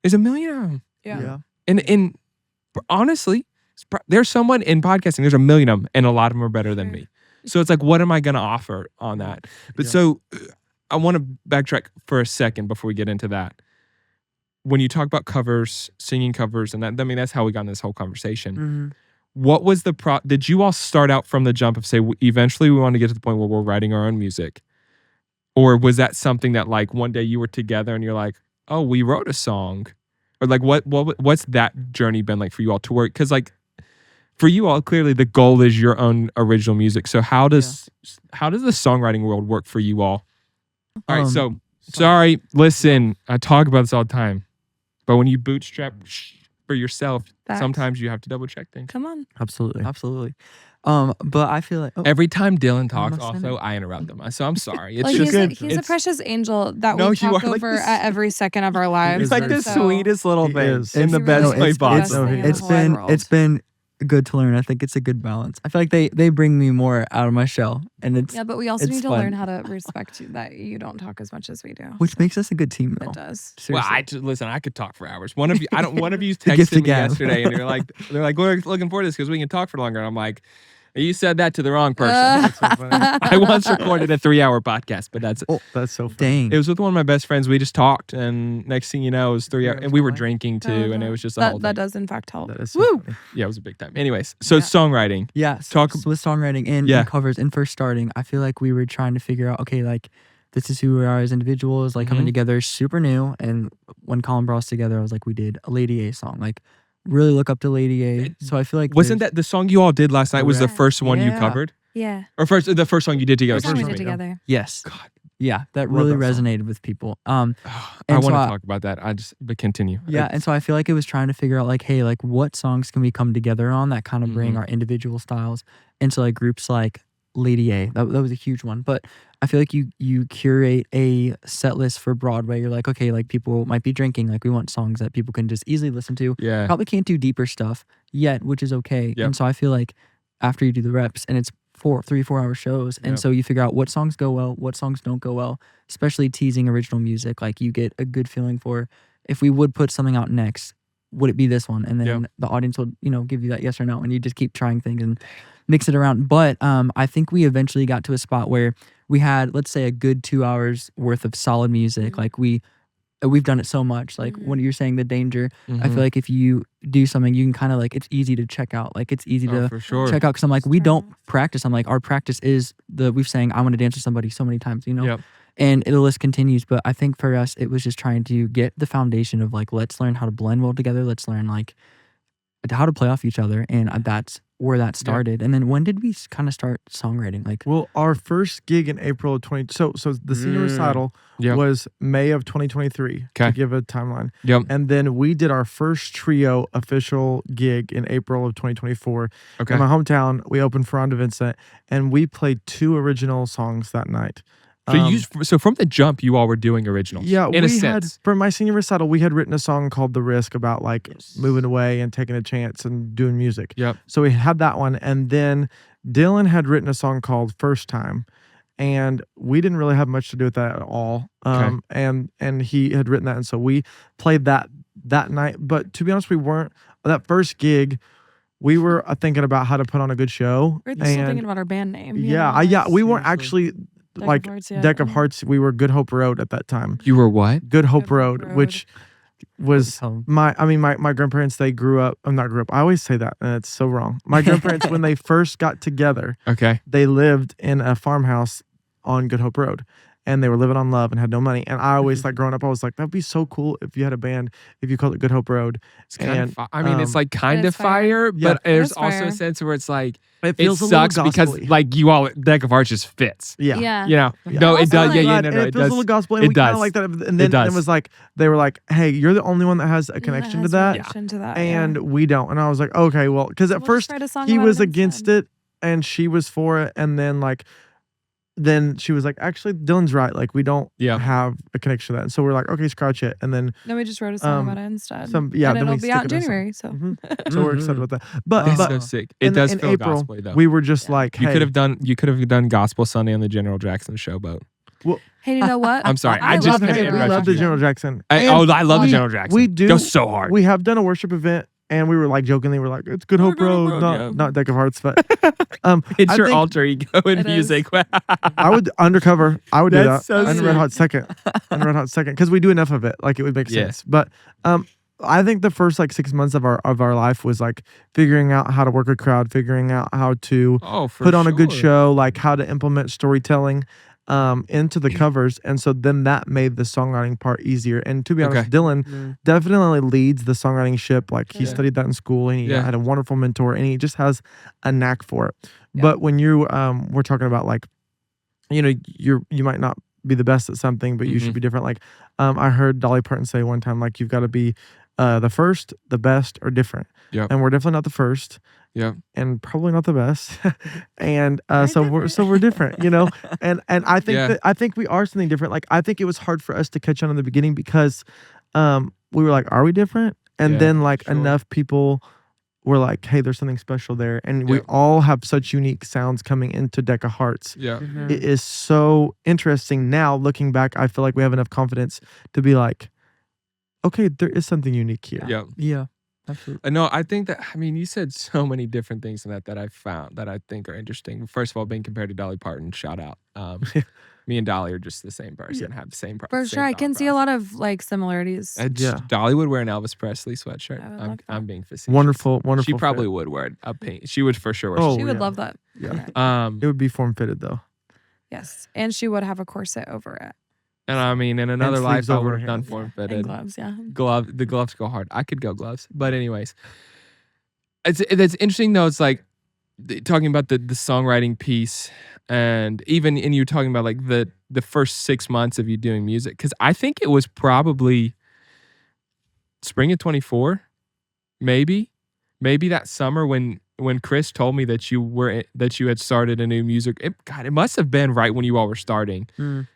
there's a million of them. Yeah. And honestly, there's someone in podcasting, there's a million of them, and a lot of them are better than Sure. me. So it's like, what am I going to offer on that? But Yeah. so I want to backtrack for a second before we get into that. When you talk about covers, singing covers, and that, I mean, that's how we got in this whole conversation. Mm-hmm. What was did you all start out from the jump of say, eventually we want to get to the point where we're writing our own music? Or was that something that like one day you were together and you're like, oh, we wrote a song? Or like, what's that journey been like for you all to work? Because like for you all, clearly the goal is your own original music. So how does the songwriting world work for you all? All right, so sorry, listen, I talk about this all the time, but when you bootstrap for yourself, Facts. sometimes you have to double check things. Come on. Absolutely. But I feel like Every time Dylan talks, must send also it. I interrupt him. So I'm sorry. It's Like just he's a precious angel that No, we you talk are like over this- at every second of our lives. He's like and the so- little He thing is. in the He best really way is the best possible. thing in the it's whole been world. it's been good to learn. I think it's a good balance. I feel like they bring me more out of my shell, and it's Yeah, but we also it's need to fun. learn how to respect that you don't talk as much as we do. which makes us a good team though. It does. Well, Seriously. listen. I could talk for hours. One of you The gift texted me of gab. yesterday, and they're like, we're looking forward to this because we can talk for longer. And I'm like, you said that to the wrong person. I once recorded a 3-hour podcast, but that's That's so funny. Dang. it was with one of my best friends. We just talked, and next thing you know, it was 3 hours, and we were fine. drinking too, and it was just a whole that thing. does in fact help. That is so Woo! funny. Yeah, it was a big time. Anyways, so Yeah. songwriting. Yeah, Talk- so with songwriting and Yeah. covers and first starting, I feel like we were trying to figure out, okay, like this is who we are as individuals, like coming Mhm. together, super new. And when Colin brought us together, I was like, we did a Lady A song, like really look up to Lady A. So I feel like Wasn't there's- that the song you all did last night? Was the Correct. first one you Yeah. covered, Yeah. or the first song you did together? First time we song did we did. together. yes, God, yeah, that Love really that song. resonated with people. I And want so to I- talk about that. But continue. Yeah, and so I feel like it was trying to figure out like, hey, like what songs can we come together on that kind of bring Mhm. our individual styles into like groups like Lady A. That was a huge one. But I feel like you curate a set list for Broadway. You're like, okay, like people might be drinking. Like we want songs that people can just easily listen to. Yeah. Probably can't do deeper stuff yet, which is okay. Yep. And so I feel like after you do the reps and it's 3-4 hour shows, and Yep. so you figure out what songs go well, what songs don't go well, especially teasing original music. Like you get a good feeling for if we would put something out next, would it be this one? And then Yep. the audience will, give you that yes or no, and you just keep trying things and mix it around. But I think we eventually got to a spot where we had, let's say, a good 2 hours worth of solid music. Mhm. Like we've done it so much. Like Mhm. when you're saying the danger, I Mhm. feel like if you do something, you can kind of like, it's easy to check out. Like it's easy Oh, to for sure. check out. Cause I'm like, Just we turn don't off. practice. I'm like, our practice is we've saying, I want to dance with somebody so many times, you know? Yep. And the list continues. But I think for us, it was just trying to get the foundation of like, let's learn how to blend well together. Let's learn like how to play off each other. And that's where that started. And then when did we kind of start songwriting? Like, Well, our first gig in April of 20. So the senior recital Yep. was May of 2023 to Okay. give a timeline. Yep. And then we did our first trio official gig in April of 2024 Okay. in my hometown. We opened for Ronda Vincent, and we played 2 original songs that night. So from the jump, you all were doing originals. Yeah, in a we had sense. for my senior recital, we had written a song called "The Risk" about like Yes. moving away and taking a chance and doing music. Yep. So we had that one, and then Dylan had written a song called "First Time," and we didn't really have much to do with that at all. Okay. And he had written that, and so we played that night. But to be honest, we weren't that first gig. We were thinking about how to put on a good show. We're still thinking about our band name. you Yeah, know, we weren't Seriously. actually Deck of like Hearts, yeah. Deck of Hearts. We were Good Hope Road at that time. You were what? Good Hope Hope Road, Road. which was Tell 'em. my grandparents. They grew up. I'm not grew up. I always say that, and it's so wrong. My grandparents, when they first got together, Okay. they lived in a farmhouse on Good Hope Road, and they were living on love and had no money. And I always like growing up, I was like, that'd be so cool if you had a band, if you called it Good Hope Road. It's kind And, of. I mean, it's like kind It of is fire. fire, Yeah. but there's is also fire. a sense where it's like It it feels a little sucks because gospel-y. like you all Deck of Hearts just fits. Yeah. Yeah. You know. Yeah. No, it Also, does. like- Yeah. Yeah. Right, No. and No. it It feels a does. little gospel, and It we kind does. of like that. And then does. it was like they were like, "Hey, you're the only one that has a connection to that, Connection to that. and we don't." And I was like, "Okay, well," because at We'll just first write a song he about was it against instead. it and she was for it, and then she was like, "Actually, Dylan's right. Like, we don't Yeah. have a connection to that." And so we're like, "Okay, scratch it." And then Then we just wrote a song Um, about it instead. then and we it'll be stick out in it in some- January. So Mhm. So we're excited about that. But That's but so sick. It in, does in feel April, gospel though. we were just Yeah. like, You "Hey, could have done Gospel Sunday on the General Jackson Showboat. hey, you know what? I'm sorry. I I just love had it. to We interrupt love the you. General Jackson. I And love the we- General Jackson. we do- Go so hard. We have done a worship event, and we were like jokingly, we're like, "It's Good Hope Good Hope Road, Road, yeah. not Deck of Hearts." But It's I your think alter ego in It music. I would undercover. I would do that. That's so And Red Hot Second, because we do enough of it, like it would make Yeah. sense. But I think the first like 6 months of our life was like figuring out how to work a crowd, figuring out how to Oh, for put on a good sure. show, like how to implement storytelling into the covers. And so then that made the songwriting part easier. And to be honest, Okay. Dylan definitely leads the songwriting ship. Like he Yeah. studied that in school, and he Yeah. had a wonderful mentor, and he just has a knack for it. Yeah. But when you we're talking about like, you might not be the best at something, but you Mhm. should be different. Like I heard Dolly Parton say one time, like you've got to be the first, the best, or different. Yep. And we're definitely not the first. Yep. And probably not the best. And Very so we're different, And I think Yeah. I think we are something different. Like I think it was hard for us to catch on in the beginning because we were like, are we different? And Yeah, then like sure. enough people were like, hey, there's something special there. And we Yep. all have such unique sounds coming into Deck of Hearts. Yeah. It is so interesting now looking back. I feel like we have enough confidence to be like, okay, there is something unique here. Yeah. Yeah, absolutely. No, I think that, I mean, you said so many different things in that I found that I think are interesting. First of all, being compared to Dolly Parton, shout out. Me and Dolly are just the same person, have the same For sure, I can see a lot of like similarities. Yeah. Dolly would wear an Elvis Presley sweatshirt. I would I'm, love that. I'm being facetious. Wonderful. She fit. probably would wear a pink. She would for sure wear. Oh, She would yeah. love that. Yeah. It would be form fitted though. Yes, and she would have a corset over it And I mean, in another life, sleeves I over would her have done hands. form and fitted. gloves. Yeah. The gloves go hard. I could go gloves, but anyways, it's interesting though. It's like talking about the songwriting piece, and you're talking about like the first 6 months of you doing music, because I think it was probably spring of 24, maybe that summer when Chris told me that you had started a new music. It must have been right when you all were starting.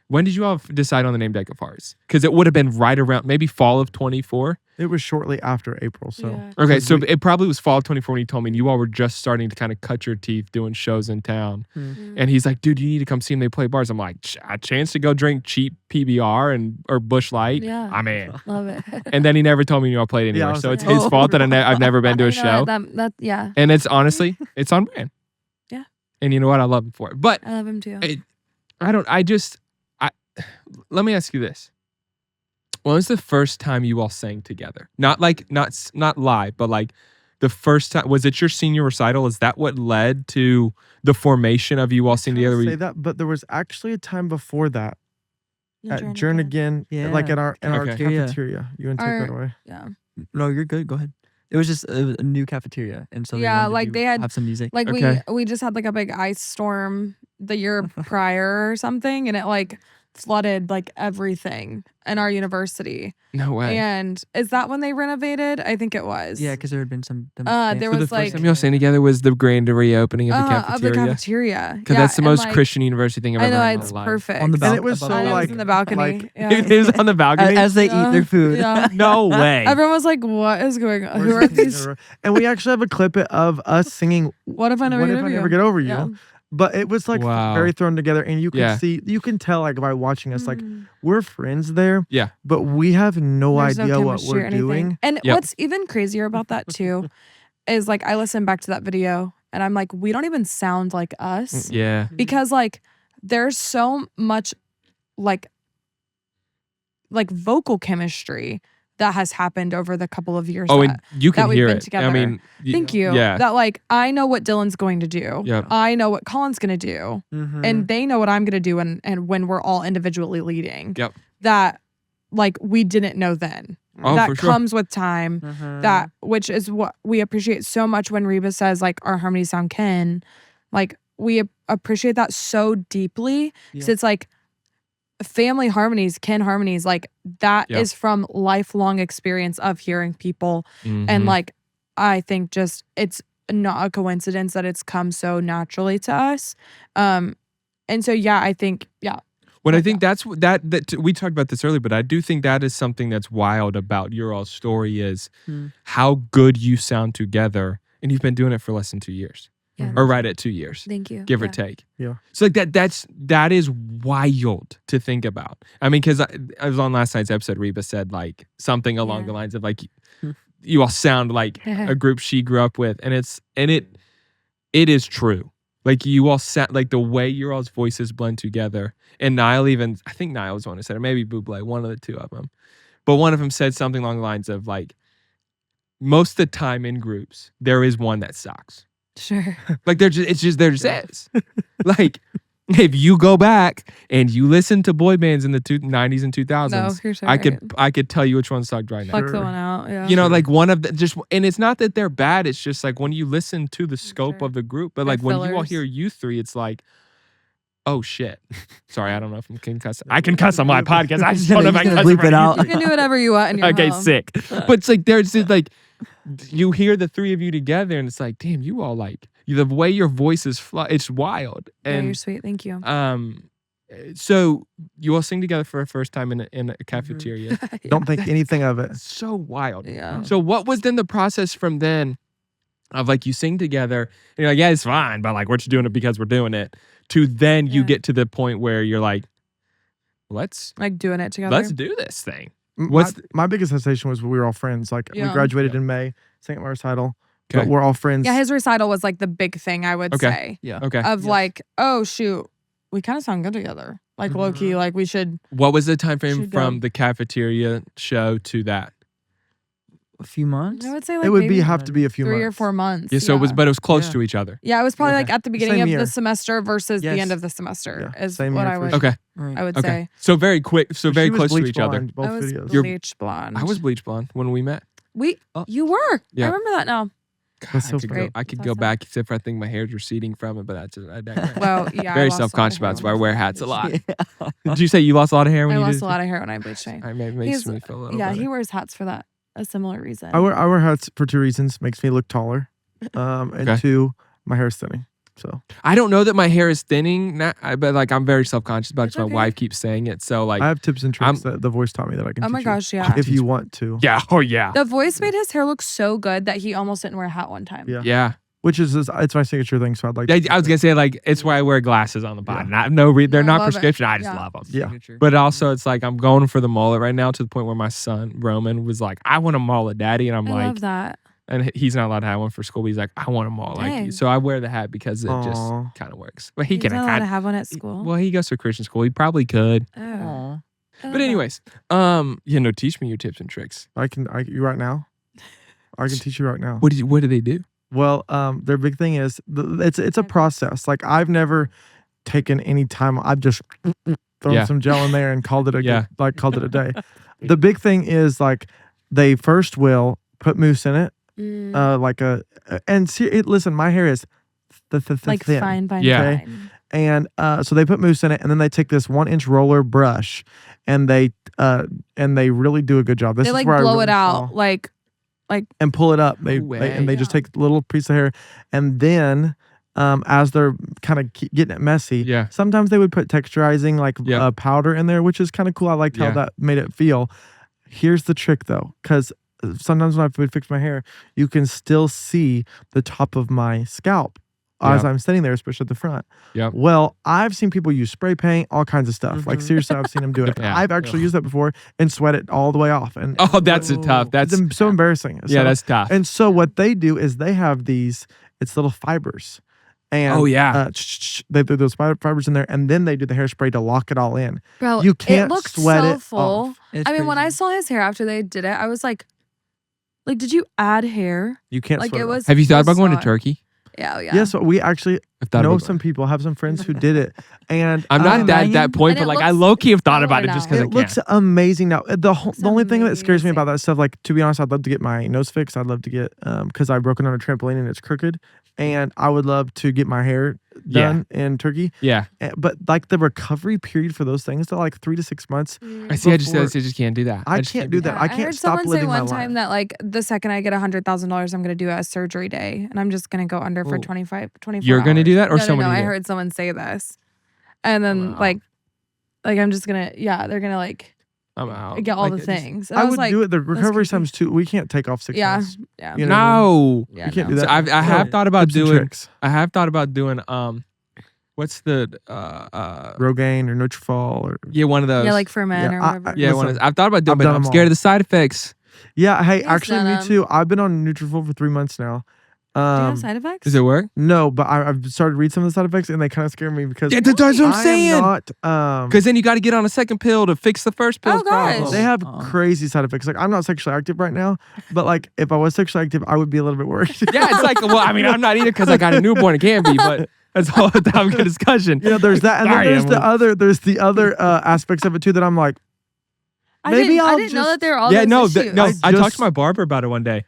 When did you all decide on the name Deck of Hearts? Because it would have been right around maybe fall of 24. It was shortly after April. So Yeah. Okay, Because so it probably was fall of 24 when he told me, and you all were just starting to kind of cut your teeth doing shows in town. And he's like, dude, you need to come see them. They play bars. I'm like, a chance to go drink cheap PBR or Busch Light? Yeah. I'm in. Love it. And then he never told me you all played Yeah, I anywhere. was So like, it's his oh. fault that I've never been to a You know show. what, that yeah. And it's honestly, it's on brand. Yeah. And you know what? I love him for it. But I love him too. Let me ask you this. When was the first time you all sang together? Not live, but like the first time. Was it your senior recital? Is that what led to the formation of you all singing together? Say that, but there was actually a time before that at Jernigan, Yeah. like in our Okay. cafeteria. You want to take that away? Yeah. No, you're good. Go ahead. It was just a new cafeteria, and so Yeah, wanted like to they had- have some music. Like Okay. we just had like a big ice storm the year prior or something, and it like flooded like everything in our university. No way. And is that when they renovated? I think it was. Yeah, because there had been some. there So was the first like time you all sang together was the grand reopening of the of the cafeteria. cafeteria. Because Yeah, that's the and, most like, Christian university thing I've I ever know, heard in it's my life. perfect. On the And it was so And it was like in the balcony. like- yeah. It was on the balcony. as they eat Yeah. their food. Yeah. No way. Everyone was like, "What is going on? Who are Where's the these? camera? And we actually have a clip of us singing What if I never "What get If over I you?" Never Get Over You." Yeah. But it was like Wow. very thrown together, and you Yeah. can tell like by watching us, like Mm. we're friends there. Yeah. But we have no There's no idea what chemistry or we're anything. doing. And Yep. what's even crazier about that too is like I listened back to that video and I'm like, we don't even sound like us Yeah. because like there's so much like vocal chemistry that has happened over the couple of years. Oh, that, and you can we've hear been it. together. I mean, Thank you. Yeah. That like I know what Dylan's going to do. Yep. I know what Colin's going to do. Mm-hmm. And they know what I'm going to do and when we're all individually leading. Yep. That like we didn't know then. Oh, that for sure. comes with time. That which is what we appreciate so much when Reba says like our harmonies sound kin. Like we appreciate that so deeply. Yeah. So it's like family harmonies, kin harmonies, like that Yeah. is from lifelong experience of hearing people. And Mhm. like I think just it's not a coincidence that it's come so naturally to us. And so yeah, I think But I like think that's we talked about this earlier, but I do think that is something that's wild about your all's story is how good you sound together, and you've been doing it for less than 2 years, Yeah. or right at 2 years, thank you. give or Yeah. take. Yeah. So like that is wild to think about. I mean, because I was on last night's episode. Reba said like something along Yeah. the lines of like, you all sound like a group she grew up with, and it is true. Like you all sound like the way your all's voices blend together. And Niall I think Niall was the one who said it, maybe Buble, one of the two of them. But one of them said something along the lines of like, most of the time in groups, there is one that sucks. Sure. Like there just is. Like if you go back and you listen to boy bands in the 90s and 2000s, No, you're so I right. could tell you which one sucked right now. Pluck the Sure. one out. Yeah. You know, like one of the just, and it's not that they're bad. It's just like when you listen to the scope Sure. of the group, but They're like when you all fillers. hear you three, it's like, oh shit. Sorry, I don't know if I can cuss. I can cuss on my podcast. I just don't know if I can cuss Bleep in front it of out. you You can do whatever you want in your okay, home. sick. But it's like there's this, like you hear the three of you together, and it's like, damn, you all like the way your voices fly. It's wild. Yeah, you're And sweet. Thank you. so you all sing together for a first time in a cafeteria. Don't think anything of it. So wild. Yeah. So what was then the process from then of like you sing together and you're like, yeah, it's fine, but like we're just doing it because we're doing it, to then you Yeah. get to the point where you're like, let's Like doing it together. do this thing. My, What's my biggest hesitation was we were all friends. Like we Yeah. graduated in May, sang at my recital, Okay. but we're all friends. Yeah, his recital was like the big thing I would Okay. say Yeah. Okay. of Yes. like, oh shoot, we kind of sound good together. Like low key, like we should. What was the time frame Should go. from the cafeteria show to that? A few months. I would say like it would maybe have to be a few 3 months. or 4 months. Yeah, so it was, yeah. but it was close Yeah. to each other. Yeah, it was probably Yeah. like at the beginning Same of year. the semester versus the Yes. end of the semester Yeah, is same what year I for would sure. Okay. Right. I would Okay. say. So very quick, so She very was close to bleach each other. blonde, both I was videos. You're- bleach blonde. I was bleach blonde when we met. Oh. You were. Yeah. I remember that now. That's so I could go, great. I could That's go awesome. back, except for I think my hair's receding from it, but I digress. Well, yeah. I Very lost a lot of self-conscious hair about it, so when I I wear was hats a lot. Yeah. Did you say you lost a lot of hair when I you lost did? a lot of hair when I bleached hair. It makes He's- me feel a little Yeah, better. he wears hats for that. A similar reason. I wear hats for 2 reasons. Makes me look taller. And Okay. 2, my hair's thinning. So I don't know that my hair is thinning, but like I'm very self-conscious about it. It's 'Cause okay. my wife keeps saying it. So like, I have tips and tricks that the voice taught me that I can Oh teach my you gosh, yeah. if you want to. yeah, oh yeah, The voice made his hair look so good that he almost didn't wear a hat one time. Yeah. yeah. Which is it's my signature thing. So I'd like. I was gonna say like it's why I wear glasses on the pod. Yeah. Not they're I not love it. prescription. I just Yeah. love them. Yeah. Signature. But also it's like I'm going for the mullet right now to the point where my son Roman was like, I want a mullet, daddy, and I'm I like, love that. and he's not allowed to have one for school. But he's like, I want them all like you. Dang. So I wear the hat because it just Aw. kind of works. But he He's can not allowed to have one at school. Well, he goes to a Christian school. He probably could. Oh. Aw. But anyways, teach me your tips and tricks. You right now? I can teach you right now. What do they do? Well, their big thing is it's a process. Like I've never taken any time. I've just thrown some gel in there and called it a day. The big thing is like they first will put mousse in it, listen, my hair is like thin. fine. Yeah. Fine. And so they put mousse in it, and then they take this 1-inch roller brush, and they really do a good job. This They is like where I blow really it out, saw. like And pull it up. They way. just take a little piece of hair, and then as they're kind of getting it messy, sometimes they would put texturizing powder in there, which is kind of cool. I liked how that made it feel. Here's the trick though, because sometimes when I would fix my hair, you can still see the top of my scalp as I'm sitting there, especially at the front. Yep. Well, I've seen people use spray paint, all kinds of stuff. Like seriously, I've seen them do it. Yeah. I've actually used that before and sweat it all the way off. And That's tough. That's it's so embarrassing. yeah, So- that's tough. And so what they do is they have it's little fibers. And they do those fibers in there, and then they do the hairspray to lock it all in. bro. You can't it looked sweat so it full. off. It's I mean, when I crazy. saw his hair after they did it, I was like, did you add hair? You can't Like sweat it it was. Have you thought about so going to soft. Turkey? Yeah, yeah. Yes, we actually I've thought know about some going. people, have some friends who did it, and I'm not at that point, And but it like I looks low key have thought about stellar it just now. because I it can. looks amazing now. The only thing that scares me amazing. about that stuff, like to be honest, I'd love to get my nose fixed. I'd love to get because I've broken on a trampoline and it's crooked, and I would love to get my hair done in Turkey. Yeah, But like the recovery period for those things, they're like 3 to 6 months. I see. I just Before- can't do that. I just can't do that. I I can't heard stop someone say living my one time life. that like the second I get $100,000, I'm gonna do a surgery day, and I'm just gonna go under for Ooh. 24 You're gonna do hours. that, or no, someone? No, do I that? heard someone say this, and then Wow. like I'm just gonna they're gonna like I'm out. get all Like, the it just- things. And I was would like, do it. The recovery creepy. times too. We can't take off 6 Yeah, months. yeah. You know what I mean? No, Yeah, We can't no. do So that. I have thought about Tips and doing. tricks. I have thought about doing. What's the Rogaine or Nutrafol or one of those. Yeah, like for men Yeah, or I- whatever. Yeah, one of Listen, those. I've thought about doing, I've but done I'm them scared all. of the side effects. yeah. Hey, He's actually, done me 'em. too. I've been on Nutrafol for 3 months now. Do you have side effects? Does it work? No, but I've started to read some of the side effects, and they kind of scare me because That's what I'm I saying. am not. Because then you got to get on a second pill to fix the first pill's Oh, gosh. problem. They have Oh. crazy side effects. Like I'm not sexually active right now, but like if I was sexually active, I would be a little bit worried. Yeah, it's like, well, I mean, I'm not either because I got a newborn. It can't be, but that's a whole topic of discussion. You know, there's that, and Sorry, then there's Emily. the other aspects of it too that I'm like, I maybe didn't, I I'll didn't know just- that there were all Yeah, those no, issues. no. I talked just- to my barber about it one day,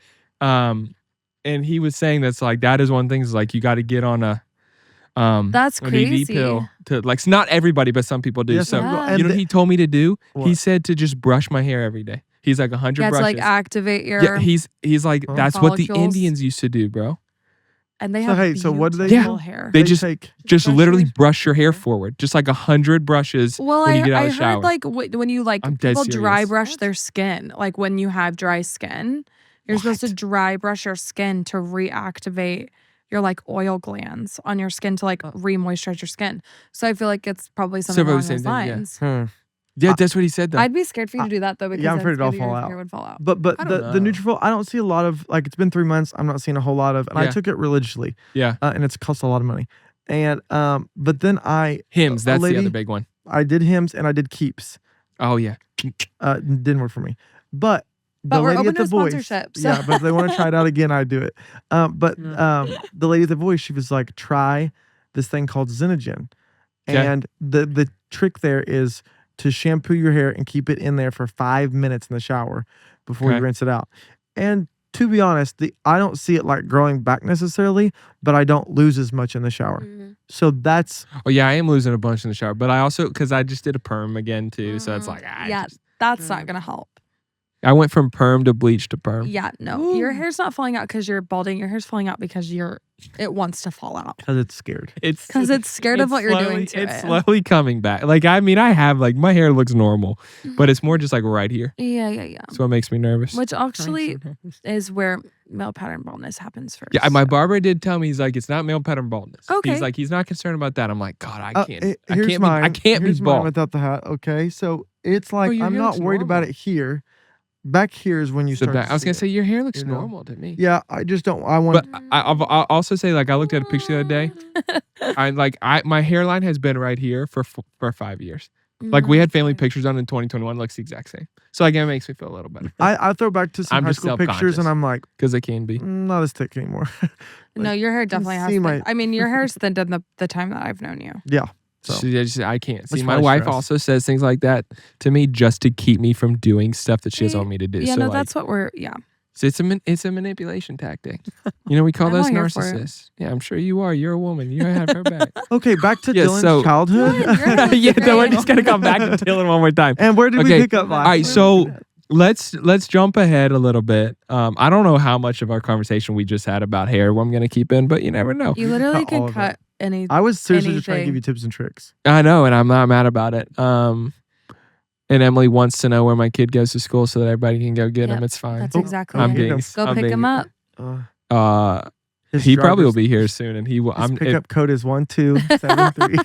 and he was saying that's like that is one thing is like you got to get on a That's an ED crazy. pill to like it's not everybody, but some people do. Yeah, So some people- Yeah. and you know what he told me to do? He What? said to just brush my hair every day. He's like 100 Yeah, to brushes. like activate your Yeah, he's like Huh? that's what the follicles. Indians used to do, bro. and they So, have hey, so what do they beautiful do? hair. They just take. Just brush literally your- brush your hair forward, just like 100 brushes Well, when you get out I of the shower. heard like when you like I'm dead people dry serious. brush their skin, like when you have dry skin, you're supposed to dry brush your skin to reactivate your like oil glands on your skin to like re-moisturize your skin. So I feel like it's probably something probably along the same those thing, yeah. lines. Yeah, that's what he said though. I'd be scared for you to do that though because I'm I'm afraid it'll scared that fall your out. hair would fall out. But I the don't know. Nutrafol, I don't see a lot of like it's been 3 months. I'm not seeing a whole lot of, and I Yeah. took it religiously, Yeah, and it's cost a lot of money. And but then hymns. a That's the lady- other big one. I did Hims and I did Keeps. Oh yeah. Didn't work for me, but But the we're lady open at the to Voice, sponsorships. yeah. But if they want to try it out again, I do it. But the lady at the Voice, she was like, try this thing called Xenogen, 'Kay. and the trick there is to shampoo your hair and keep it in there for 5 minutes in the shower before you Okay. rinse it out. And to be honest, I don't see it like growing back necessarily, but I don't lose as much in the shower. Mhm. So that's Oh yeah, I am losing a bunch in the shower, but I also because I just did a perm again too, so it's Mhm. like Yeah, that's not gonna help. I went from perm to bleach to perm. Yeah, no, your hair's not falling out because you're balding. Your hair's falling out because it wants to fall out because it's scared. It's because it's scared of what you're doing to It's it. slowly coming back. Like I mean, I have like my hair looks normal, but it's more just like right here. Yeah. That's what makes me nervous. Which actually is where male pattern baldness happens first. Yeah, my so. barber did tell me he's like it's not male pattern baldness. Okay. He's like he's not concerned about that. I'm like God, I can't. I Here's can't. mine. I can't Here's be mine bald. without the hat. Okay, so it's like your I'm hair not looks worried about normal. it here. back here is when you So start. I was gonna say your hair looks you know. normal to me. Yeah, I just don't. I want. But I'll also say, like, I looked at a picture the other day. My hairline has been right here for 5 years. Like, we had family pictures done in 2021, looks the exact same. So again, it makes me feel a little better. I throw back to some I'm high just school pictures, and self-conscious. I'm like, Because it can be. not as thick anymore. No, your hair definitely has. see my- I mean, your hair's thinned in the time that I've known you. Yeah. So I can't see. That's My my wife stress. also says things like that to me just to keep me from doing stuff that she doesn't want me to do. Yeah, so no, like, that's what we're. Yeah. so it's a manipulation tactic. You know, we call I'm those all here for it. narcissists. Yeah, I'm sure you are. You're a woman. You have her back. okay, back to Yeah, Dylan's so- childhood. Your hair looks Yeah, no, we're great. just gonna come back to Dylan one more time. And where did Okay, we pick up last? All right, week? so let's jump ahead a little bit. I don't know how much of our conversation we just had about hair I'm gonna keep in, but you never know. You literally All can of it. cut any. I was seriously just trying to give anything. you tips and tricks. I know, and I'm not mad about it. And Emily wants to know where my kid goes to school so that everybody can go get Yep, him. It's fine. That's Oh, exactly I'm it. being. Go I'm pick being- him up. His He probably will driver's- be here soon, and he will. His pickup code is 1273.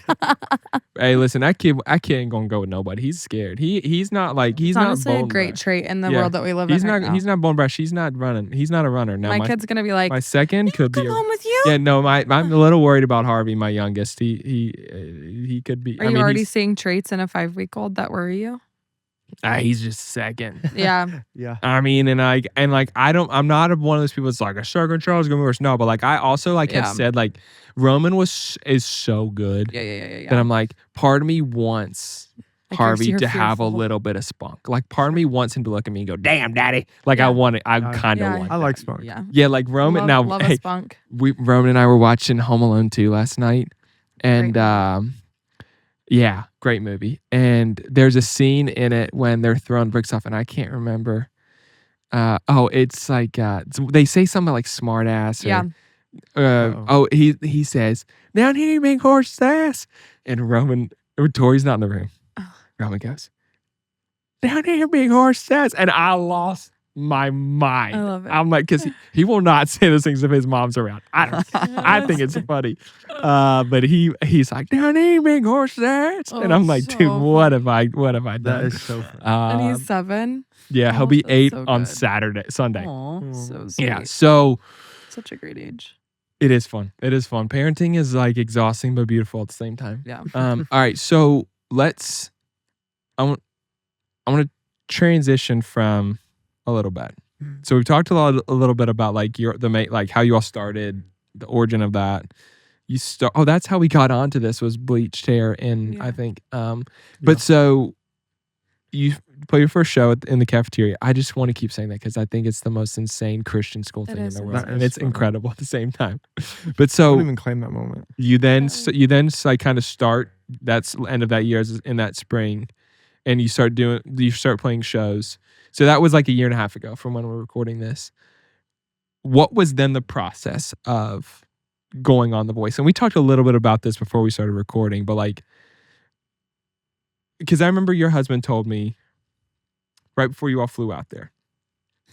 Hey, listen, that kid ain't gonna go with nobody. He's scared. He's not like he's It's not honestly a bone great brush. trait in the Yeah. world that we live He's in. not. right now. He's not bone brush. He's not running. He's not a runner. Now My kid's gonna be like, my second could come be. home with you. Yeah, no, I'm a little worried about Harvey, my youngest. He could be. Are you already seeing traits in a 5-week-old that worry you? He's just second. Yeah. yeah. I mean, I'm not one of those people that's like a second child is gonna be worse. No, but like I also like Yeah. have said like Roman is so good Yeah. that I'm like part of me wants Like, Harvey you're to have a fearful. little bit of spunk. Like part of me wants him to look at me and go, "Damn, daddy!" Like I Yeah. want it. I Yeah. kind of Yeah. want. I like that. spunk. Yeah. Yeah, like Roman. Love, now, love hey, a spunk. Roman and I were watching Home Alone 2 last night, and Great yeah, great movie. And there's a scene in it when they're throwing bricks off, and I can't remember. It's like they say something like smart ass. Or, Yeah. he says, "Down here, you big horse ass," and Tori's not in the room. Oh. Roman goes, "Down here, big horse ass," and I lost my mind. I love it. I'm like, because he will not say those things if his mom's around. I think it's funny. But he's like, "Down here, big horse ass," and I'm like, so dude, what have I done? That is so funny. And he's 7. Yeah, he'll Oh, be that's 8 so on good. Sunday. Aw. So sweet. Yeah, so Such a great age. it is fun. It is fun. Parenting is like exhausting but beautiful at the same time. Yeah. All right, so I want to transition from a little bit. So we've talked a little bit about like like how you all started, the origin of that. That's how we got onto this was bleached hair, and Yeah. I think but so you play your first show in the cafeteria. I just want to keep saying that because I think it's the most insane Christian school It thing in is the insane. world, That and is it's fun. incredible at the same time. But I so don't even claim that moment. you then like kind of start that's end of that year in that spring, and you start playing shows. So that was like a year and a half ago from when we're recording this. What was then the process of going on The Voice? And we talked a little bit about this before we started recording, but like, because I remember your husband told me right before you all flew out there,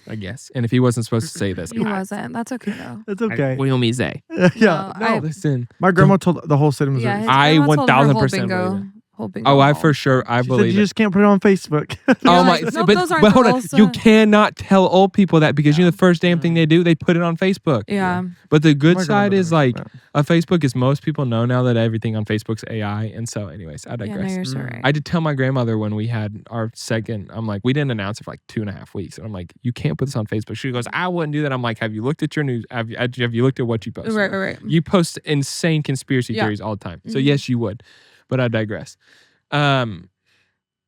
I guess. And if he wasn't supposed to say this, He wasn't. That's okay though. It's okay. What do you want me to say? yeah. No, Listen. My grandma told the whole state of Missouri. Yeah, his I grandma told her whole 1000% bingo- believe it. whole bingo Oh, I hall. for sure, I She said believe you it. just can't put it on Facebook. Oh You're my! like, nope, but those aren't but the hold on, rules, you cannot tell old people that because you know Yeah. the first damn thing they do, they put it on Facebook. Yeah. But the good My side grandmother is never like said Facebook is most people know now that everything on Facebook's AI. And so, anyways, I Yeah, no, digress. you're so Mm. right. I did tell my grandmother when we had our second. I'm like, we didn't announce it for like 2.5 weeks, and I'm like, you can't put this on Facebook. She goes, I wouldn't do that. I'm like, have you looked at your news? Have you looked at what you post? Right. You post insane conspiracy Yeah. theories all the time. So Mhm. yes, you would. But I digress.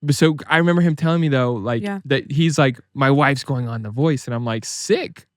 But so I remember him telling me though, like Yeah. that he's like, my wife's going on The Voice, and I'm like, sick.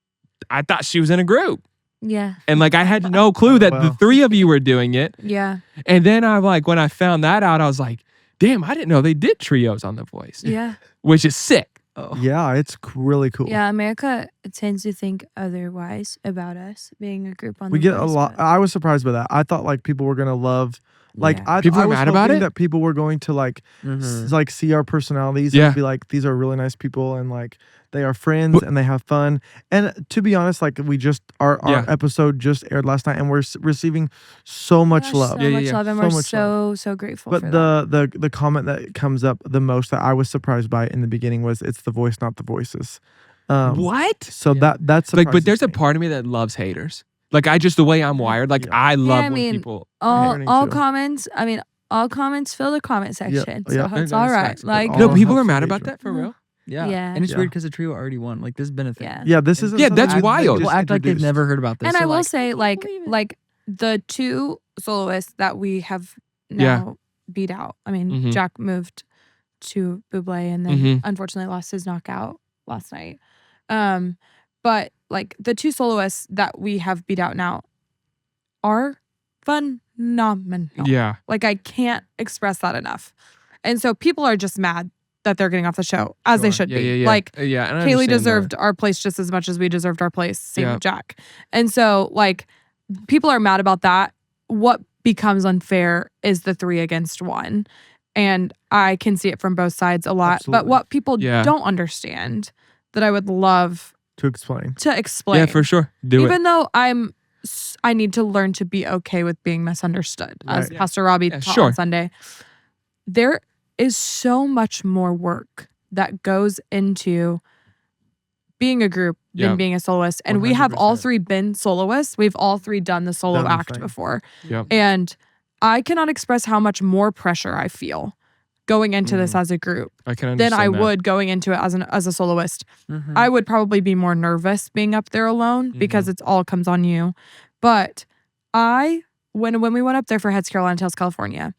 I thought she was in a group, Yeah. and like I had no clue that the Well. 3 of you were doing it. Yeah. And then I'm like, when I found that out, I was like, damn, I didn't know they did trios on The Voice, Yeah. which is sick. Oh. Yeah, it's really cool. Yeah. America tends to think otherwise about us being a group on We The get a Voice, lot. but- I was surprised by that. I thought like people were gonna love Like Yeah. People I are was mad about hoping it? that people were going to like like see our personalities Yeah. and be like, these are really nice people and like they are friends and they have fun. And to be honest, like we just our episode just aired last night and we're receiving so much love. So much love, and So we're much love. so grateful But for that. the comment that comes up the most that I was surprised by in the beginning was it's the voice, not the voices. What? So that Like, but there's surprises a me. part of me that loves haters. Like I just the way I'm wired. Like I love when people. all Learning all too. comments. I mean, all comments fill the comment section, so yeah. it's No, all that's right. facts. Like, No, all people are helps mad about engagement. that for real. Yeah. Yeah. And it's Yeah. weird because the trio already won. Like, this has been a thing. Yeah. This isn't Yeah, something that's they wild. just People act like they've introduced. never heard about this. and So I will like, say, I like, can't believe it. like the two soloists that we have now Yeah. beat out. I mean, Mhm. Jack moved to Bublé and then Mhm. unfortunately lost his knockout last night. But like the two soloists that we have beat out now are phenomenal. Yeah. Like I can't express that enough. And so people are just mad that they're getting off the show, as they Sure. should Yeah, be. yeah, yeah. Like Yeah, and I Kaylee understand that. deserved our place just as much as we deserved our place. Same Yeah. with Jack. And so like people are mad about that. What becomes unfair is the 3 against 1. And I can see it from both sides a lot. But Absolutely. what people Yeah. don't understand that I would love to explain. to explain. Yeah, for sure. Do Even it. though I need to learn to be okay with being misunderstood, as Right. Pastor Robbie Yeah, taught sure. on Sunday. There is so much more work that goes into being a group than Yeah. being a soloist. And we have all 100%. 3 been soloists. We've all 3 done the solo Done the act thing. before. Yep. And I cannot express how much more pressure I feel going into this as a group I can than understand I that. would going into it as a soloist. Mhm. I would probably be more nervous being up there alone because it's all comes on you. But when we went up there for Heads Carolina Tales California,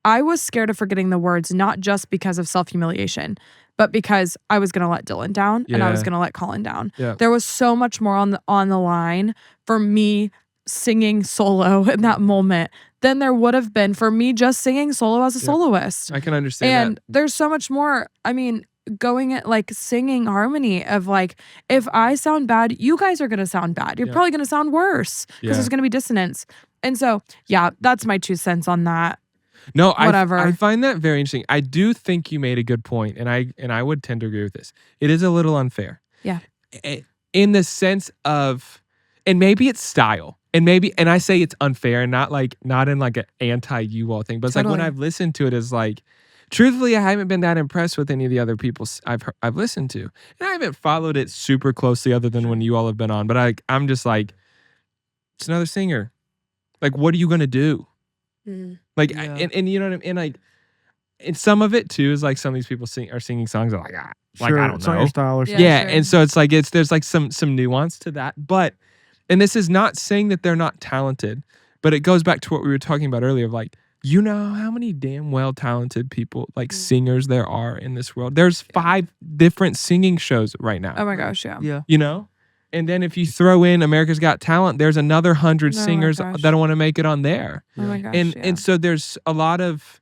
I was scared of forgetting the words, not just because of self-humiliation, but because I was gonna let Dylan down and I was Yeah. gonna let Colin down. Yeah. There was so much more on the line for me singing solo in that moment than there would have been for me just singing solo as a soloist. I can understand And that. there's so much more. I mean, going at like singing harmony of like, if I sound bad, you guys are gonna sound bad. You're Yeah. probably gonna sound worse because Yeah. there's gonna be dissonance. And so, yeah, that's my 2 cents on that. No, Whatever. I find that very interesting. I do think you made a good point, and I would tend to agree with this. It is a little unfair. Yeah. In the sense of, and maybe it's style, and I say it's unfair, and not in like an anti you all thing, but it's like when Totally. I've listened to it, is like, truthfully, I haven't been that impressed with any of the other people I've listened to, and I haven't followed it super closely other than when you all have been on. But I'm just like, it's another singer. Like, what are you gonna do? Like, Yeah. and you know what I mean? And like, and some of it too is like some of these people are singing songs that are like, Sure, I don't it's not know. your style or Yeah. something. Yeah, sure. and so it's like there's like some nuance to that, but and this is not saying that they're not talented, but it goes back to what we were talking about earlier of like, you know how many damn well talented people like singers there are in this world. There's 5 different singing shows right now. Oh my gosh, yeah. Yeah. You know? And then if you throw in America's Got Talent, there's another 100 Oh my singers gosh. that want to make it on there. Oh my gosh. And yeah. and so there's a lot of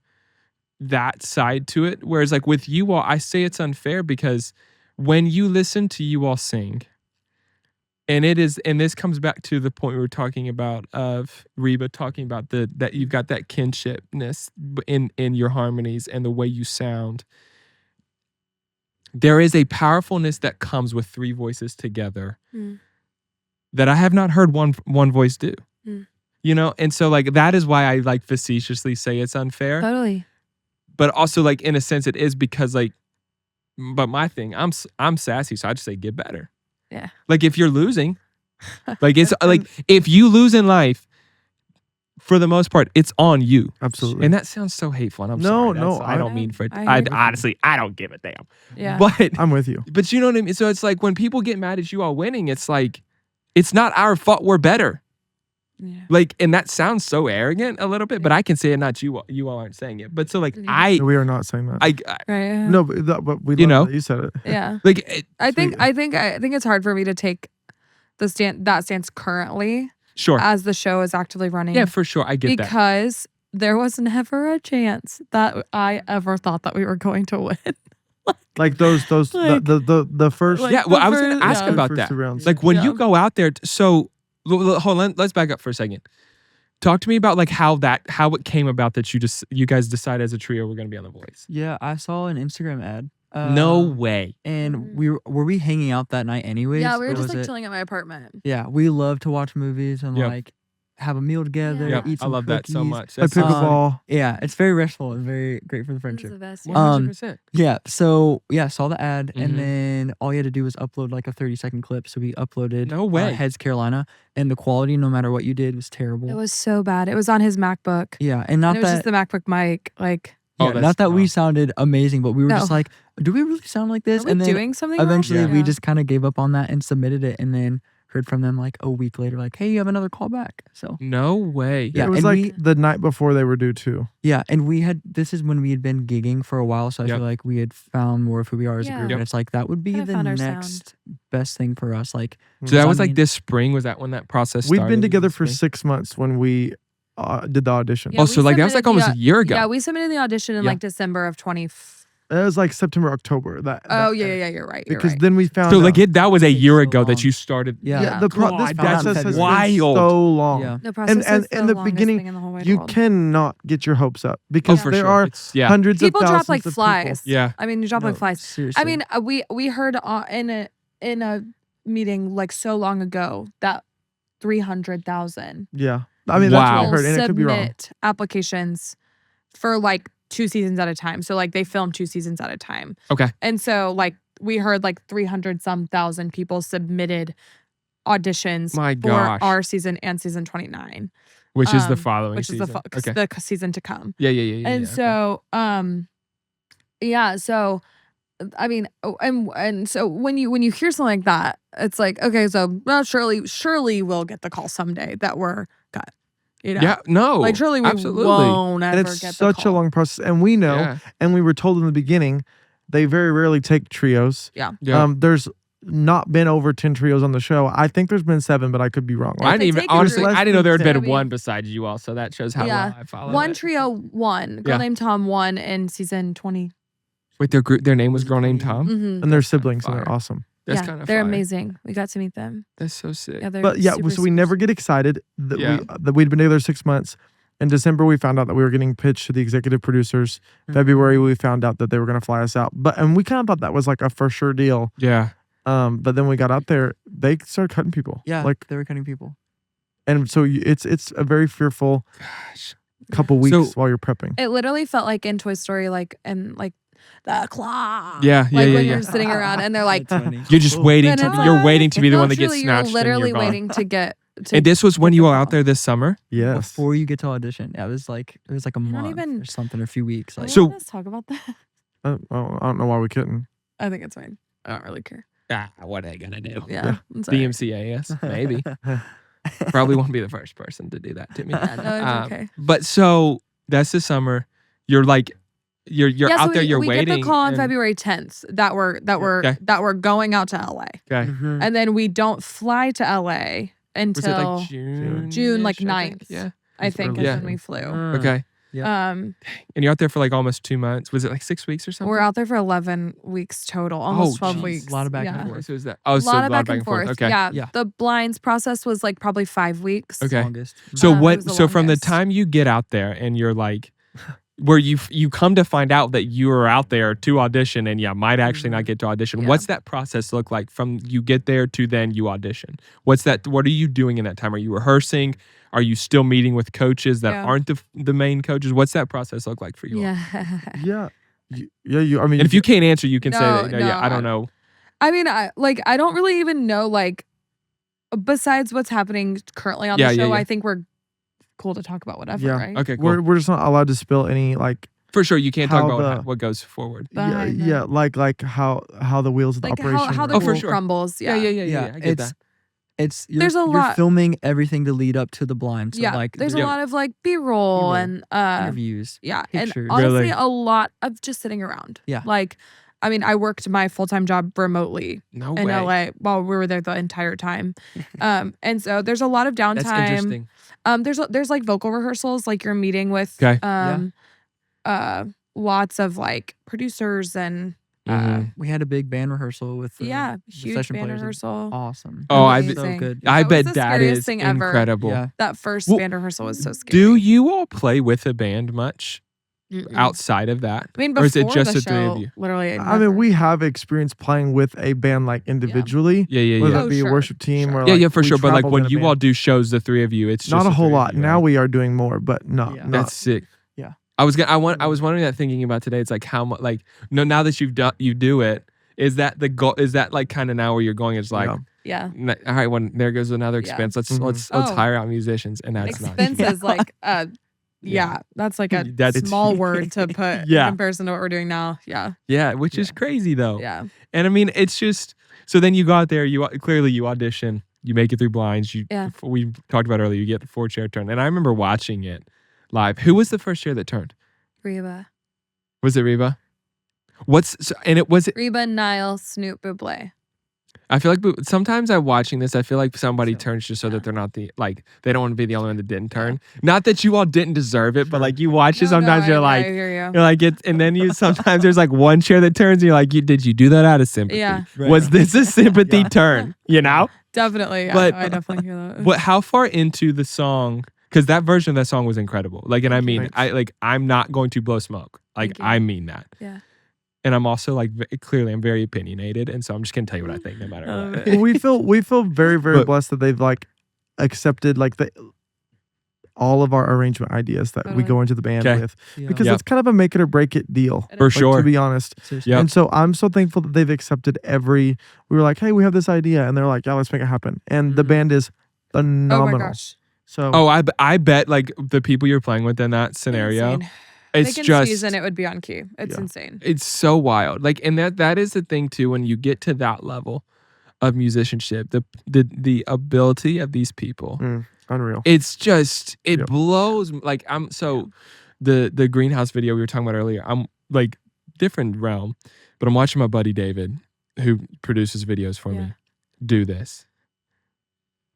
that side to it. Whereas like with you all, I say it's unfair because when you listen to you all sing, and this comes back to the point we were talking about of Reba talking about that you've got that kinshipness in your harmonies and the way you sound. There is a powerfulness that comes with 3 voices together that I have not heard one voice do. You know, and so like that is why I like facetiously say it's unfair. Totally. But also like in a sense it is because like, but my thing, I'm sassy, so I just say get better. Yeah. Like if you're losing, like it's like if you lose in life, for the most part, it's on you. Absolutely. And that sounds so hateful. And I'm No, sorry. no, I don't mean for it. I hear you. Honestly, I don't give a damn. Yeah. But I'm with you. you know what I mean? So it's like when people get mad at you all winning, it's like, it's not our fault we're better. Yeah. Like, and that sounds so arrogant a little bit, but I can say it, not you all. You all aren't saying it. But so like, Yeah. We are not saying that. I Right. Yeah. no, but we You love know? that you said it. Yeah. like, I think Sweet. I think it's hard for me to take that stance currently sure. as the show is actively running. Yeah, for sure. I get that. because there was never a chance that I ever thought that we were going to win. Like those Like- the first Like, Yeah, well, the I was going first- to ask yeah. about first that. 2 rounds. Like when Yeah. you go out there, so hold on, let's back up for a second. Talk to me about like how it came about that you guys decided as a trio we're gonna be on The Voice. Yeah, I saw an Instagram ad. No way. And were we hanging out that night anyways? Yeah, we were or just was like it- chilling at my apartment. Yeah, we love to watch movies and Yep. like have a meal together, Yeah. eat I some love that so cookies. much. Like That's pickleball. Yeah, it's very restful and very great for the It was friendship. the best. 100%. Yeah, so yeah, saw the ad Mhm. and then all you had to do was upload like a 30-second clip. So we uploaded No way. Heads Carolina, and the quality, no matter what you did, was terrible. It was so bad. It was on his MacBook. Yeah, and not And it was that just the MacBook mic. Like, Oh, yeah, that's not that we tough. sounded amazing, but we were just No. like, do we really sound like this? are we And then doing something wrong? eventually Yeah. we just kind of gave up on that and submitted it, and then heard from them like a week later, like, hey, you have another call back. So No way. Yeah, it was and like we- the night before they were due too. yeah, and this is when we had been gigging for a while, so I Yep. feel like we had found more of who we are as a Yeah. group. Yep. And it's like that would be Kinda the found our next best thing for us. Like So that I was like mean- this spring. Was that when that process started? We'd been together This for spring? 6 months when we did the audition. Yeah, Oh, so we like that was like submitted almost the a year ago. Yeah, we submitted the audition in Yeah. like December of 20. It was like September, October. Oh, yeah, you're right. You're Because right. then we found So out. like that was a Takes year so ago long. that you started. Yeah. yeah, this God, process that's has been wild. so long. Yeah. The process and is in the longest beginning, thing in the whole wide You world. cannot get your hopes up Oh, because for there sure. are It's- yeah. hundreds People of drop thousands like of flies. people. Yeah. I mean, you drop No, like flies. Seriously. I mean, we heard in a meeting like so long ago that 300,000 Yeah. I mean, that's Wow. what I heard, and it could be wrong. submit applications for like 2 seasons at a time. So like they film 2 seasons at a time. Okay. And so like we heard like 300 some thousand people submitted auditions My for gosh. our season and season 29, Which is the Um, following which season. is okay. the season to come. Yeah. And okay. so yeah, so I mean, and so when you hear something like that, it's like, okay, so well, surely we'll get the call someday that we're cut. You know? Yeah, no. Like surely we absolutely. won't And ever it's get the such a call. long process. And we know, Yeah. and we were told in the beginning, they very rarely take trios. Yeah. There's not been over 10 trios on the show. I think there's been 7, but I could be wrong. I Like, didn't they even take a honestly. group- I didn't know there had been Maybe. one besides you all. So that shows how Yeah. well I follow. One it. trio won. Girl Yeah. named Tom won in season 20. Wait, their name was Girl Named Tom. Mm-hmm. and they're siblings, and they're fire. awesome. That's Yeah, kind of they're amazing. We got to meet them. That's so sick. Yeah, they're But yeah, super, so we super never get excited that Yeah. that we'd been together 6 months. In December, we found out that we were getting pitched to the executive producers. Mm-hmm. February, we found out that they were going to fly us out. And we kind of thought that was like a for sure deal. Yeah. But then we got out there, they started cutting people. yeah, Like, they were cutting people. and so it's a very fearful Gosh. couple weeks So- while you're prepping. It literally felt like in Toy Story, like and like the claw. Yeah. Like when yeah. you're sitting around and they're like, That's funny. You're just waiting And to. it's You're like- waiting to be the no, one that gets truly, snatched. You're literally and you're gone. waiting to get. To And this was when get you the were out call. there this summer. Yes. Before you get to audition, yeah, it was like a don't month even- or something, or a few weeks. Like, So- Let's talk about that. I don't know why we couldn't. I think it's fine. I don't really care. What are they gonna do? Yeah. it's all right. DMCA, maybe. Probably won't be the first person to do that to me. Yeah, no, it's okay. But so that's the summer. You're like, you're Yeah, out so there. You're we waiting. get the call on and- February 10th that Okay. we're going out to LA, Okay. Mhm. and then we don't fly to LA Was it until like June? June, like 9th. Yeah. I think is Yeah. when we flew. Okay. Um, And you're out there for like almost 2 months. Was it like 6 weeks or something? we're out there for 11 weeks total, almost 12 geez. weeks. A lot of back and yeah. forth. So is that? Oh, A so lot of back and forth. Okay. Yeah. Yeah. The blinds process was like probably 5 weeks. Okay. Longest. So it what? was the So from the longest. time you get out there and you're like, where you come to find out that you are out there to audition and might actually not get to audition. Yeah. What's that process look like from you get there to then you audition? What are you doing in that time? Are you rehearsing? Are you still meeting with coaches that Yeah. aren't the main coaches? What's that process look like for you? all? Yeah. Yeah. I mean, And if you can't answer, you can say No, that. no, I don't know. I mean, I don't really even know, like, besides what's happening currently on Yeah, the yeah, show, yeah. I think we're cool to talk about whatever, Yeah. right? Okay, cool. we're just not allowed to spill any like For sure, you can't talk how about the- what goes forward. Behind the- like how the wheels of the Like operation. how the Oh, for world sure. crumbles. Yeah. Yeah. I get it's that. it's you're, There's a you're lot- filming everything to lead up to the blind. So Yeah, like there's the a lot of like B-roll B-roll, and interviews. yeah, pictures. and honestly Really? a lot of just sitting around. Yeah. Like, I mean, I worked my full-time job remotely No in way. LA while we were there the entire time. And so there's a lot of downtime. That's interesting. There's like vocal rehearsals, like you're meeting with Okay. lots of like producers and We had a big band rehearsal with the huge session band players. rehearsal. Awesome. Oh, Amazing. so good. I That was bet the that scariest is thing ever. incredible. Yeah. That first Well, band rehearsal was so scary. Do you all play with a band much Mm-mm. outside of that? I mean, or is it before just the the three of show, you? literally, I mean, we have experience playing with a band like individually, Yeah. whether Oh, it be a sure, worship team sure. or Yeah, like for we sure. But like traveled when in a you band. all do shows, the three of you, it's Not just a the whole three of lot. you, Now right? we are doing more, but not. Yeah. not That's sick. Yeah. I was wondering that thinking about today. It's like how much like no, now that you do it, is that the goal? Is that like kind of now where you're going? It's like Yeah. all right, when there goes another expense. Let's Oh. hire out musicians, and that's not Expenses like Yeah. that's like a That's- small word to put Yeah. in comparison to what we're doing now. yeah, which is crazy though. Yeah. And I mean, it's just so then you go out there, you audition, you make it through blinds. We talked about earlier, you get the 4-chair turn, and I remember watching it live. Who was the first chair that turned? Reba. Was it Reba? Reba, Niall, Snoop, Bublé. I feel like sometimes I'm watching this. I feel like somebody turns just so that they're not they don't want to be the only one that didn't turn. Not that you all didn't deserve it, but like you watch it sometimes, you're like, and then you sometimes there's like one chair that turns, and you're like, did you do that out of sympathy? Yeah. Right. Was this a sympathy turn? You know? Definitely. Yeah, But- I definitely hear that. But how far into the song? Because that version of that song was incredible. Like, and I mean, Thanks. I'm not going to blow smoke. Like, Thank you. I mean that. Yeah. And I'm also like clearly I'm very opinionated, and so I'm just gonna tell you what I think no matter what. Well, we feel very But- blessed that they've like accepted like all of our arrangement ideas that we go into the band Okay. with, Yeah. because Yep. it's kind of a make it or break it deal. It For is. Like, sure. to be honest. Seriously. Yep. And so I'm so thankful that they've accepted we were like, hey, we have this idea, and they're like, yeah, let's make it happen. And the Mhm. band is Oh phenomenal. my gosh. So Oh, I bet like the people you're playing with in that scenario, Insane. it's They can just sneeze and it would be on key. It's Yeah. insane. it's so wild. Like, and that is the thing too. When you get to that level of musicianship, the ability of these people, unreal. it's just it Yep. blows. Like the greenhouse video we were talking about earlier. I'm like different realm, but I'm watching my buddy David, who produces videos for Yeah. me, do this.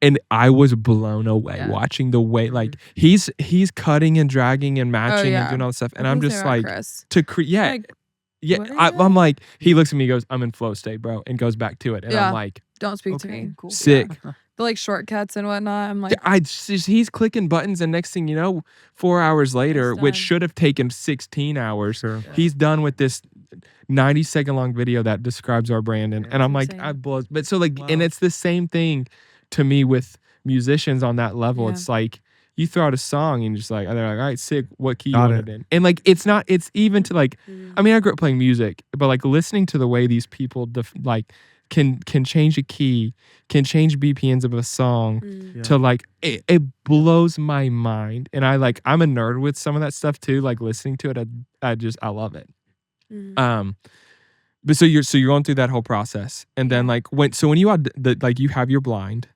And I was blown away Yeah. watching the way like he's cutting and dragging and matching and yeah. doing all this stuff. And What I'm do you just think about like Chris? to create Like, yeah. what are you I'm doing? like he looks at me, he goes, I'm in flow state, bro, and goes back to it. And Yeah. I'm like, Don't speak to Okay, me. cool. sick. The like shortcuts and whatnot. I'm like, He's clicking buttons, and next thing you know, 4 hours later, which done. should have taken 16 hours, Sure. he's done with this 90-second long video that describes our brand. And I'm like, insane. I blows. But so like, Wow. and it's the same thing to me with musicians on that level. Yeah. It's like you throw out a song and just like they're like, all right, sick. What key you Got want it in? And like, it's even to like, I mean, I grew up playing music, but like listening to the way these people can change a key, can change BPMs of a song Yeah. to like it blows my mind. And I'm a nerd with some of that stuff too. Like listening to it, I love it. But so you're going through that whole process, and then like when you you have your blind.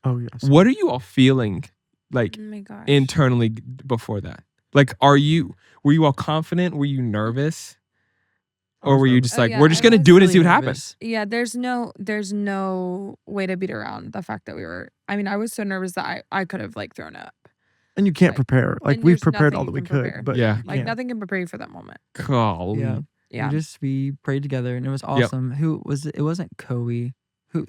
Oh yes. What are you all feeling like oh my gosh. internally before that? Like, were you all confident? Were you nervous? Or were you just Oh, like, yeah, we're just I gonna was do it and see really what happens? Yeah, there's no way to beat around the fact that I mean, I was so nervous that I could have like thrown up. And you can't like- prepare. Like and we've there's prepared nothing all you that we can could, prepare. but Yeah. you Like can't. nothing can prepare you for that moment. Golly. Yeah. Yeah. We prayed together and it was awesome. Who was it? It wasn't Coe.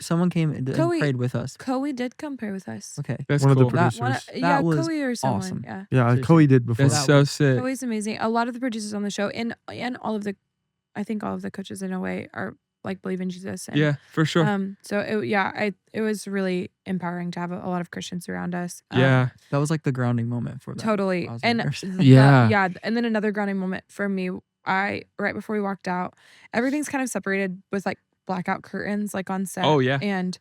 Someone came and Coe- prayed with us. Coe did come pray with us. Okay. That's One of the cool. producers. Yeah, was Coe or someone. awesome. Yeah. Yeah, Seriously. Coe did before. That's so sick. Coe's amazing. A lot of the producers on the show and all of the I think all of the coaches in a way are like believe in Jesus. And, Yeah, for sure. So it was really empowering to have a lot of Christians around us. Yeah. That was like the grounding moment for that. Totally. Ozzy And verse. Yeah. and then another grounding moment for me, right before we walked out, everything's kind of separated with like blackout curtains like on set. Oh, yeah. And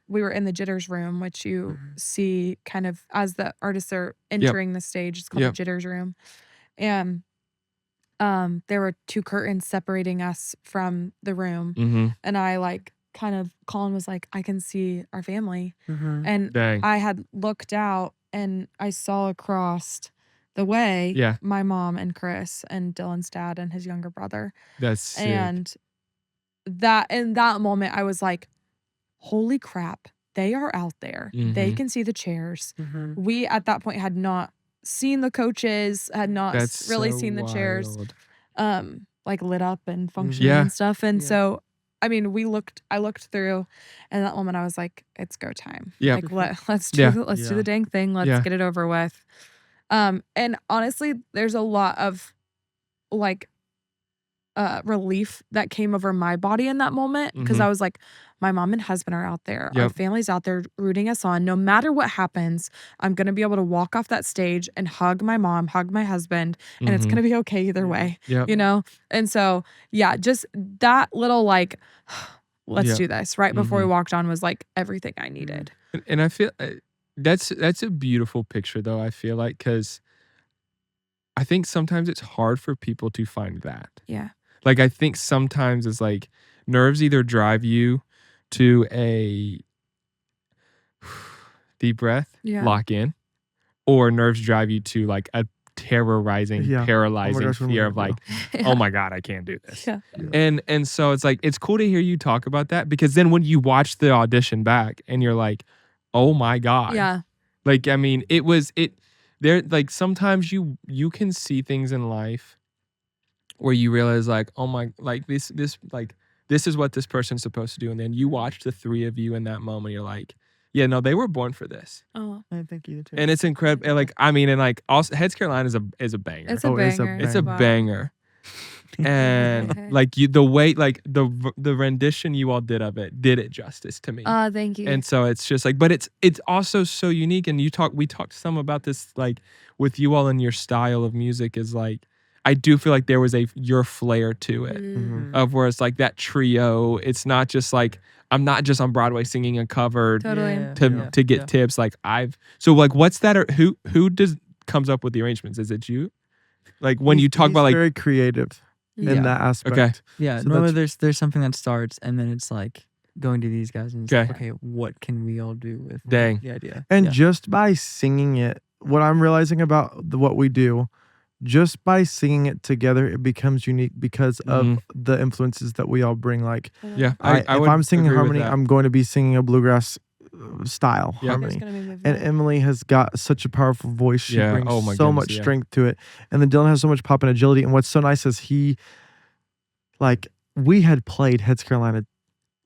we were in the jitters room, which you see kind of as the artists are entering the stage. It's called Yep. the jitters room. And there were two curtains separating us from the room. Mm-hmm. And I like kind of Colin was like, I can see our family. And Dang. I had looked out and I saw across the way Yeah. my mom and Chris and Dylan's dad and his younger brother. That's sick. And that in that moment I was like, holy crap, they are out there. They Mhm. can see the chairs. We at that point had not seen the coaches, had not That's really so seen the chairs. wild. like lit up and functioning Yeah. and stuff. And Yeah. so, I mean, I looked through, and at that moment I was like, it's go time. Yeah. Like let's do Yeah. the dang thing. Let's Yeah. get it over with. And honestly, there's a lot of like relief that came over my body in that moment, because I was like, my mom and husband are out there. Our Yep. family's out there rooting us on. No matter what happens, I'm going to be able to walk off that stage and hug my mom, hug my husband, and it's going to be okay either way, Yep. you know? And so, yeah, just that little like, let's Yep. do this right before we walked on was like everything I needed. And I feel that's a beautiful picture, though, I feel like, because I think sometimes it's hard for people to find that. Yeah. Like, I think sometimes it's like nerves either drive you to a deep breath, Yeah. lock in, or nerves drive you to like a terrorizing, Yeah. paralyzing gosh, when fear we of go. like, Yeah. oh my God, I can't do this. Yeah. And so it's like, it's cool to hear you talk about that, because then when you watch the audition back and you're like, oh my God. Yeah. Like, I mean, there, like, sometimes you can see things in life where you realize like, oh my, like this is what this person's supposed to do. And then you watch the three of you in that moment, you're like, yeah, no, they were born for this. Oh, I think you too. And it's incredible. And like, I mean, and like also Heads Carolina is a banger. it's a Oh, it's a banger. It's a Wow. banger. And Okay. like the way, like the rendition you all did of it did it justice to me. Oh, thank you. And so it's just like, but it's also so unique. And we talked some about this, like with you all and your style of music is like, I do feel like there was your flair to it, of where it's like that trio. It's not just like, I'm not just on Broadway singing a cover Totally. to get tips. Like so like, what's that? Or who comes up with the arrangements? Is it you? Like when you talk He's about like, very creative in Yeah. that aspect. Okay. Yeah, So normally that's- there's something that starts and then it's like going to these guys and it's like, Okay. okay, what can we all do with Dang. the idea? And Yeah. just by singing it, what I'm realizing about what we do, just by singing it together, it becomes unique because of the influences that we all bring. Like, yeah, if would I'm singing agree with harmony, that. I'm going to be singing a bluegrass style Yeah. harmony. It's gonna be moving. And Emily has got such a powerful voice. She Yeah. brings Oh my so goodness, much yeah. strength to it. And then Dylan has so much pop and agility. And what's so nice is we had played Heads Carolina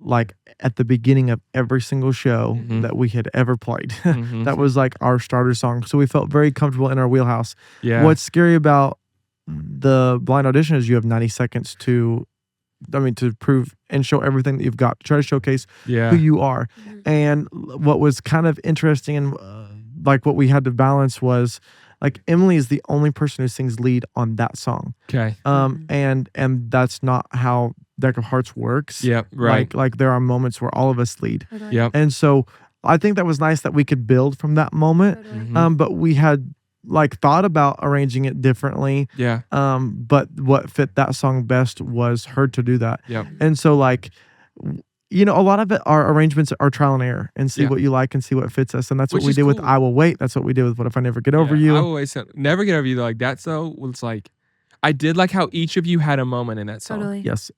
like at the beginning of every single show that we had ever played. That was like our starter song. So we felt very comfortable in our wheelhouse. Yeah. What's scary about the blind audition is you have 90 seconds to prove and show everything that you've got. Try to showcase yeah. who you are. And what was kind of interesting and like what we had to balance was like Emily is the only person who sings lead on that song. Okay. And that's not how Deck of Hearts works. Yeah. Right. Like there are moments where all of us lead. Yep. And so I think that was nice that we could build from that moment. But we had like thought about arranging it differently. Yeah. But what fit that song best was her to do that. Yep. And so like, you know, a lot of it, our arrangements are trial and error and see Yeah. what you like and see what fits us. And that's Which what we is did with cool. I Will Wait. That's what we did with What If I Never Get Over Yeah, You. I always said, never get over you. Like that. So it's like, I did like how each of you had a moment in that song. Totally. Yes.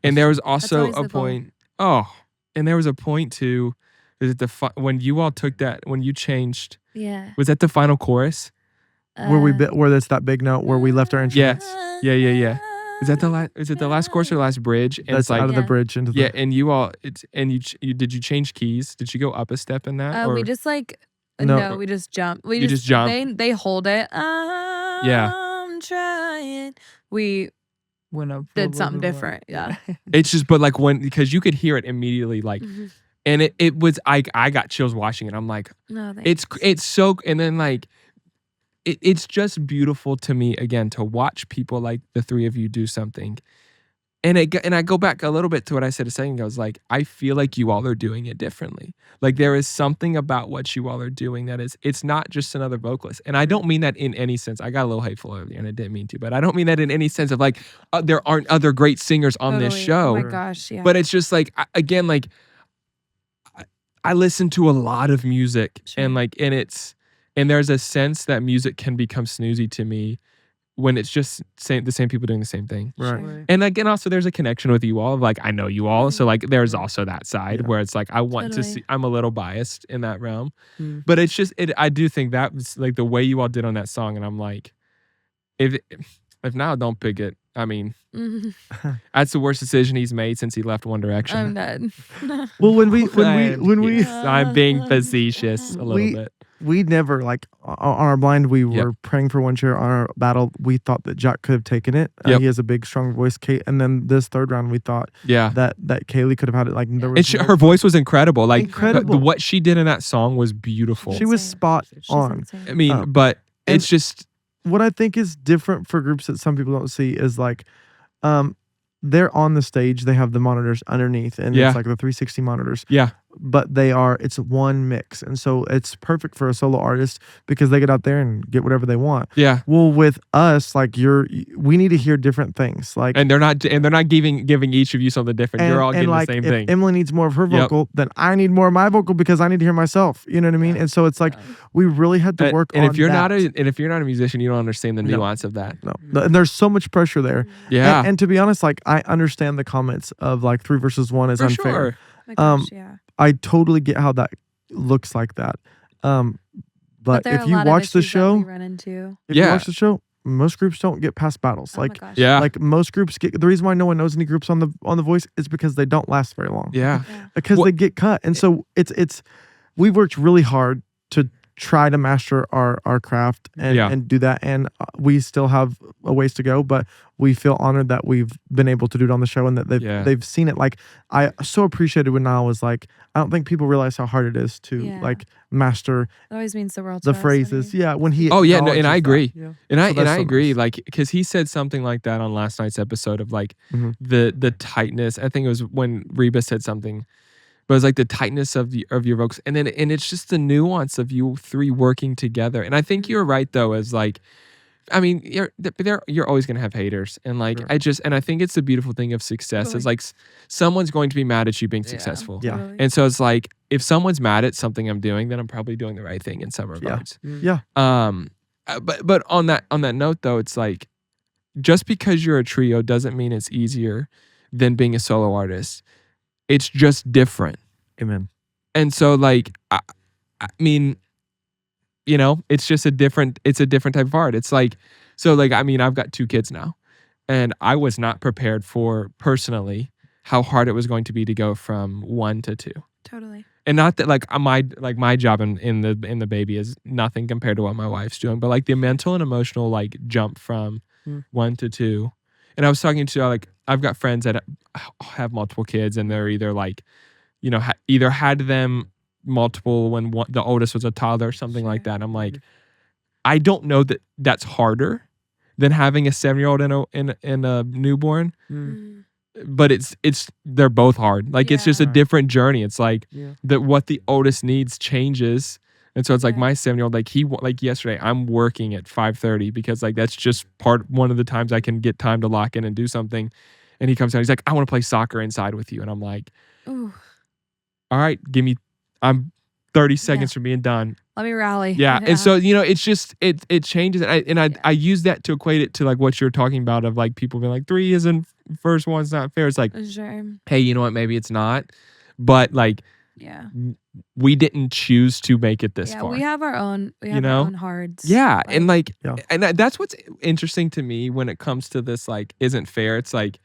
And there was also always a the goal. point. Oh, and there was a point too. Is it when you all took that, when you changed, Yeah. was that the final chorus? Where that's that big note where we left our Yeah. instruments. Yeah. Is that the last? Is it the last chorus or the last bridge? And That's it's like, out of the Yeah. bridge into the yeah. And you all, you did you change keys? Did you go up a step in that? We just like No. no, we just jump. We You just jump. They hold it. I'm trying. We Went up for a did little something bit more. different. Yeah. It's just, but like because you could hear it immediately, like, Mhm. and it was, I got chills watching it. I'm like, No, thanks. it's so, and then like, it's just beautiful to me again to watch people like the three of you do something, and I go back a little bit to what I said a second ago. It's like I feel like you all are doing it differently. Like there is something about what you all are doing that is, it's not just another vocalist, and I don't mean that in any sense. I got a little hateful earlier, and I didn't mean to, but I don't mean that in any sense of like there aren't other great singers on this Totally. show. Oh my gosh, yeah. But it's just like again, like I listen to a lot of music, Sure. and like, and there's a sense that music can become snoozy to me when it's just the same people doing the same thing. Right. Sure. And like, and also there's a connection with you all of like, I know you all. So like, there's also that side Yeah. where it's like, I want to Totally. see, I'm a little biased in that realm, Mm. but it's just, I do think that was like the way you all did on that song. And I'm like, if Niall don't pick it, I mean, that's the worst decision he's made since he left One Direction. I'm dead. Well, when we Yes, I'm being facetious a little bit. we never like on our blind we Yep. were praying for One Chair. On our battle we thought that Jack could have taken it. Yep. He has a big strong voice. Kate, and then this third round we thought Yeah. that Kaylee could have had it. Like there And was her voice was incredible. Like Incredible. what she did in that song was beautiful. she was spot She's on. insane. I mean, but and- it's just What I think is different for groups that some people don't see is like they're on the stage, they have the monitors underneath, and Yeah. it's like the 360 monitors. yeah. But it's one mix. And so it's perfect for a solo artist because they get out there and get whatever they want. Yeah. Well, with us, like we need to hear different things. Like And they're not giving each of you something different. You're all getting like the same if thing. Emily needs more of her Yep. vocal, then I need more of my vocal because I need to hear myself. You know what I mean? And so it's like we really had to work and on if you're that. not a musician, you don't understand the No. nuance of that. No. And there's so much pressure there. Yeah. And to be honest, like I understand the comments of like 3 versus 1 is for unfair. sure. Oh my gosh, yeah. I totally get how that looks like that. But there are if a you lot of watch the issues that show, we run into. if you Yeah. watch the show, most groups don't get past battles. Oh Like my gosh. Yeah. like most groups get the reason why no one knows any groups on the Voice is because they don't last very long. Yeah. Yeah. Because Well- they get cut. And so it's we've worked really hard to try to master our craft and do that, and we still have a ways to go, but we feel honored that we've been able to do it on the show and that they've seen it. Like I so appreciated when Niall was like, I don't think people realize how hard it is to like master It always means the world. the to us phrases. when you- Yeah, when he Oh yeah, no, and acknowledges I that. agree. Yeah. And I So that's so agree, nice. like, because he said something like that on last night's episode of like Mhm. the tightness. I think it was when Reba said something, but it was like the tightness of your vocals, and it's just the nuance of you three working together. And I think you're right though, as like, I mean, you're always gonna have haters, and like Sure. I think it's the beautiful thing of success is Totally. like someone's going to be mad at you being successful. Yeah. Totally. And so it's like if someone's mad at something I'm doing, then I'm probably doing the right thing in some regards. Yeah. But on that note though, it's like just because you're a trio doesn't mean it's easier than being a solo artist. It's just different. Amen. And so like I mean, you know, it's a different type of art. It's like, so like, I mean, I've got 2 kids now, and I was not prepared for personally how hard it was going to be to go from 1 to 2. Totally. And not that like my job in the baby is nothing compared to what my wife's doing, but like the mental and emotional like jump from 1 to 2. And I was talking to like, I've got friends that have multiple kids, and they're either like, you know, either had them multiple when the oldest was a toddler or something like that. And I'm like, I don't know that that's harder than having a 7-year-old in a newborn. Mm. But they're both hard. Like it's just a Yeah. different journey. It's like Yeah. that what the oldest needs changes. And so it's like Right. my 7-year-old, like yesterday, I'm working at 5:30 because like that's just one of the times I can get time to lock in and do something. And he comes down, he's like, I want to play soccer inside with you. And I'm like, Ooh, all right, I'm 30 seconds from being done. let me rally. Yeah. And so, you know, it's just, it changes. I use that to equate it to like what you're talking about of like people being like 3 isn't first one's not fair. It's like, Sure. hey, you know what? Maybe it's not. But like, Yeah. we didn't choose to make it this Yeah. far. We have our own. We You have know? our own hards. Yeah, and like, Yeah. and that's what's interesting to me when it comes to this. Like, isn't fair. It's like,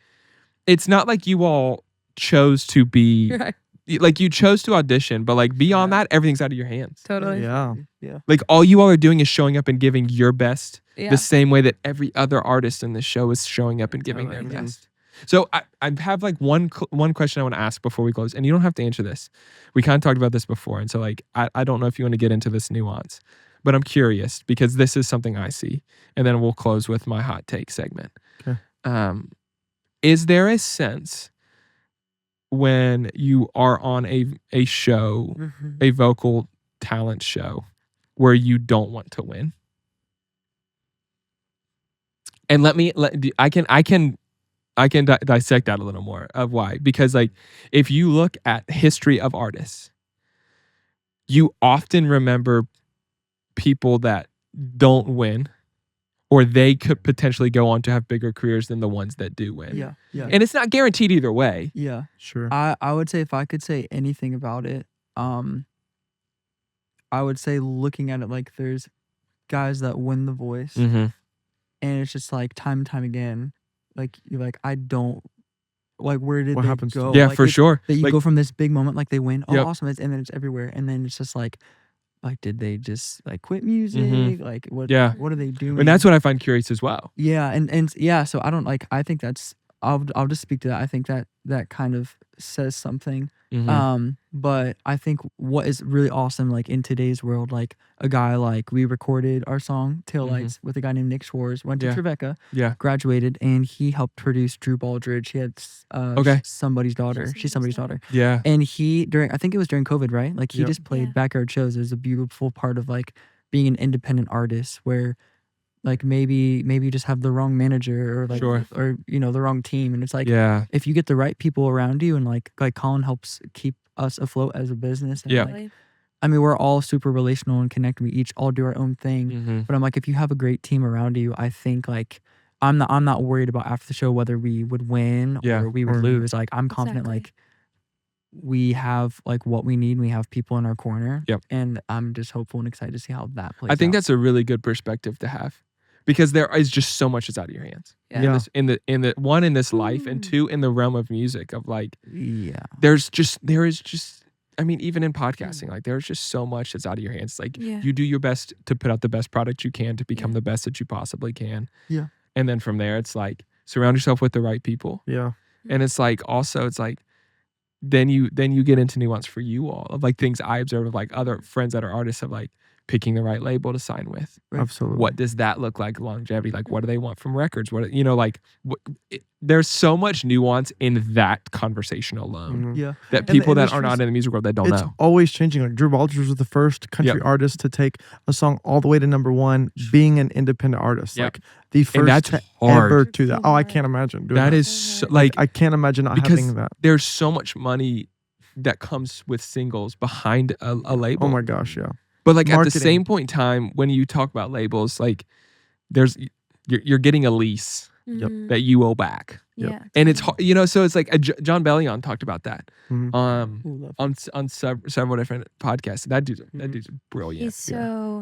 it's not like you all chose to be Right. like you chose to audition, but like beyond that, everything's out of your hands. Totally. Yeah. Yeah. Like all you all are doing is showing up and giving your best, Yeah. the same way that every other artist in this show is showing up and giving their Totally. best. So I have like one question I want to ask before we close, and you don't have to answer this. We kind of talked about this before, and so like I don't know if you want to get into this nuance, but I'm curious because this is something I see, and then we'll close with my hot take segment. Okay. Is there a sense when you are on a show, a vocal talent show, where you don't want to win? And I can dissect that a little more of why. Because like if you look at history of artists, you often remember people that don't win, or they could potentially go on to have bigger careers than the ones that do win. Yeah. Yeah. And it's not guaranteed either way. Yeah. Sure. I would say if I could say anything about it, I would say looking at it like there's guys that win The Voice, Mm-hmm. and it's just like time and time again, you're like, I don't like, where did What they happens to go? them? Yeah, Like, for sure. that you Like, go from this big moment, like they win, oh Yep. awesome, and then it's everywhere, and then it's just like did they just like quit music? Mhm. Like what Yeah. what are they doing? and that's what I find curious as well. Yeah, and yeah, so I don't like. I think that's. I'll just speak to that. I think that kind of says something. Mhm. But I think what is really awesome, like in today's world, like a guy like we recorded our song Taillights with a guy named Nick Schwartz, went to Yeah. Tribeca, Yeah. graduated, and he helped produce Drew Baldridge. He had Okay. somebody's daughter. She's somebody's daughter. Yeah. And he I think it was during COVID, right? Like he Yep. just played Yeah. backyard shows. It was a beautiful part of like being an independent artist where like maybe you just have the wrong manager or like Sure. or the wrong team, and it's like Yeah. if you get the right people around you, and like Colin helps keep us afloat as a business, and Yeah. like I mean we're all super relational and connected. We each all do our own thing, Mhm. but I'm like if you have a great team around you, I think like I'm not worried about after the show whether we would win Yeah. or we would Or- lose. Like I'm confident Exactly. like we have like what we need, and we have people in our corner. Yep. And I'm just hopeful and excited to see how that plays I think out. that's a really good perspective to have, because there is just so much that's out of your hands. Yeah. In the one in this life, and Mm. two in the realm of music. Of like, Yeah. there is just. I mean, even in podcasting, like there's just so much that's out of your hands. Like Yeah. you do your best to put out the best product you can to become Yeah. the best that you possibly can. Yeah. And then from there, it's like surround yourself with the right people. Yeah. And it's like also it's like then you get into nuance for you all of like things I observe of like other friends that are artists of like picking the right label to sign with. Right. Absolutely. What does that look like longevity? Like what do they want from records? What like there's so much nuance in that conversation alone Mhm. Yeah. that And the people that are not industry's- in the music world that don't It's know. always changing. Like Drew Baldridge was the first country artist to take a song all the way to #1, being an independent artist. Yep. Like the first that's to hard. ever It's do so that. Oh, I hard. can't imagine doing That that. is So so, hard. like I can't imagine not because having that. there's so much money that comes with singles behind a label. Oh my gosh, yeah. But like at the Marketing. same point in time, when you talk about labels, like there's you're getting a lease Yep. Mhm. that you owe back, Yep. Yeah. and it's hard, so it's like John Bellion talked about that Mhm. Ooh, love on several different podcasts. That dude's brilliant.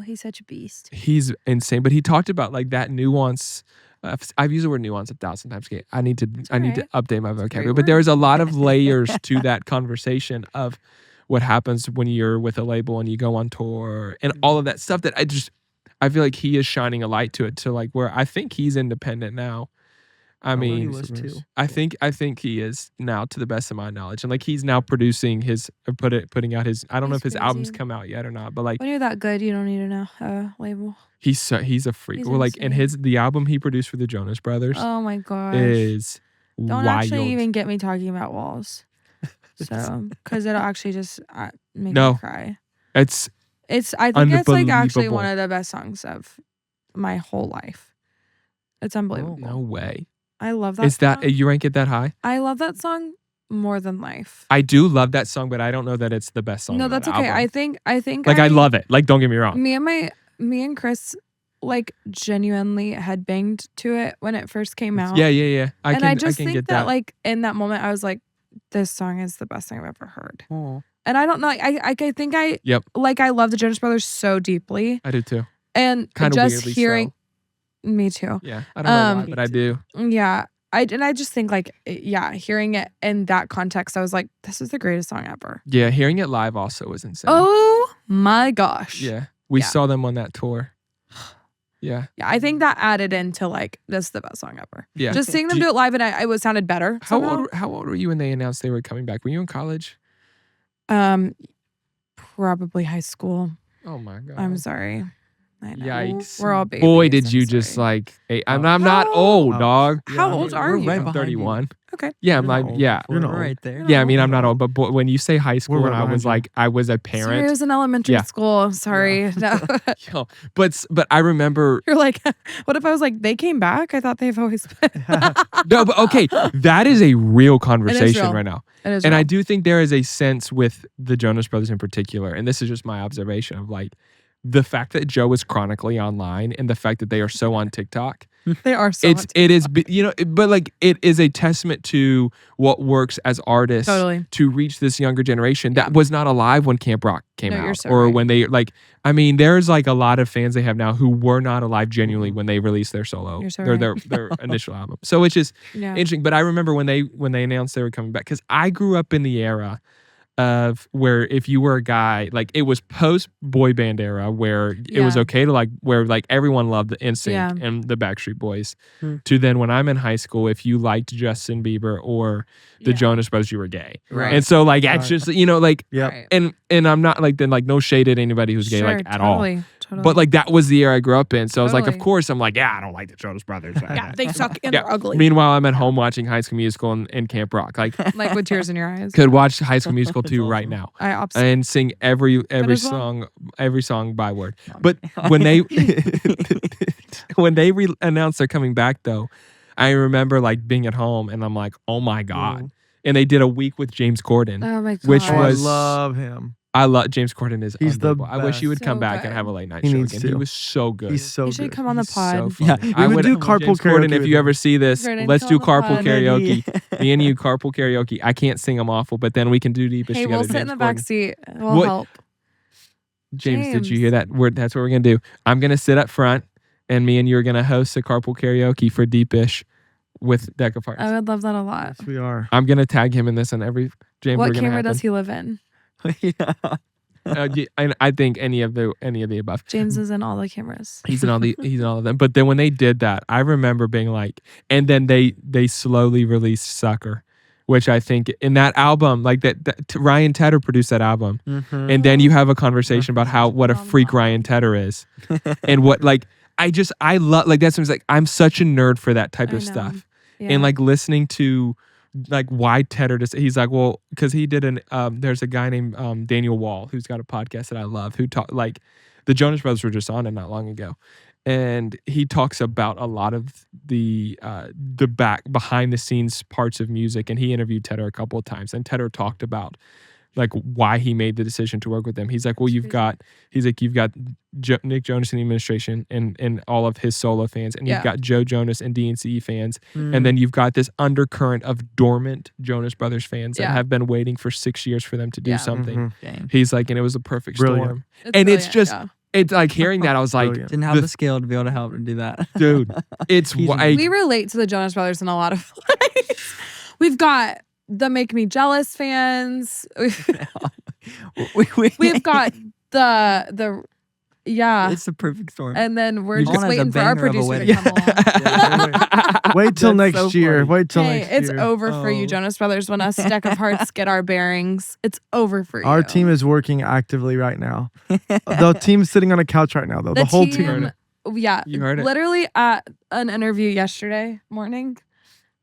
He's such a beast. He's insane, but he talked about like that nuance. I've used the word nuance 1,000 times. Okay, I need to alright. update my great vocabulary. word. But there's a lot of layers to that conversation of what happens when you're with a label and you go on tour and all of that stuff that I feel like he is shining a light to it, to like where I think he's independent now. I he mean, was too. I think he is now, to the best of my knowledge, and like he's now producing putting out his. I don't know if That's his album's crazy. come out yet or not, but like When you're that good, you don't need to know label. he's a freak. He's Well, like and insane. the album he produced for the Jonas Brothers Oh my gosh. is Don't wild. actually even get me talking about walls. So, because it'll actually just make No. me cry. It's I think it's like actually Unbelievable. one of the best songs of my whole life. It's unbelievable. no way. I love that Is that song. you rank it that high? I love that song more than life. I do love that song, but I don't know that it's the best song. No, on that that's okay. album. I think Like I love it. Like don't get me wrong. Me and Chris like genuinely had banged to it when it first came out. Yeah. I just can think get that like in that moment I was like, this song is the best thing I've ever heard. Oh. And I don't know. I think I Yep. like I love the Jonas Brothers so deeply, I do too. and Kinda just weirdly hearing so. me too. Yeah. I don't know why, Um, but I do. Yeah, I just think like hearing it in that context, I was like, this is the greatest song ever. Yeah, hearing it live also was insane. Oh my gosh. Yeah. We Yeah. saw them on that tour. Yeah. Yeah, I think that added into like this is the best song ever. Yeah. Just seeing them Do do it live and it was sounded better. somehow. How old were you when they announced they were coming back? Were you in college? Probably high school. Oh my god. I'm sorry. I know. Yikes. We're all babies. Boy, did I'm you just sorry. like I'm not How- old, Oh. dog. How Yeah, old we're are you? right I'm behind you. 31. Okay. Yeah, I'm You're like not old. yeah. You're not We're old. right there. Yeah, I mean I'm not old, but when you say high school We're and right I was behind you. like I was a Sorry, I parent. was in elementary Yeah. school. Sorry. No. Yo, but I remember You're like, what if I was like, they came back? I thought they've always been. no, but okay, that is a real conversation real. right now. It is And I real. do think there is a sense with the Jonas Brothers in particular, and this is just my observation of like the fact that Joe is chronically online and the fact that they are so on TikTok They are so It is, but like it is a testament to what works as artists Totally. to reach this younger generation that was not alive when Camp Rock came No, you're out, so or right. when they there's like a lot of fans they have now who were not alive genuinely when they released their solo, You're so their initial album. So it's just interesting. But I remember when they announced they were coming back, because I grew up in the era of where if you were a guy, like it was post boy band era where it was okay to like where like everyone loved the NSYNC and the Backstreet Boys, to then when I'm in high school, if you liked Justin Bieber or the Jonas Brothers, you were gay. Right. And so like it's just like Right. and I'm not like then like no shade at anybody who's gay like at all. Totally. But like that was the era I grew up in. So I was like, of Totally. course I'm like, I don't like the Jonas Brothers. Yeah, they suck and they're ugly. Meanwhile, I'm at home watching High School Musical and Camp Rock. Like Like with tears in your eyes. could watch High School Musical 2 awesome. right now I absolutely. and sing every as well. song by word. But when they when they announced they're coming back though, I remember like being at home and I'm like, oh my God. And they did a week with James Corden. Oh my God. Which I was love him. I love James Corden is He's the unbelievable. I wish he would best. come So back good. and have a late night He show needs again. to. He was so good. He's so You should good. come on the He's so pod. funny. Yeah, I we would do carpool James Corden, karaoke if with you him. ever see this, Jordan, let's do come on the carpool pod. karaoke. Me and you carpool karaoke. I can't sing, I'm awful, but then we can do Deepest Hey, together. we'll sit in James the back Corden. seat. We'll What- help. James, did you James. hear that? That's what we're gonna do. I'm gonna sit up front, and me and you are gonna host a carpool karaoke for Deepish with DEK of Hearts. I would love that a lot. Yes, we are. I'm gonna tag him in this, and every James. What we're gonna camera happen. does he live in? And I think any of the above. James is in all the cameras. He's in all of them. But then when they did that, I remember being like, and then they slowly released Sucker, which I think in that album, like that Ryan Tedder produced that album, and then you have a conversation about what a freak Ryan Tedder is, and what like I love like that's what it's like. I'm such a nerd for that type I of know. stuff, Yeah. and like listening to like why Tedder just he's like, well, because he did there's a guy named Daniel Wall who's got a podcast that I love who talk like the Jonas Brothers were just on it not long ago, and he talks about a lot of the behind the scenes parts of music, and he interviewed Tedder a couple of times, and Tedder talked about like why he made the decision to work with them. He's like, well, you've got Nick Jonas in the administration and all of his solo fans, and you've got Joe Jonas and DNCE fans, and then you've got this undercurrent of dormant Jonas Brothers fans that have been waiting for 6 years for them to do something. He's like, and it was a perfect Brilliant. storm. And it's just, yeah. it's like hearing that, I was like, Brilliant. Didn't have the skill to be able to help him do that. dude, it's He's why. We relate to the Jonas Brothers in a lot of ways. We've got the Make Me Jealous fans. We've got the It's the perfect storm. and then we're You just just- waiting for our banger of a producer to wedding. come along. Wait till That's next so year. funny. Wait till Hey, next it's year. over for you, Oh. Jonas Brothers. When us DEK of Hearts get our bearings, it's over for you. Our team is working actively right now. The team's sitting on a couch right now, though. The whole team. Yeah, You heard it. literally at an interview yesterday morning,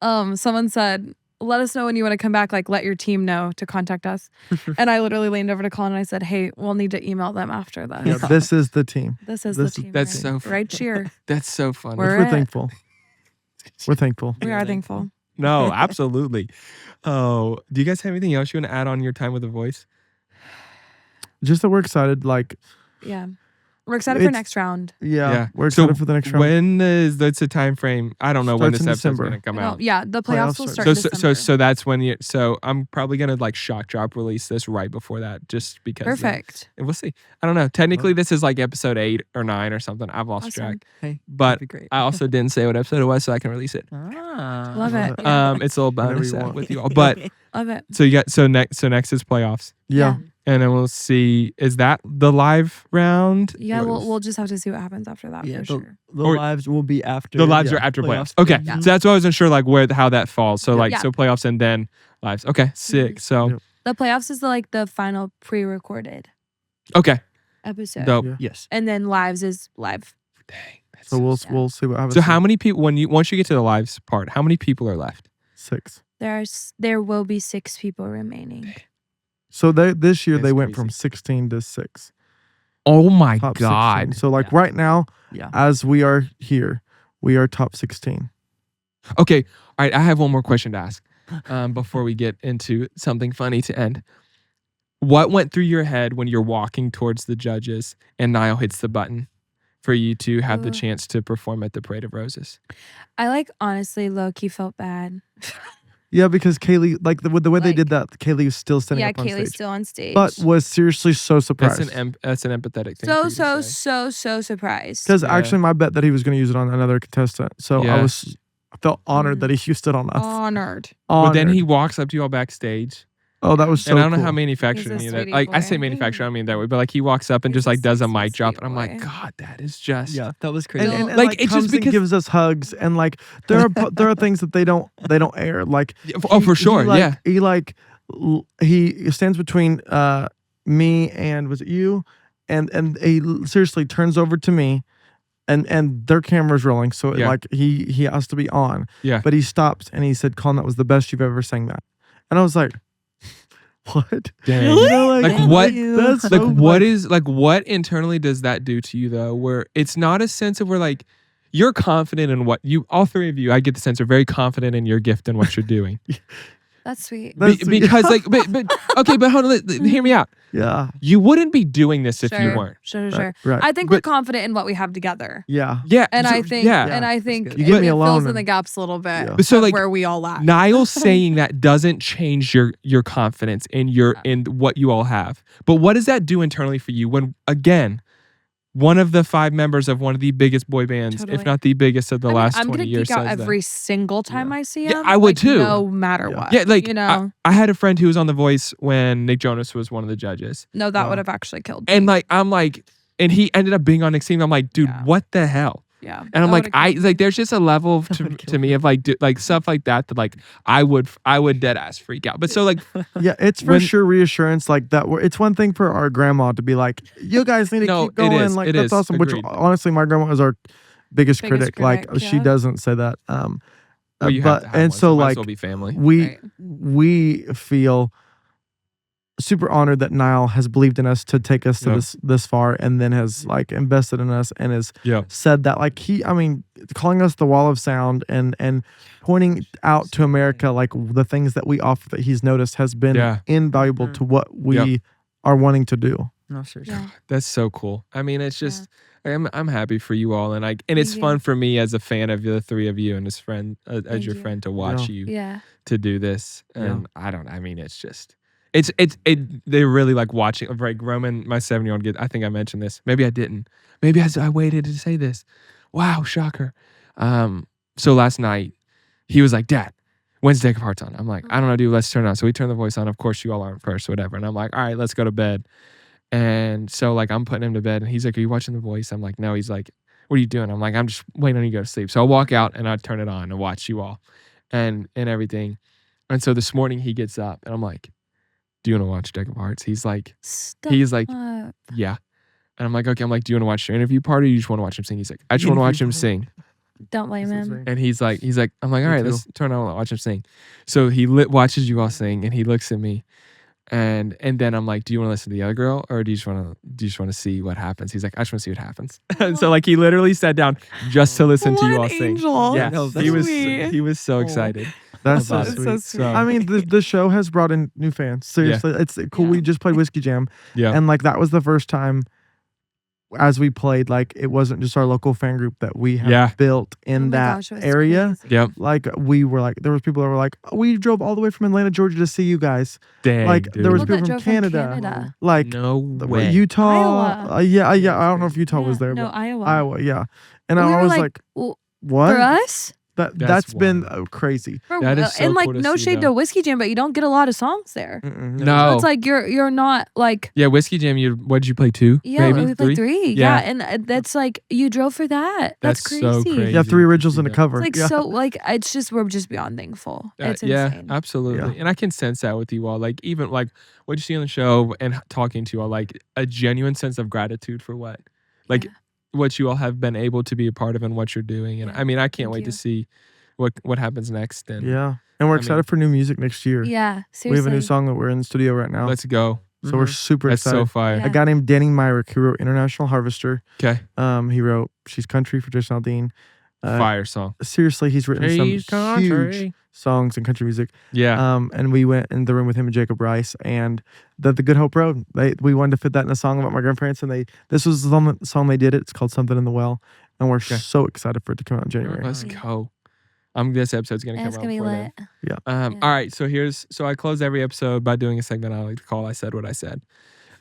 someone said, "Let us know when you want to come back. Like, let your team know to contact us." And I literally leaned over to Colin and I said, "Hey, we'll need to email them after this. Yeah, this is the team. This is this- the team. That's right? so funny. right cheer. That's so funny. We're We're it. thankful. We're thankful. We are thankful. No, absolutely. Oh, do you guys have anything else you want to add on your time with the voice? Just that we're excited. like, Yeah, we're excited for It's- next round. yeah, we're So excited for the next round. When is that's a time frame? I don't know when Starts this in episode's December. going to come I don't- out. yeah, the Playoffs playoffs will start- start. So that's when you. So I'm probably gonna like shock drop release this right before that, just because. perfect. And we'll see. I don't know. Technically, this is like episode 8 or 9 or something. I've lost Awesome. track. Hey, But that'd be great. I also didn't say what episode it was, so I can release it. Ah. Love it. it. Yeah. It's a little Whenever bonus you set want. with you all. But Love it. so you got so next is playoffs, yeah. and then we'll see. Is that the live round? Yeah, Or- we'll just have to see what happens after that Yeah, for sure. the Or- lives will be after. The lives yeah, are after playoffs. playoffs. Okay, Yeah. so that's why I wasn't sure like how that falls. So like Yeah. so playoffs and then lives. Okay, sick. So Yeah. The playoffs is the final pre-recorded okay, episode, dope. Yeah. Yes. and then lives is live. Dang, that's So we'll Yeah. we'll see what happens. So how many people once you get to the lives part? How many people are left? 6. There will be 6 people remaining. So this year That's they went crazy. from 16 to 6. Oh my Top god! 16. So like Yeah. right now, Yeah. as we are here, we are top 16. Okay, all right. I have one more question to ask before we get into something funny to end. What went through your head when you're walking towards the judges and Niall hits the button? for you to have the Ooh. chance to perform at the Parade of Roses? I like honestly low-key felt bad. Yeah, because Kaylee, like the way they Like- did that, Kaylee was still standing Yeah, up on Kaylee's stage, still on stage. but was seriously so surprised. That's an empathetic thing. for you to say. So surprised. Because Yeah. actually, my bet that he was going to use it on another contestant, so Yeah. I felt honored that he used it on us. Honored. But then Honored. he walks up to you all backstage. Oh, that was so And I don't know cool. how manufacturing He's a that. sweetie Like I boy. say manufacturing, I mean that way. But like he walks up and He's just a like does a sweet, mic drop, sweet and I'm like, boy. God, that is just. Yeah, that was crazy. And Like, like it's comes just and because- gives us hugs, and like there are things that they don't air. Like Oh, for sure, he, yeah. He stands between me and was it you, and he seriously turns over to me, and their camera's rolling, so Yeah. like he has to be on. Yeah. But he stops and he said, "Colin, that was the best you've ever sang that," and I was like, "What?" Dang. You know, Like, what- That's Like so, what is like what internally does that do to you though? Where it's not a sense of where like you're confident in what you all three of you, I get the sense are very confident in your gift and what you're doing. That's sweet. That's- Because like but okay, but hold on, hear me out. Yeah. You wouldn't be doing this if you Sure. weren't. Sure. Right. I think we're But- confident in what we have together. Yeah. Yeah. And so- I think yeah. and I That's think good. You get me it alone fills in and- the gaps a little bit. Yeah. But so, of like, where we all at. Niall saying that doesn't change your confidence in in what you all have. But what does that do internally for you when again, one of the 5 members of one of the biggest boy bands, if Totally. not the biggest of the I mean, last I'm 20 gonna years, geek out says that. every single time I see him. Yeah, I would too. No matter Yeah. what. Yeah, like you know. I had a friend who was on The Voice when Nick Jonas was one of the judges, No, that Wow. would have actually killed me. and like I'm like, and he ended up being on Nick's team. I'm like, dude, Yeah. what the hell? Yeah. And I'm that like, would've I killed me. like, there's just a level of, That to, would to kill me of like like stuff like that like I would dead ass freak out. But so like, Yeah, it's for When- sure reassurance like that. It's one thing for our grandma to be like, "You guys need to No, keep going." it is, Like it that's is, awesome. agreed. Which honestly, my grandma is our biggest critic. Like critic, she yeah. doesn't say that. well, you have But to have and one, so might as like well be family. we Right. we feel super honored that Niall has believed in us to take us to Yeah. this far, and then has like invested in us and has Yeah. said that like I mean, calling us the wall of sound and pointing out to America like the things that we offer that he's noticed has been Yeah. invaluable Mhm. to what we Yep. are wanting to do. No, seriously. Yeah. That's so cool. I mean, it's Yeah. just I'm happy for you all, and and it's Thank you. fun for me as a fan of the 3 of you and as friend as Thank your you. friend to watch you Yeah. to do this. Yeah. And I mean, it's just they're really like watching. Like Roman, my 7-year-old, I think I mentioned this. Maybe I didn't. Maybe I waited to say this. Wow, shocker. So last night he was like, Dad, when's DEK of Hearts on? I'm like, I don't know, dude. Let's turn it on. So we turn the voice on. Of course, you all aren't first, whatever. And I'm like, all right, let's go to bed. And so like I'm putting him to bed, and he's like, are you watching The Voice? I'm like, no. He's like, what are you doing? I'm like, I'm just waiting on you to go to sleep. So I walk out and I turn it on and watch you all and everything. And so this morning he gets up and I'm like, do you want to watch DEK of Hearts? He's like, Stop. he's like, yeah. And I'm like, okay. I'm like, do you want to watch your interview part or you just want to watch him sing? He's like, I just want to watch him sing. Don't blame him. And he's like, I'm like, all Me right, let's turn on and watch him sing. So he watches you all sing and he looks at me. And then I'm like, do you want to listen to the other girl or do you just want to see what happens? He's like, I just want to see what happens. And so like he literally sat down just to listen to you all sing. Angel. Yeah, No, that's he was sweet. so excited. That's so about sweet. it. So sweet. I mean, the show has brought in new fans. Seriously, it's cool. Yeah. We just played Whiskey Jam, Yeah. and like that was the first time as we played. Like it wasn't just our local fan group that we have Yeah. built Oh in my that gosh, it was area. crazy. Yep. Like we were like, there was people that were like, "Oh, we drove all the way from Atlanta, Georgia to see you guys." Dang, Like, dude. there was People people that from drove Canada. Like no way. Utah. Iowa. Yeah. I don't know if Utah was Yeah, there, no, but Iowa. Iowa. Yeah. And We I were was like, like, well, what? for us? That's That's been wild. crazy. That is so and like cool to no see, shade though. to Whiskey Jam, but you don't get a lot of songs there. Mm-mm. No. So it's like you're not like Yeah, Whiskey Jam, what did you play 2? yeah, maybe? we played 3. Yeah. Yeah, and that's like you drove for that. That's That's crazy. so crazy. Yeah, 3 originals to and a see that. cover. It's like yeah. so like it's just we're just beyond thankful. It's Yeah, insane. absolutely. Yeah. And I can sense that with you all. Like even like what you see on the show and talking to you all, like a genuine sense of gratitude for like Yeah. what you all have been able to be a part of and what you're doing. And Yeah. I mean, I can't Thank wait to you. see what happens next. And Yeah. And we're I excited mean- for new music next year. Yeah, seriously. We have a new song that we're in the studio right now. let's go. So we're Mhm. super That's excited. so fire. Yeah. A guy named Danny Myrick who wrote International Harvester. Okay. He wrote She's Country for Jason Aldean. Fire song. Seriously, he's written Praise some huge country. songs in country music. Yeah. And we went in the room with him and Jacob Rice, and the Good Hope Road. We wanted to fit that in a song about my grandparents, and this was the song they did. It's called Something in the Well, and we're so excited for it to come out in January. Let's go. This episode's gonna come It's out gonna be before lit. then. Yeah. Yeah. All right. So I close every episode by doing a segment I like to call "I Said What I Said."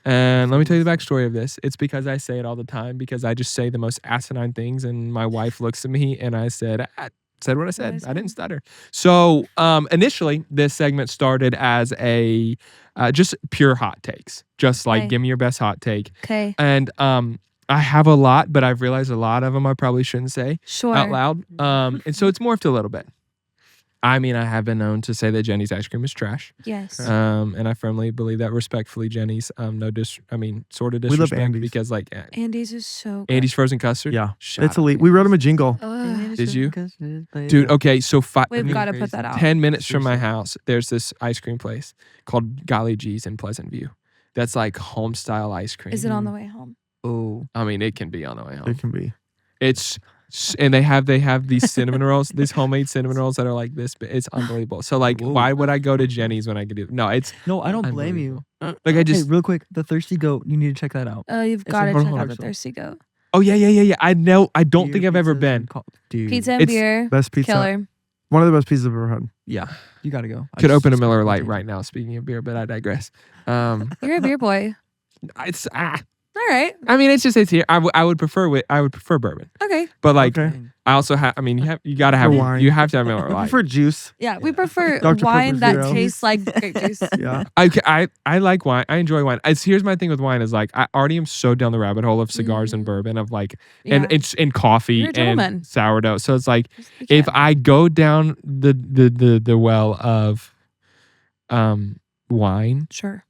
And let me tell you the backstory of this. It's because I say it all the time because I just say the most asinine things, and my wife looks at me and I said what I said. I didn't stutter. So initially, this segment started as a just pure hot takes, just like give me your best hot take. Okay. And I have a lot, but I've realized a lot of them I probably shouldn't say out loud. And so it's morphed a little bit. I mean, I have been known to say that Jenny's ice cream is trash. Yes. And I firmly believe that respectfully, Jenny's. Sort of disrespect. We love Andy's. Because Andy's is so good. Andy's frozen custard. Yeah, Shout it's out. elite. We wrote him a jingle. Ugh. Did you? Dude, okay, so We've got to put that out. 10 minutes from my house, there's this ice cream place called Golly G's in Pleasant View. That's like home style ice cream. Is it on the way home? Oh, I mean, it can be on the way home. It can be. And they have these cinnamon rolls, these homemade cinnamon rolls that are like this. But it's unbelievable. So why would I go to Jenny's when I could do? No, it's no, I don't blame you. like I just real quick, the Thirsty Goat. You need to check that out. Oh, you've It's got to like- check hold out on, the actually. Thirsty Goat. Oh yeah. I know. I don't Beer think I've ever pizzas been. and dude. Pizza and It's beer. Best pizza. Killer. One of the best pizzas I've ever had. Yeah, You gotta go. could open a Miller Lite right now. Speaking of beer, but I digress. You're a beer boy. It's All right. I mean, it's here. I would prefer bourbon, Okay. but like Okay. I also have. I mean, you gotta have wine. you have to have Miller I Lite. prefer juice. Yeah, we prefer Dr. wine Pepper that Zero. tastes like grape juice. Yeah. I like wine. I enjoy wine. Here's my thing with wine is like I already am so down the rabbit hole of cigars and bourbon of like and Yeah. it's in coffee You're a gentleman. and sourdough. So it's like You if can. I go down the well of wine, Sure.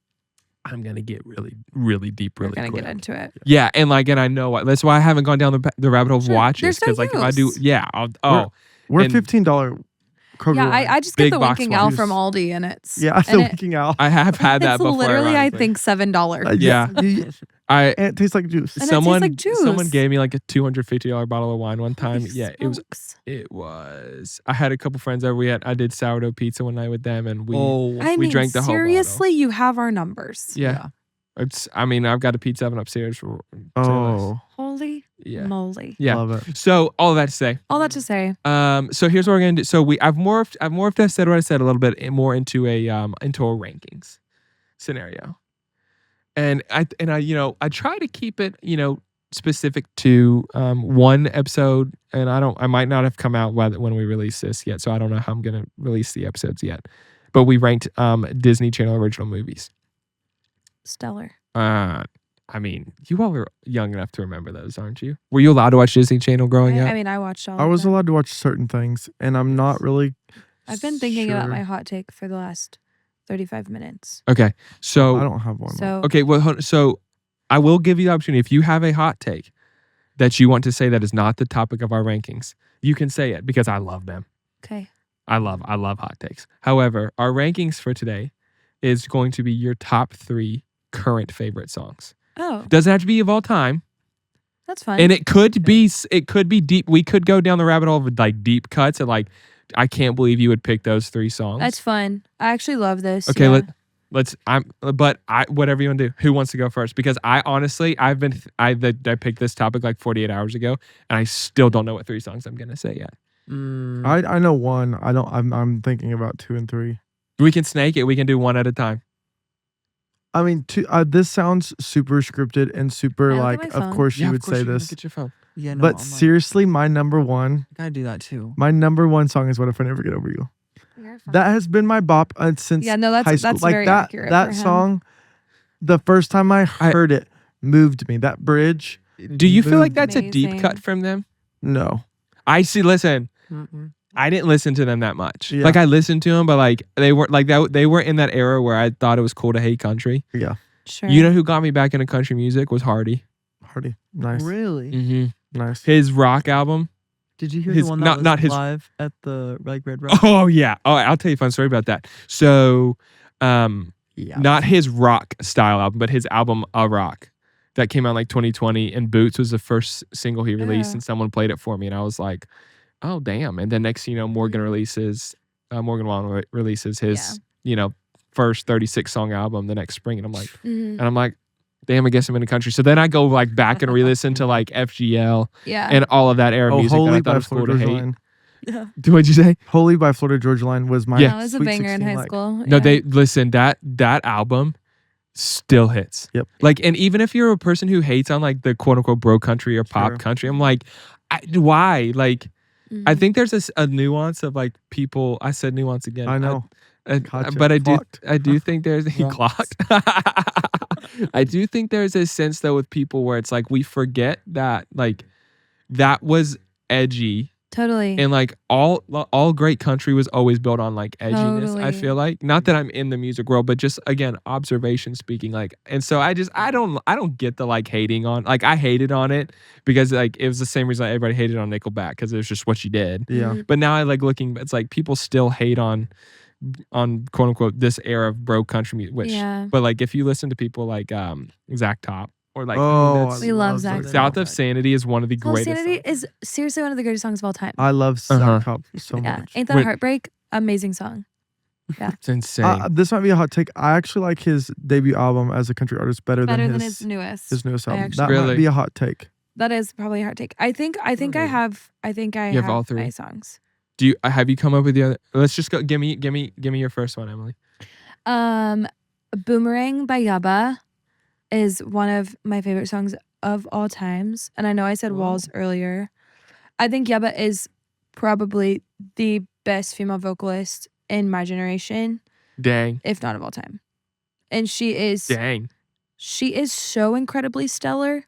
I'm gonna get really deep We're really gonna quick. get into it. Yeah, and I know why. That's why I haven't gone down the rabbit hole of Sure. watches There's no because like if I do, use. yeah, We're And- $15 Kroger Yeah, wine. I just Big get the box winking owl ones. from Aldi, and it's Yeah, and the it- winking out. I have had that it's before. literally I ironically. think $7. Yeah. You- I and it tastes like juice. And it tastes someone like juice. someone gave me like a $250 bottle of wine one time. Holy Yeah, smokes. it was. I had a couple friends over. I did sourdough pizza one night with them, and we I we mean, drank the whole bottle. seriously, you have our numbers. yeah. I mean, I've got a pizza oven upstairs for. Oh, Holy Yeah. moly! Yeah. love it. So all of that to say, All that to say, so here's what we're gonna do. So I've morphed I said what I said a little bit more into a rankings scenario, and I I try to keep it specific to one episode, and I might not have come out when we release this yet, so I don't know how I'm gonna release the episodes yet, but we ranked Disney Channel original movies. stellar. I mean, you all were young enough to remember those, aren't you? Were you allowed to watch Disney Channel growing up? I mean, I watched all. I of was them. allowed to watch certain things, and I'm not really. I've been thinking about sure. my hot take for the last 35 minutes. Okay, so I don't have one. So okay, well, so I will give you the opportunity. If you have a hot take that you want to say that is not the topic of our rankings, you can say it because I love them. okay. I love hot takes. However, our rankings for today is going to be your top 3 current favorite songs. Oh, Doesn't have to be of all time, that's fun. and it could be deep. We could go down the rabbit hole of like deep cuts and like I can't believe you would pick those 3 songs. That's fun. I actually love this. Okay, yeah. let's. Whatever you want to do. Who wants to go first? Because I honestly, I picked this topic like 48 hours ago, and I still don't know what 3 songs I'm gonna say yet. I know one. I don't. I'm thinking about 2 and 3. We can snake it. We can do one at a time. I mean, this sounds super scripted and super I look at like. my Of phone. course, you of would course say you can this, Look at your phone. Yeah, no, but I'm like, seriously, my number one I gotta do that too. song is "What If I Never Get Over You." You're fine. That has been my bop since Yeah, no, that's high school. that's Like very that accurate that for him. song, the first time I heard it, moved me. That bridge, Do you feel like moved- that's a deep Amazing. cut from them? no. I see. Listen, Mm-mm. I didn't listen to them that much. Yeah. Like I listened to them, but like they were like that. They were in that era where I thought it was cool to hate country. Yeah, Sure. You know who got me back into country music was Hardy. Hardy, nice, Really? Mm-hmm. nice. His rock album. Did you hear His- the one that not- was not his- live at the Red Rock? Oh yeah. Oh, I'll tell you a fun story about that. So, Yeah. not his rock style album, but his album A Rock that came out in like 2020. And Boots was the first single he released, Yeah. and someone played it for me, and I was like, oh damn. And then next thing you know, Morgan Wallen releases his first 36 song album the next spring, and I'm like, damn, I guess I'm in the country. So then I go like back and re-listen to like FGL and all of that era music that I thought was cool to hate. Yeah. What'd you say? Holy by Florida Georgia Line was my That was a Sweet banger in 16, high school. No, they listen, that album still hits. Yep. Like, and even if you're a person who hates on like the quote unquote bro country or pop country, I'm like, why? Like, I think there's a nuance of like people. I said nuance again. I know. But I do think there's clocked. I do think there's a sense though with people where it's like we forget that like that was edgy. Totally. And like all great country was always built on like edginess. Totally. I feel like, not that I'm in the music world, but just again observation speaking. Like, and so I don't get the like hating on, like I hated on it because like it was the same reason everybody hated on Nickelback because it was just what she did. Yeah. Mm-hmm. But now I like looking. It's like people still hate on quote unquote this era of bro country music. Which, but like if you listen to people like Zach Top. Or like, we love Zach. South of Sanity is one of the greatest. Sanity is seriously one of the greatest songs of all time. I love Zach Top so much. Ain't That a Heartbreak? Amazing song. Yeah, it's insane. This might be a hot take. I actually like his debut album as a country artist better than his newest. His newest album. That really might be a hot take. That is probably a hot take. I think I have all three my songs. Do you have you come up with the other? Let's just go. Give me your first one, Emily. Boomerang by Yaba is one of my favorite songs of all times. And I know I said Walls earlier. I think Yaba is probably the best female vocalist in my generation. Dang. If not of all time. And she is so incredibly stellar.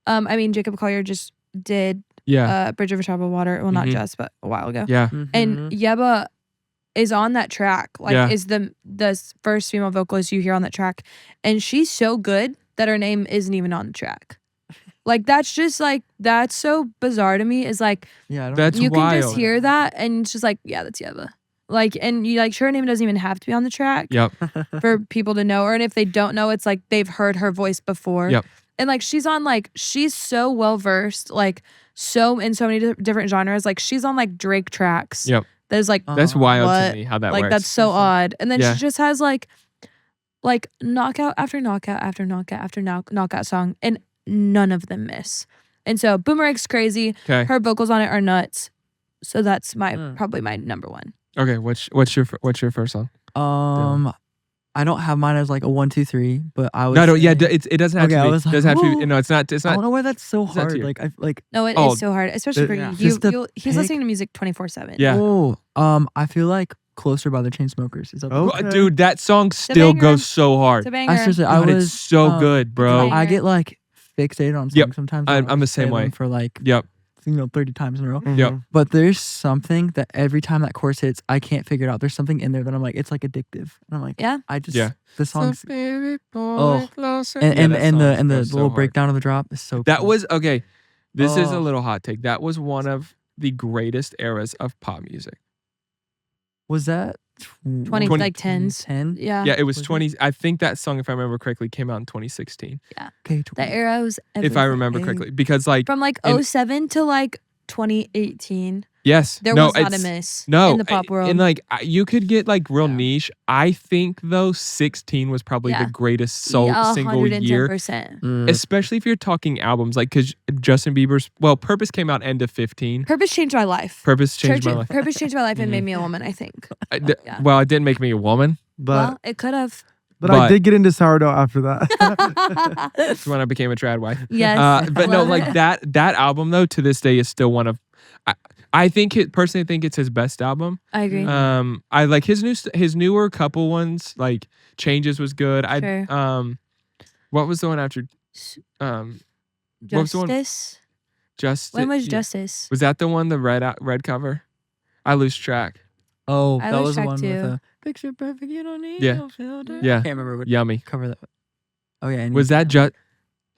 I mean, Jacob Collier just did Bridge Over Troubled Water. Well, not just, but a while ago. Yeah. And Yaba is on that track, is the first female vocalist you hear on that track, and she's so good that her name isn't even on the track. Like that's just like that's so bizarre to me. Is like that's you wild. can just hear that and it's just like that's Yeva. Like and you like her name doesn't even have to be on the track. Yep. For people to know her, and if they don't know, it's like they've heard her voice before. Yep. And like she's so well versed, like so in so many different genres. Like she's on like Drake tracks. Yep. There's like that's wild to me how that like works. that's so odd. And then she just has like knockout after knockout after knockout after knockout song, and none of them miss. And so Boomerang's crazy. Okay. Her vocals on it are nuts. So that's probably my number one. Okay, what's your first song? I don't have mine as like a 1, 2, 3, but I would. It doesn't have to be. It doesn't have to be. No, it's not. It's not. I don't know why that's so hard. No, it is so hard, especially for you. He's listening to music 24/7. Yeah. Oh, I feel like Closer by the Chainsmokers. Is that dude, that song still goes so hard. It's a banger. It's so good, bro. I get like fixated on songs sometimes. I'm the same way. For like 30 times in a row. Yep. But there's something that every time that chorus hits, I can't figure it out. There's something in there that I'm like, it's like addictive. And I'm like, the song's and the little breakdown of the drop is so that cool. was okay. This is a little hot take. That was one of the greatest eras of pop music. Was that 20 like 10s? 10? Yeah. Yeah, it was 20. I think that song, if I remember correctly, came out in 2016. Yeah. Okay, that era was everything. If I remember correctly, because like from like 07 to like 2018. Yes. There was not a miss in the pop world. And like you could get like real niche. I think though 16 was probably the greatest single year. 110%. Especially if you're talking albums, like because Justin Bieber's Purpose came out end of 15. Purpose changed my life. Purpose changed my life. Purpose changed my life and made me a woman, I think. Well, it didn't make me a woman. But it could have. But I did get into sourdough after that. That's when I became a trad wife. Yes. But no, like that album though to this day is still one of I personally think it's his best album. I agree. I like his newer couple ones, like Changes was good. Sure. What was the one after Justice? What was the one? Justice. When was Justice? Was that the one, the red cover? I lose track. Oh, I that lose was the track one too. with the picture perfect, you don't need no filter. Yeah. I can't remember what Yummy. cover that. Oh yeah. Was that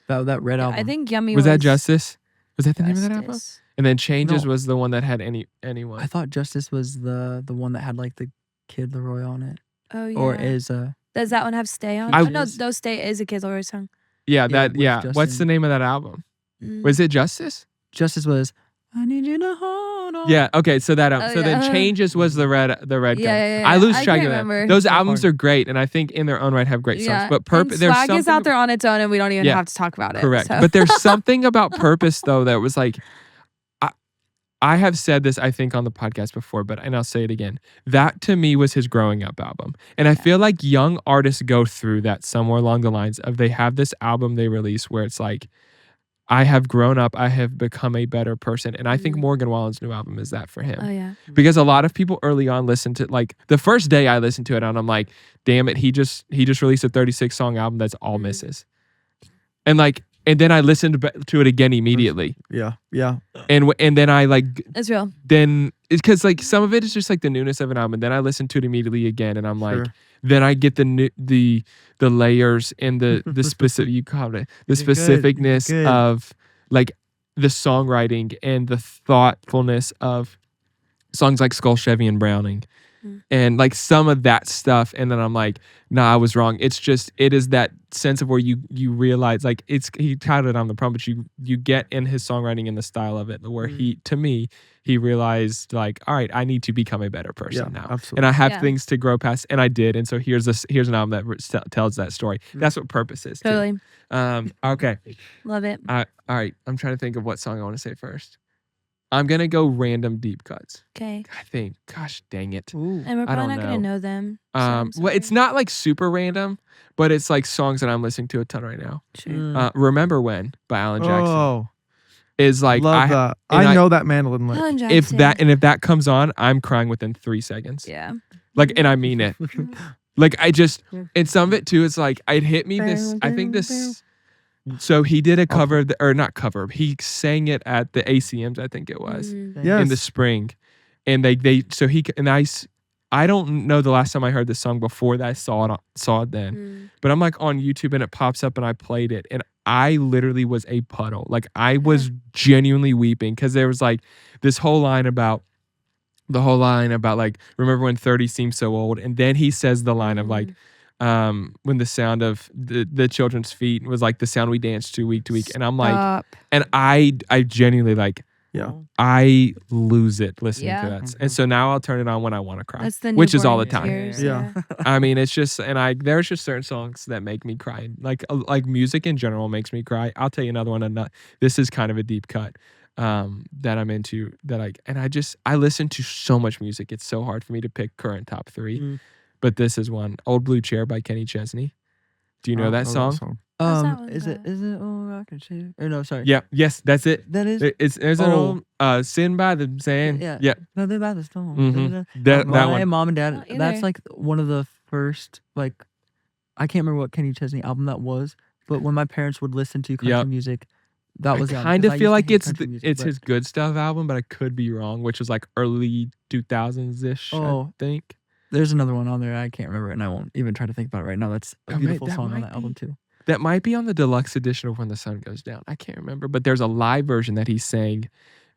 that red album? I think Yummy was that Justice? Was that the name of that album? Justice. And then Changes was the one that had anyone. I thought Justice was the one that had like the Kid Leroy on it. Oh yeah. Or is does that one have Stay on? No, Stay is a Kid Leroy song. Yeah, What's the name of that album? Was it Justice? Justice was I need you to hold on. Yeah. Okay. So that Oh, so then yeah. Changes was the red cover. Yeah. I lose I track can't of that. remember. Those So albums hard. are great, and I think in their own right have great songs. Yeah. But And there's Swag is something out there on its own, and we don't even Yeah. have to talk about it. correct. So. But there's something about Purpose though that was like, I have said this I think on the podcast before, and I'll say it again. That to me was his growing up album, and I feel like young artists go through that somewhere along the lines of they have this album they release where it's like, I have grown up, I have become a better person. And I think Morgan Wallen's new album is that for him. Oh yeah. Because a lot of people early on listened to, like, the first day I listened to it and I'm like, damn it, he just released a 36 song album that's all misses. And then I listened to it again immediately. Yeah. And then I It's real. then it's because like some of it is just like the newness of an album. And then I listen to it immediately again and I'm like, then I get the layers and the specific, you called it, the specificness of like the songwriting and the thoughtfulness of songs like Skull, Chevy, and Browning. And like some of that stuff, and then I'm like, nah, I was wrong. It is that sense of where you realize, like, he titled it On the Prom, but you get in his songwriting and the style of it where he realized like, all right, I need to become a better person now. Absolutely. And I have things to grow past, and I did. And so here's an album that tells that story. That's what Purpose is too. Totally. Okay. Love it. All right. I'm trying to think of what song I want to say first. I'm gonna go random deep cuts. Okay. I think. Gosh dang it. Ooh. And we're I probably don't not gonna know. know them. So I'm Well, it's sorry. not like super random, but it's like songs that I'm listening to a ton right now. Sure. Remember When by Alan Jackson Oh, is like love that. and I know that mandolin lick. Alan if Jackson. that comes on, I'm crying within 3 seconds. Yeah. Like, and I mean it. Like I just, and some of it too, it's like it hit me this. I think this. So he did a cover, or not cover. He sang it at the ACMs, I think it was, Yes. in the spring, and I don't know the last time I heard this song before that I saw it then, but I'm like on YouTube and it pops up and I played it and I literally was a puddle. Like I was genuinely weeping because there was like this whole line about like, remember when 30 seems so old, and then he says the line of like, when the sound of the children's feet was like the sound we danced to week, and I'm like, and I genuinely like, I lose it listening to that, and so now I'll turn it on when I want to cry, That's the which is all the newborn time. tears, Yeah. I mean, it's just, and there's just certain songs that make me cry, like music in general makes me cry. I'll tell you another one. This is kind of a deep cut. That I'm into, I listen to so much music. It's so hard for me to pick current top 3. But this is one. Old Blue Chair by Kenny Chesney. Do you know that song? How's that one Is it Old Rock and Chair? Or no, sorry. Yeah, yes, that's it. That is. There's an old Sin by the Sand. Yeah. Nothing about the stone. Mhm. That My one. mom and dad. Not That's either. like one of the first I can't remember what Kenny Chesney album that was, but when my parents would listen to country music, that was. I kind of feel like it's music, his Good Stuff album, but I could be wrong, which was like early 2000s ish. I think. There's another one on there I can't remember, and I won't even try to think about it right now. That's a beautiful song on that album too. That might be on the deluxe edition of When the Sun Goes Down. I can't remember, but there's a live version that he sang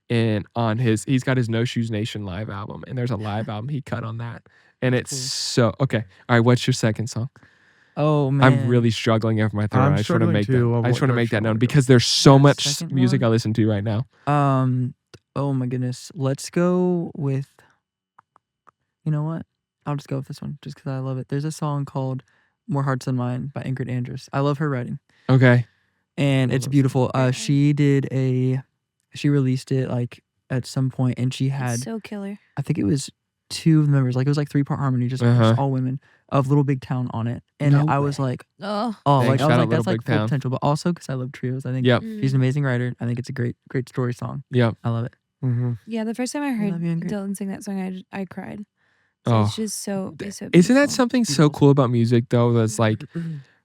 he's got his No Shoes Nation live album, and there's a live album he cut on that. And it's so okay. All right, what's your second song? Oh man, I'm really struggling over my third one. I just want to make that known go. because there's so much second music one? I listen to right now. Oh my goodness. Let's go with. You know what? I'll just go with this one just because I love it. There's a song called "More Hearts Than Mine" by Ingrid Andress. I love her writing, Okay. and it's beautiful. She released it like at some point, and she had It's so killer. I think it was 2 of the members, like it was like 3-part harmony, just all women of Little Big Town on it, and No I was way. like, Oh. Dang, like I shout was out like, Little that's like Big full Town. potential, but also because I love trios. I think Yep. she's an amazing writer. I think it's a great story song. Yep. I love it. Mm-hmm. Yeah, the first time I love heard you, Ingrid. Dylan sing that song, I cried. So it's just so. It's so Isn't that beautiful. something so cool about music though? That's like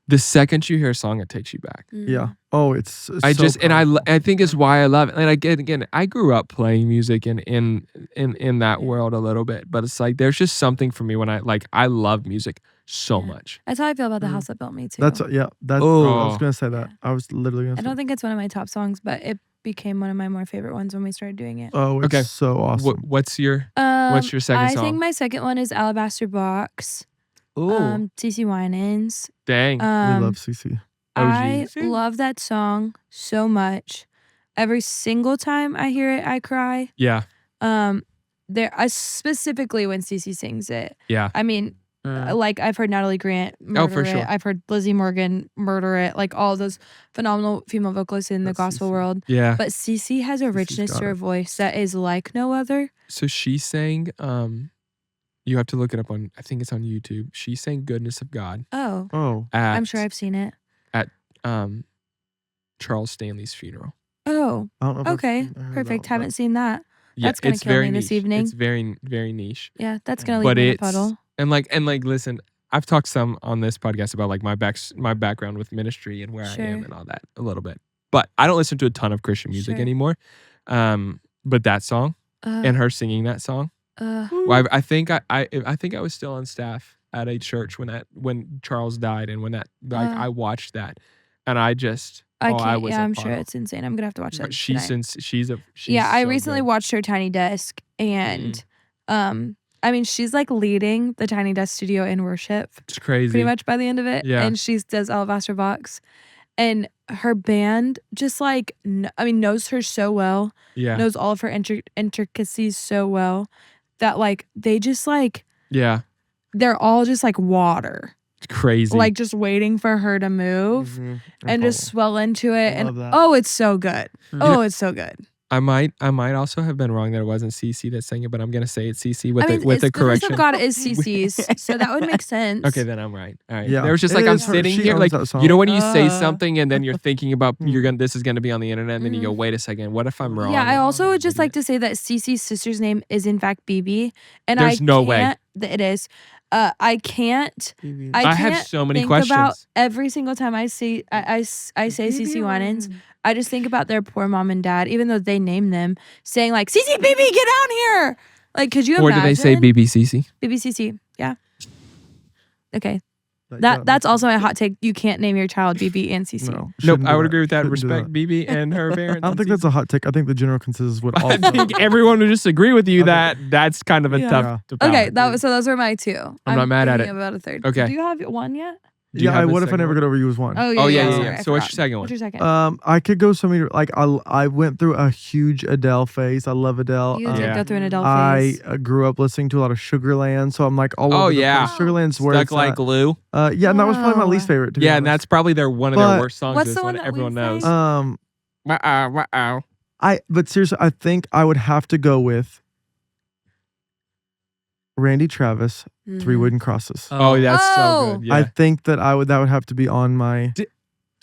the second you hear a song, it takes you back. Yeah. Oh, it's I so just and powerful. I think is why I love it. And again, I grew up playing music in that world a little bit, but it's like there's just something for me when I love music so much. That's how I feel about the house that built me too. That's I was Oh. gonna say that. I was literally gonna I say don't think it's one of my top songs, but it became one of my more favorite ones when we started doing it. Oh, it's Okay. so awesome. What's your second I song? think my second one is Alabaster Box. Ooh. CC Winans. Dang. We love CC. I OG. love that song so much. every single time I hear it, I cry. Yeah. Specifically when Cece sings it. Yeah. I mean, like I've heard Natalie Grant murder for it. sure. I've heard Lizzie Morgan murder it. Like all those phenomenal female vocalists in the gospel Cece. world. Yeah. But Cece has a richness to her voice that is like no other. So she sang, you have to look it up on, I think it's on YouTube. She sang Goodness of God. Oh. At, I'm sure I've seen it. At Charles Stanley's funeral. Oh. I don't know if I've Okay. heard Perfect. about Haven't seen that. Yeah, That's gonna it's kill very me this niche. evening. It's very, very niche. Yeah, that's gonna leave But me in a it's puddle. and like listen, I've talked some on this podcast about like my background with ministry and where I am and all that a little bit. But I don't listen to a ton of Christian music anymore. But that song and her singing that song. Well, I think I was still on staff at a church when Charles died and when that I watched that and I just I can't. Yeah, I'm sure it's insane. I'm gonna have to watch that. But she's I recently watched her Tiny Desk, and I mean, she's like leading the Tiny Desk studio in worship. It's crazy. Pretty much by the end of it. Yeah. And she does Alabaster Box, and her band just like knows her so well. Yeah. Knows all of her intricacies so well that like they just like they're all just like water. Crazy. Like just waiting for her to move and just swell into it. And it's so good. Oh, it's so good. I might also have been wrong that it wasn't CC that sang it, but I'm gonna say it's CC with the correction. Goodness of God is CC's, so that would make sense. Okay, then I'm right. All right. Yeah. There was just like I'm sitting here, like you know when you say something and then you're thinking about this is gonna be on the internet, and then you go, wait a second, what if I'm wrong? Yeah, I also would just like to say that CC's sister's name is in fact BB, and there's no way it is. I can't. I have so many questions. About every single time I say CC Winans, I just think about their poor mom and dad, even though they name them, saying like CC BB, get down here. Like, could you imagine? Or do they say BBCC? BBCC, yeah. Okay. That's also my hot take. You can't name your child BB and CC. Nope, I would agree with that. Respect BB and her parents. I don't think that's a hot take. I think the general consensus would all. I think everyone would just agree with you that that's kind of a tough. Okay, so those were my two. I'm not mad at it. About a third. Okay. Do you have one yet? Yeah, what if I never got over you as one? Oh yeah. Yeah. So what's your second one? What's your second? I could go so many. Like I went through a huge Adele phase. I love Adele. You did go through an Adele phase. I grew up listening to a lot of Sugarland, so I'm like all over. The place. Sugarland's where Stuck like glue. Yeah, and that was probably my least favorite. To be honest. And that's probably one of their worst songs. What's the one that that everyone knows? But seriously, I think I would have to go with Randy Travis, Three Wooden Crosses. Oh, that's so good. Yeah. I think that that would have to be on my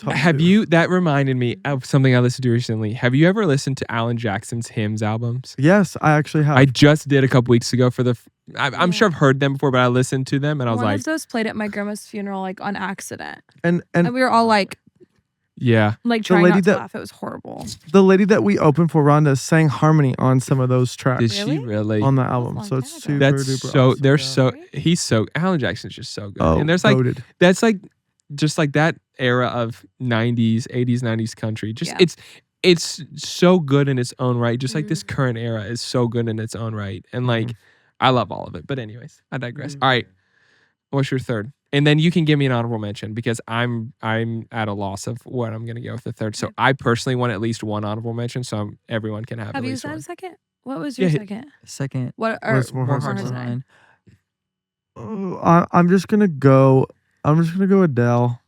top two. That reminded me of something I listened to recently. Have you ever listened to Alan Jackson's hymns albums? Yes, I actually have. I just did a couple weeks ago for I'm sure I've heard them before, but I listened to them and I was one of those played at my grandma's funeral like on accident. And we were all like trying not to laugh. It was horrible. The lady that we opened for, Rhonda, sang harmony on some of those tracks. Did she really? On the album. So it's super duper awesome. Alan Jackson's just so good. Oh, and there's that's just like that era of 90s, 80s, 90s country. It's so good in its own right. Just like this current era is so good in its own right. And like I love all of it. But anyways, I digress. All right. What's your third? And then you can give me an honorable mention because I'm at a loss of what I'm gonna go with the third. So I personally want at least one honorable mention, so everyone can have. Have at you least said one. a second? What was your second? Second. What More Hearts Hearts and Than Mine? I'm just gonna go Adele.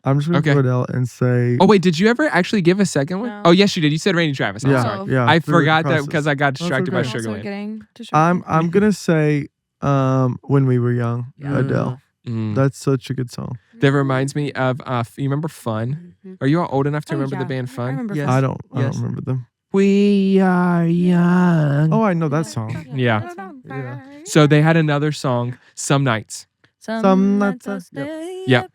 I'm just gonna go Adele and say. Oh wait, did you ever actually give a second one? No. Oh yes, you did. You said Randy Travis. I'm sorry. Yeah. I forgot that because I got distracted by Sugarland. I'm gonna say, When We Were Young, Adele. That's such a good song. That reminds me of you remember Fun? Are you all old enough to remember the band Fun? I remember Yes. Fun. I don't remember them. We are young. Oh, I know that song. Yeah. So they had another song, Some Nights. Some Nights. Yep.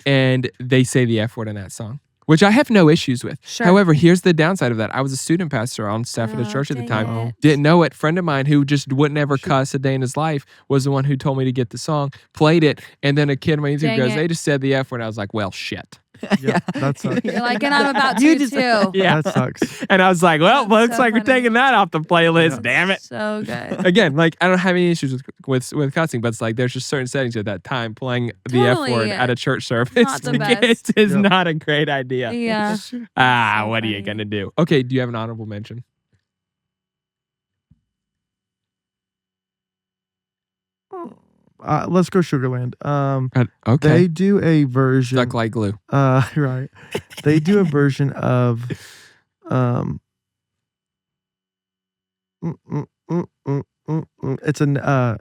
And they say the F word in that song, which I have no issues with. Sure. However, here's the downside of that. I was a student pastor on staff at a church at the time. Didn't know it. Friend of mine who just wouldn't ever cuss a day in his life was the one who told me to get the song, played it, and then a kid on my YouTube goes, they just said the F word. I was like, well, shit. Yeah, that sucks. You're like, and I'm about You to just- too. Yeah. That sucks. And I was like, well, That's looks so like we're funny. taking that off the playlist. Damn it. So good. Again, like I don't have any issues with cussing, but it's like there's just certain settings at that time playing the F word Totally. at a church service Not the to best. kids is Yep. not a great idea. Yeah. So so what are you funny. gonna do? Okay, do you have an honorable mention? Let's go Sugarland. Okay. They do a version. Stuck like glue. Right. They do a version of it's a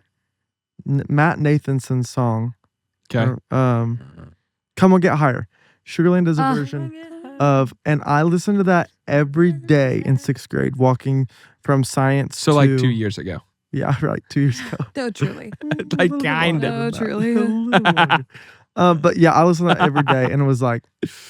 Matt Nathanson song. Okay. Come on, Get Higher. Sugarland does a version of, and I listened to that every day in 6th grade, walking from science. So to, like 2 years ago. Yeah, right, 2 years ago. No, truly. Like kind of. No, truly. But yeah, I listen to that every day, and it was like,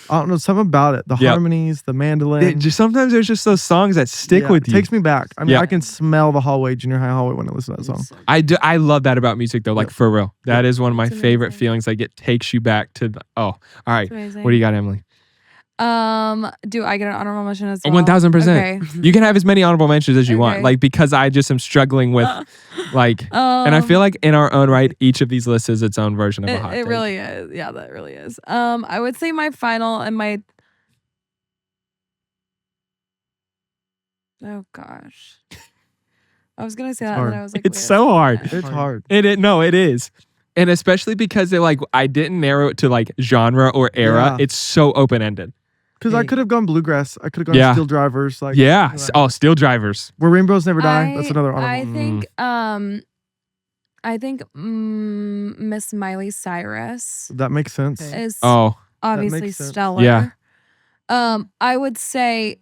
I don't know, something about it. The Yep. harmonies, the mandolin. Sometimes there's just those songs that stick Yeah, with it you. takes me back. I mean, Yeah. I can smell the hallway, junior high hallway, when I listen to that song. I do. I love that about music though. Like for real, that is one of my It's favorite amazing. feelings. Like it takes you back to the. Oh, all right. It's amazing. What do you got, Emily? Do I get an honorable mention as well? 1000%. Okay. You can have as many honorable mentions as you want. Okay. Like because I just am struggling with, like, and I feel like in our own right, each of these lists is its own version of a hot it take. really is. Yeah, that really is. I would say my final and my. Oh gosh. I was gonna say that, and then hard. I was like, It's wait a so hard. second. It's hard. It is. And especially because it like I didn't narrow it to like genre or era. Yeah. It's so open ended. Because I Hey. could have gone bluegrass. I could have gone Yeah. Steel Drivers. Like Yeah. Right. Oh, Steel Drivers. Where Rainbows Never Die. That's another I honorable. think Miss Miley Cyrus That makes sense. Okay. is Oh, obviously makes sense. stellar. Yeah. I would say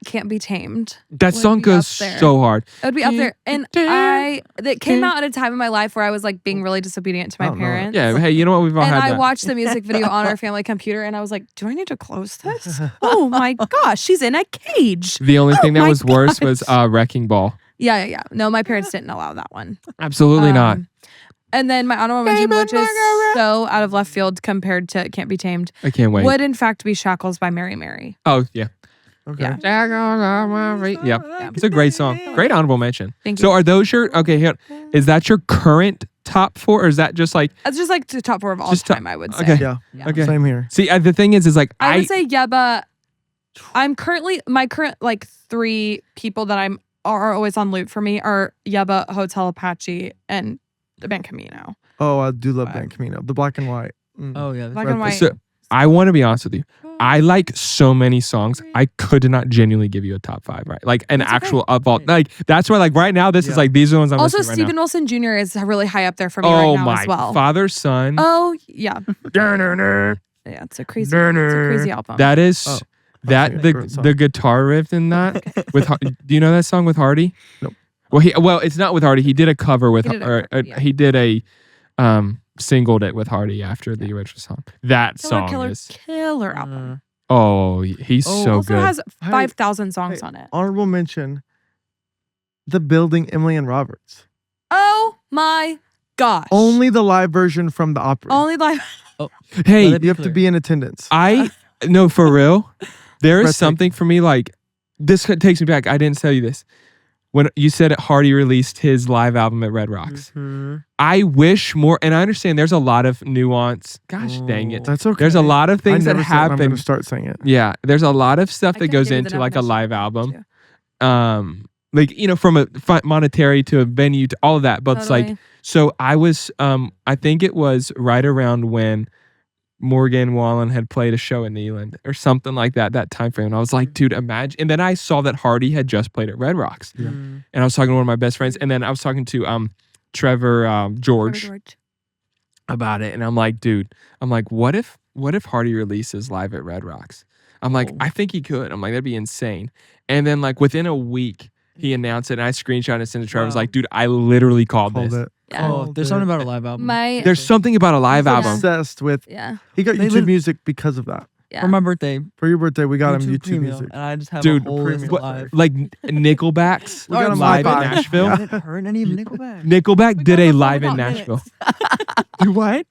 Can't Be Tamed. that Would song be goes up there. so hard. It would be up there. And that came out at a time in my life where I was like being really disobedient to I my don't know it. parents. Yeah. Hey, you know what? We've all And had I that. watched the music video on our family computer and I was like, do I need to close this? Oh my gosh, she's in a cage. The only thing that my was worse was gosh. Wrecking Ball. Yeah. No, my parents didn't allow that one. Absolutely not. And then my honorable mention, which is so out of left field compared to Can't Be Tamed, I can't wait. would in fact be Shackles by Mary Mary. Oh, yeah. Okay. Yeah. Yep. It's a great song. Great honorable mention. Thank So you. are those your okay, here. Is that your current top 4 or is that just like It's just like the top 4 of all Just time, I would say. okay. Yeah. Yeah. Okay. Same here. See, the thing is like I would say Yeba. I'm currently my current like 3 people that are always on loop for me are Yeba, Hotel Apache, and the band Camino. Oh, I do love But- Dan Camino. The black and white. Oh yeah. Black Right, and white. So I want to be honest with you. I like so many songs. I could not genuinely give you a top 5, right? Like an That's okay. actual of all. Like that's where like right now this is Yeah. like these are the ones I'm Also, listening right Stephen now. Wilson Jr. is really high up there for me Oh right now my as well. father, son. Oh yeah, That yeah. It's a crazy album. is Oh, that okay. the Great song. the guitar riff in that with do you know that song with Hardy? Nope. Well it's not with Hardy. He did a cover with He did a or cover, yeah. he did a singled it with Hardy after the original song. That song is killer album. oh he's Oh, so Also good. has Hey, 5,000 songs hey, on it. Honorable mention. The Building, Emily and Roberts. Oh my gosh! Only the live version from the opera. Only like Hey, Let it You have to clear. be in attendance. I no for real. There is Breathtaking. something for me like this takes me back. I didn't tell you this. When you said Hardy released his live album at Red Rocks. Mhm. I wish more and I understand there's a lot of nuance. Gosh dang it. That's okay. There's a lot of things I that never said it, I'm happen. gonna start saying it. Yeah, there's a lot of stuff I that couldn't goes give you the into like a definition live of it, album. too. Like you know from a monetary to a venue to all of that, but it's like Totally. so I was I think it was right around when Morgan Wallen had played a show in Neyland or something like that time frame. And I was like, dude, imagine. And then I saw that Hardy had just played at Red Rocks. Yeah. Mm. And I was talking to one of my best friends. And then I was talking to Trevor George about it. And I'm like, dude, what if Hardy releases live at Red Rocks? I'm like, Oh. I think he could. I'm like, that'd be insane. And then like within a week, he announced it and I screenshot and sent it to Trevor. I was Wow. like, dude, I literally called Called this. it. Yeah. Oh, there's something about a live album. My There's something about a live He's album. obsessed with. yeah. He got They YouTube live- Music because of that. Yeah. For my birthday, For your birthday, we got him YouTube Premium, Music. and I just have Dude, a whole list Premium. live. Like Nickelback's We got him live in live. Nashville. I haven't heard any of Nickelback. Nickelback We did got a on the phone live in about Nashville. minutes. Do what?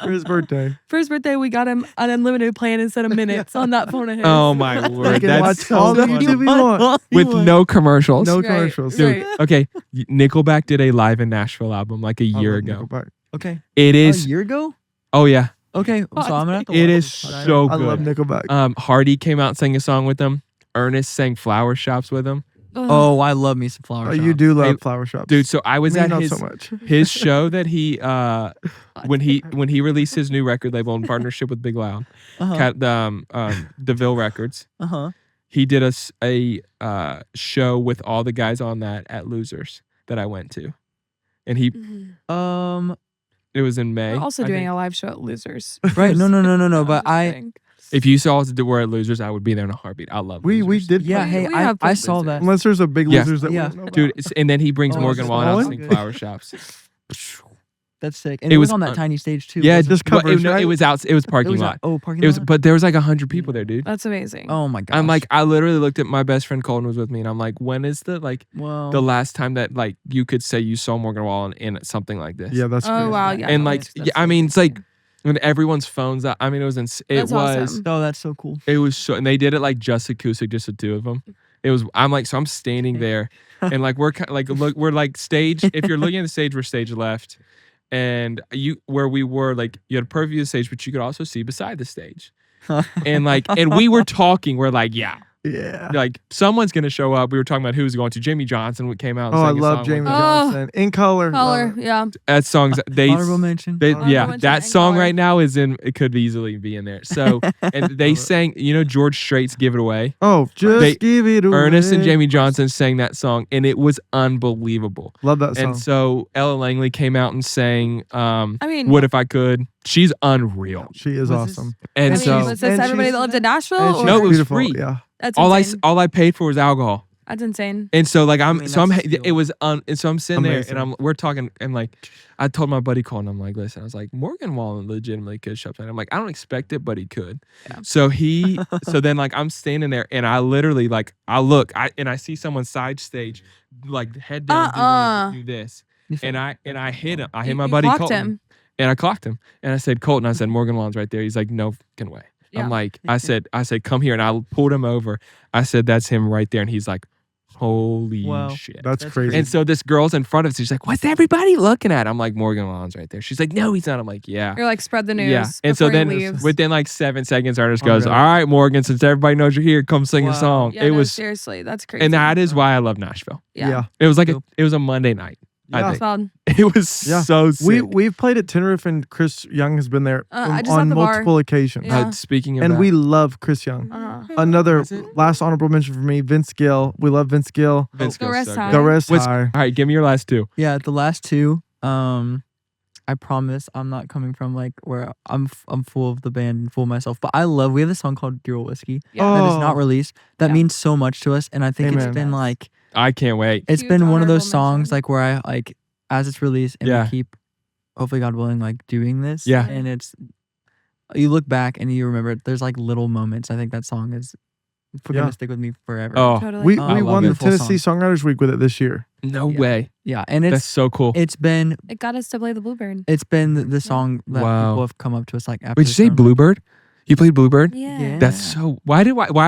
For his birthday. For his birthday, we got him an unlimited plan instead of minutes on that phone of his. Oh my word, He can that's watch all so the funny. YouTube we want. With no commercials. No Right, commercials. Dude, right. okay. Nickelback did a live in Nashville album like a I year love ago. Nickelback. Okay. It A is. year ago? Oh yeah. Okay. So I'm gonna have to It watch is this. so I love good. Nickelback. Hardy came out and sang a song with them. Ernest sang Flower Shops with him. Oh, I love me some flower. Oh, you do love Hey, flower shops. Dude, so I was Me, at not his so much. his show that he when he released his new record label in partnership with Big Loud, Uh-huh. DeVille Records. Uh-huh. He did a show with all the guys on that at Losers that I went to, and it was in May. We're also I doing think. a live show at Losers. Right. No. But Just I saying. If you saw us were at Losers, I would be there in a heartbeat. I love We Losers. did. yeah, We- hey, we I have played saw Losers. that. Unless there's a big Yeah. losers that Yeah. we don't know about. Dude, and then he brings Oh, Morgan it's Wallen out to Owen? sing Flower Shops. That's sick. And It it was was on that un- tiny stage too. Yeah, wasn't just it? but covers, no, right? it was out. It was It parking was lot. parking It was, lot. but there was like 100 people there, dude. That's amazing. Oh my gosh. I'm like, I literally looked at my best friend Colton was with me, and I'm like, when is the well, the last time that like you could say you saw Morgan Wallen in something like this? Yeah, that's Oh, crazy. wow, yeah. And like, That's yeah, I mean, it's like when everyone's phones out. I mean, it was it That's was awesome. Oh, that's so cool. it was so, and they did it like just acoustic, just the two of them. It was. I'm like, so I'm standing there, and like we're like look, we're like stage. If you're looking at the stage, we're stage left, and where we were like you had a perfect view of the stage, but you could also see beside the stage, and like and we were talking. We're like, yeah. Yeah. Like someone's gonna show up. We were talking about who was going to. Jimmy Johnson came out. And Oh, I sang a love song Jamie with Oh. Johnson. In color. Color, Love it. yeah. that song's they Honorable mention. Honorable yeah mention that and song color. right now is in. It could easily be in there. So and they Love it. sang. You know George Strait's "Give It Away." Oh, just They- give it away. Ernest and Jamie Johnson sang that song, and it was unbelievable. Love that song. And so Ella Langley came out and sang I mean, "What If I Could." She's unreal. She is Was this- awesome. And I mean, so was this and everybody she's- that lived in Nashville? And she's Or? No, it was beautiful. free. Yeah. That's all insane. I paid for was alcohol. That's insane. And so like I'm mean, so I'm that's a steal. it was and so I'm sitting Amazing. there and we're talking and like I told my buddy Colin, I'm like, listen, I was like, Morgan Wallen legitimately could show up tonight. I'm like, I don't expect it, but he could. Yeah. So so then like I'm standing there and I literally like I look and I see someone side stage like head down do this. And I hit him. I hit my You buddy clocked Colton. him. And I clocked him. And I said, Colton, I said, Morgan Wallen's right there. He's like, no fucking way. Yeah. I'm like, I said, come here. And I pulled him over. I said, that's him right there. And he's like, holy Wow. shit. That's That's crazy. And so this girl's in front of us. She's like, what's everybody looking at? I'm like, Morgan Wallen's right there. She's like, no, he's not. I'm like, yeah. You're like, spread the news. Yeah. And so before he then leaves. within like 7 seconds, Ernest goes, Already. all right, Morgan, since everybody knows you're here, come sing a Wow. song. Yeah, It no, was, seriously, that's crazy. and that is why I love Nashville. yeah. It was like Dope. it was a Monday night. I Yeah. think Solid. it was Yeah. so sick. We've played at Tenerife and Chris Young has been there I just on at the bar. multiple occasions. Yeah. Speaking of And that, we love Chris Young. Another Is it? last honorable mention for me, Vince Gill. We love Vince Gill. Vince Go goes rest so high. good. Go rest What's- high. All right, give me your last two. Yeah, the last two. I promise I'm not coming from like where I'm full of the band and full of myself. But we have a song called Dear Old Whiskey Yeah. that is Oh. not released. That Yeah. means so much to us. And I think Amen. it's been like I can't wait. it's Huge been one of those honorable songs mention. like where I like as it's released and Yeah. we keep hopefully God willing like doing this. Yeah. And it's you look back and you remember there's like little moments. I think that song is Yeah. gonna stick with me forever. Oh, Totally. We Oh, I we love won the beautiful Tennessee Songwriters Week with it this year. no Yeah. way. Yeah. And That's it's so cool. it's been It got us to play the Bluebird. it's been the song that Wow. people have come up to us like after Wait, did you the say show, like, Bluebird? You played Bluebird? Yeah. That's so. Why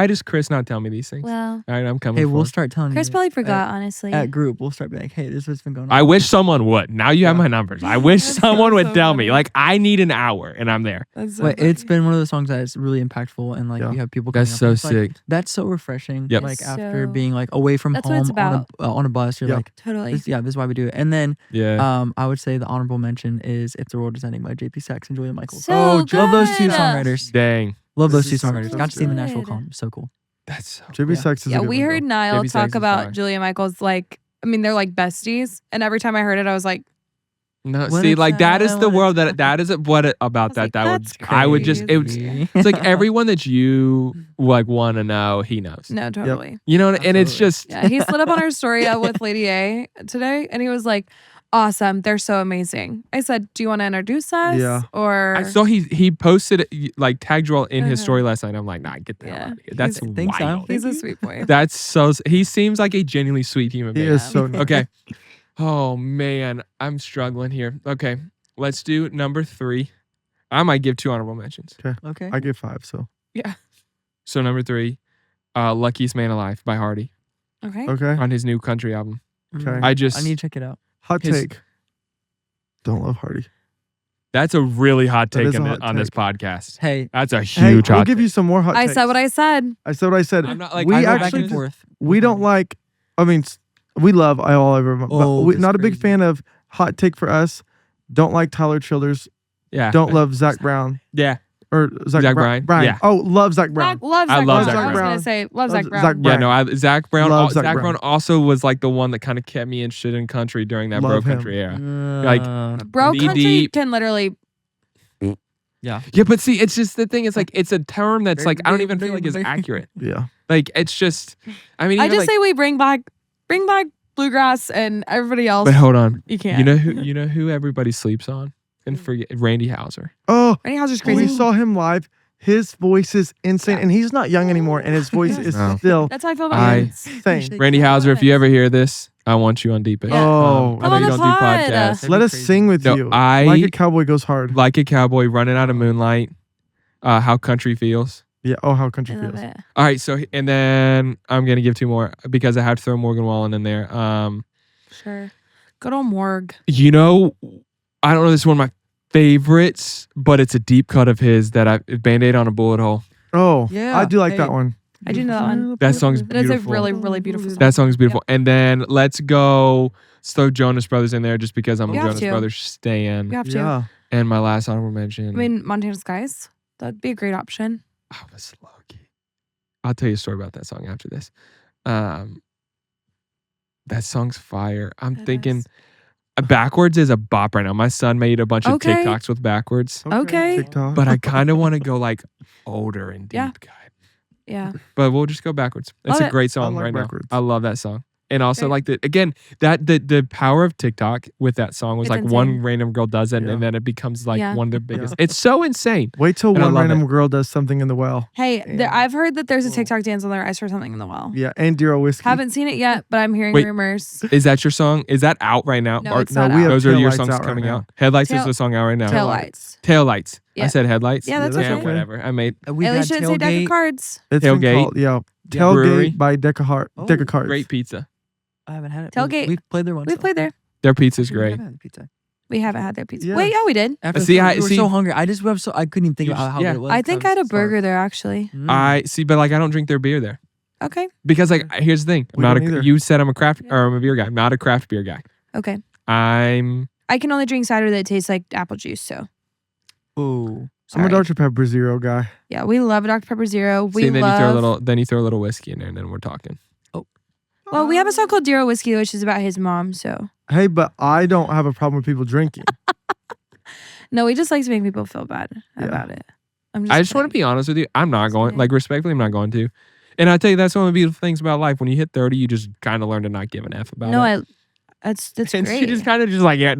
does Chris not tell me these things? Well, All right, I'm coming. Hey, for we'll it. start telling Chris you probably forgot, honestly. at group. We'll start being like, hey, this is what's been going on. I wish someone would. Now you have Yeah. my numbers. I wish That's someone would so tell funny. me. Like I need an hour, and I'm there. That's so But it's funny. been one of those songs that is really impactful and like Yeah. you have people That's coming up so and it's, like, sick. that's so refreshing. Yep. Like It's after so- being like away from That's what it's home on a bus, you're Yeah. like, Totally. this is why we do it. And then Yeah. I would say the honorable mention is If the World Is Ending by JP Sachs and Julia Michaels. So Love those two good. songwriters. Dang. Love This those two is so songwriters. Got to see them in good. Nashville Con. So cool. That's so. JB Yeah. Sachs is a Yeah, good we one, heard though. Niall Baby talk Sachs is about fire. Julia Michaels. Like, I mean, they're like besties. And every time I heard it, I was like, No, What see, if like that is I the wanted world to- that is what it, about was that like, that would that's I would just crazy. it's like everyone that you like want to know, he knows. no, totally. You know, and it's Absolutely. just Yeah, he slid up on our story with Lady A today, and he was like, "Awesome, they're so amazing." I said, "Do you want to introduce us?" Yeah. Or I saw he posted it, like tagged you all in his Uh-huh. story last night. I'm like, nah, get the hell Yeah. out of here. That's Thanks, Niall. wild. he's a Thank you. sweet boy. That's so. He seems like a genuinely sweet human He being. is so nice. Okay. Oh man, I'm struggling here. Okay, let's do number 3. I might give 2 honorable mentions. Okay. I give 5. So So number 3, Luckiest Man Alive by Hardy Okay. okay. on his new country album. Okay. I just I need to check it out. Hot his- take. Don't love Hardy. that's a really hot That take is a on, hot on this take. podcast. Hey, That's a Hey, huge we'll hot give take. you some more hot I takes. said what I said. I said what I said. I'm not like we I go back actually and forth. we don't like. I mean, we love I all over, but Oh, we that's not a big crazy. fan of hot take for us. Don't like Tyler Childers. Yeah. Don't love Zach Brown Yeah. or Zach Zach Bryan. Bryan? Yeah. Oh, love Zach Brown. Love I Zach love Brown. Zach I was Brown. gonna say love Love Zach Zach Brown. Yeah, Brown. no, Zach Brown. Love Zach Zach Brown Brown. also was like the one that kind of kept me interested in country during that Love bro him. country era. Like, Bro, Knee country deep. can literally. Yeah, but see, it's just the thing. It's like it's a term that's like I don't even feel like is accurate. Yeah. Like it's just, I mean, I even just like, say we bring back bluegrass and everybody else. but hold on, You can't. you know who everybody sleeps on and forget Randy Hauser. Oh, Randy Hauser's we crazy. saw him live. His voice is insane, and he's not young anymore, and his voice is No. still That's how I feel about I- him. insane. Randy Hauser, if you ever hear this, I want you on Deepish. Yeah. Oh, I Come know on you the don't do pod. podcasts. That'd let be us crazy. sing with No, you. I- Like a Cowboy Goes Hard. Like a Cowboy, Running Out of Moonlight. How Country Feels. Yeah. Oh, how country I love feels. it. All right, so and then I'm gonna give 2 more because I have to throw Morgan Wallen in there. Sure. Good old Morg. You know, I don't know. This is one of my favorites, but it's a deep cut of his that I Band-Aid on a Bullet Hole. Oh, Yeah, I do like hey. that one. I do know that one. That song's It is a beautiful. really, really beautiful song. That song's beautiful. And then let's throw Jonas Brothers in there just because I'm a You have Jonas to. Brothers stan. You have to. Yeah. And my last honorable mention. I mean, Montana Skies. That'd be a great option. I was lucky. I'll tell you a story about that song after this. That song's fire. I'm It thinking is. Backwards is a bop right now. My son made a bunch of Okay. TikToks with Backwards, Okay. TikTok. but I kind of want to go like older and deep, Yeah. guy. Yeah. But we'll just go Backwards. It's Love a it. great song like right Backwards. now. I love that song. And also Great. like the power of TikTok with that song was It's like insane. one random girl does it Yeah. and then it becomes like Yeah. one of the biggest. It's so insane. Wait till And I one love random girl does something in the well. Hey, Damn. I've heard that there's a Whoa. TikTok dance on there. I saw something in the well. Yeah, and Dero whiskey. Haven't seen it yet, but I'm hearing Wait. rumors. Is that your song? Is that out right now? No, Or- it's not we out. have those are your Taillights songs out right coming now. out. Headlights is Tail- the song out right now. Taillights. Taillights. I Yeah. said headlights. Yeah, that's Yeah, okay. Whatever. I made We've At had least you didn't say Deck tailgate. of Cards. It's been Tailgate. called, yeah. Yeah. Tailgate Brewery. by Deck of Heart. Oh. Deck of Cards. great pizza. I haven't had it. Tailgate. We've played there once. We've though. played there. Their pizza's We great. haven't had the pizza. We haven't had their pizza. Yes. Wait, yeah, we did. After See, we were see- so hungry. I couldn't even think You about just- how yeah. good it was. I think I had a burger there actually. I see, but like I don't drink their beer there Okay. because like here's the thing. I'm We not don't either. you said I'm a craft Yeah. or I'm a beer guy. I'm not a craft beer guy. Okay. I'm I can only drink cider that tastes like apple juice. So Ooh. I'm a sorry. Dr. Pepper Zero guy. Yeah, we love Dr Pepper Zero. We see, then love. you throw a little whiskey in there and then we're talking. Well, we have a song called Dero Whiskey, which is about his mom. So Hey, but I don't have a problem with people drinking. no, we just like to make people feel bad Yeah. about it. I just want to be honest with you. I'm not Just going kidding. like respectfully. I'm not going to. And I tell you, that's one of the beautiful things about life. When you hit 30, you just kind of learn to not give an F about No, it. that's And great. you just kind of just like yeah,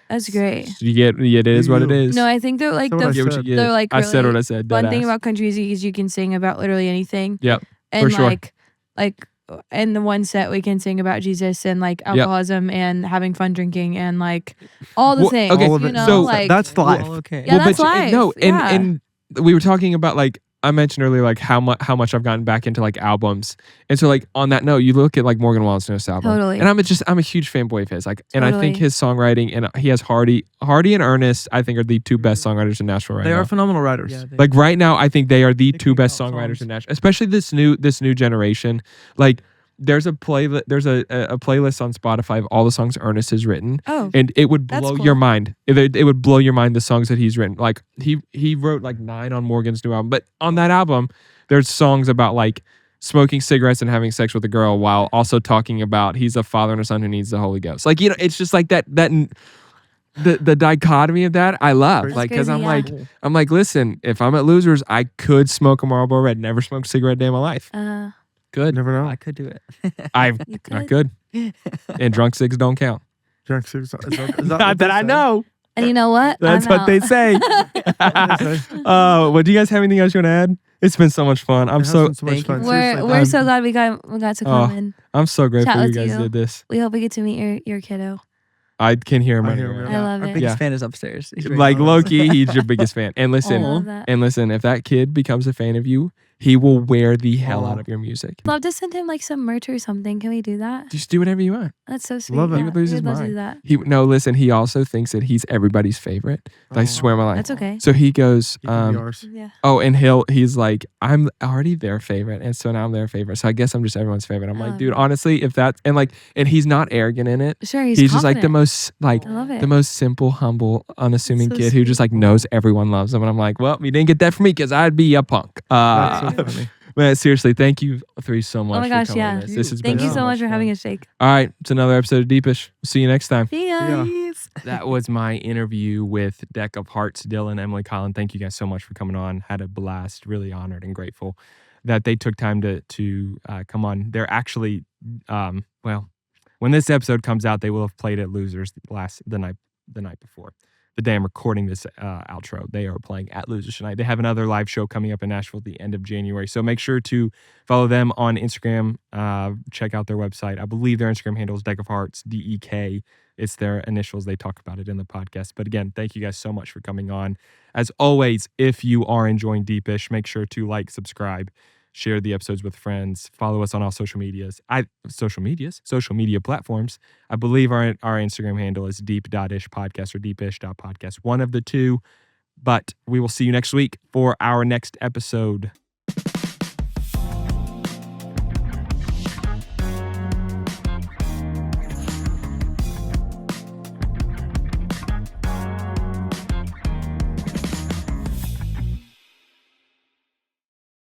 That's great. you get it is what it You. is. No, I think they're like So what I the get what you said. get. they're like I said what really I said. fun dead thing ass. about country music is you can sing about literally anything. Yep, And sure. like in the one set we can sing about Jesus and like alcoholism and having fun drinking and like all the Well, things. okay, All of you it. know, So like that's life. Well, okay. Yeah, that's but life. no, Yeah. and we were talking about like I mentioned earlier like how much I've gotten back into like albums, and so like on that note, you look at like Morgan Wallen's newest album, Totally. and I'm a huge fanboy of his. Like, and I think Totally. his songwriting and he has Hardy and Ernest. I think are the two best songwriters in Nashville right They now. are phenomenal writers. Yeah, they- Like right now, I think they are the They two crank best out songwriters songs. in Nashville, especially this new generation. Like there's a playlist on Spotify of all the songs Ernest has written. oh, And it would That's blow cool. your mind. It would blow your mind the songs that he's written. Like he wrote like 9 on Morgan's new album, but on that album, there's songs about like smoking cigarettes and having sex with a girl while also talking about he's a father and a son who needs the Holy Ghost. Like it's just like that the dichotomy of that I love. That's Like because crazy, yeah. I'm like listen, if I'm at Losers, I could smoke a Marlboro Red. Never smoked a cigarette a day in my life. Good. Never know. I could do it. I you I could. could. And drunk cigs don't count. Drunk cigs. Is that Not what that they I say? know. And you know what? That's I'm what they out. say. Oh, well, do you guys have anything else you want to add? It's been so much fun. It has been so much Thank you. fun. We're Seriously, we're I'm- so glad we got to come Oh, and I'm so grateful Chat you with guys you. did this. we hope we get to meet your kiddo. I can hear him I running hear him around. running. I love Our it. biggest Yeah. fan is upstairs. He's Like waiting on us. Loki, he's your biggest fan. And I listen, love that. if that kid becomes a fan of you, he will wear the hell out Aw. of your music. Love to send him like some merch or something. Can we do that? Just do whatever you want. That's so sweet. Love it. He would lose we his would love to do mind. that. No, listen, he also thinks that he's everybody's favorite. I swear my life. That's okay. So he goes, He can be ours. Yeah. oh, and he's like, I'm already their favorite, and so now I'm their favorite. So I guess I'm just everyone's favorite. I'm I like, love dude, it. honestly, if that and he's not arrogant in it. Sure, he's He's just like the confident. most like I love it. the most simple, humble, unassuming so kid who just sweet. like knows everyone loves him. And I'm like, well, you didn't get that from me because I'd be a punk. That's so funny. Man, seriously, thank you three so much. Oh my for gosh, coming yeah. on this has Thank been you so much for having fun. us, Jake. All right, it's another episode of Deepish. See you next time. See ya. Yeah. That was my interview with DEK of Hearts, Dylan, Emily, Colin. Thank you guys so much for coming on. Had a blast. Really honored and grateful that they took time to come on. They're actually, well, when this episode comes out, they will have played at Losers the night before. The day I'm recording this outro, they are playing at Losers tonight. They have another live show coming up in Nashville at the end of January. So make sure to follow them on Instagram. Check out their website. I believe their Instagram handle is DEK of Hearts, DEK. It's their initials. They talk about it in the podcast. But again, thank you guys so much for coming on. As always, if you are enjoying Deepish, make sure to like, subscribe, share the episodes with friends, follow us on all social media platforms. I believe our Instagram handle is deep.ishpodcast or deepish.podcast, one of the two. But we will see you next week for our next episode.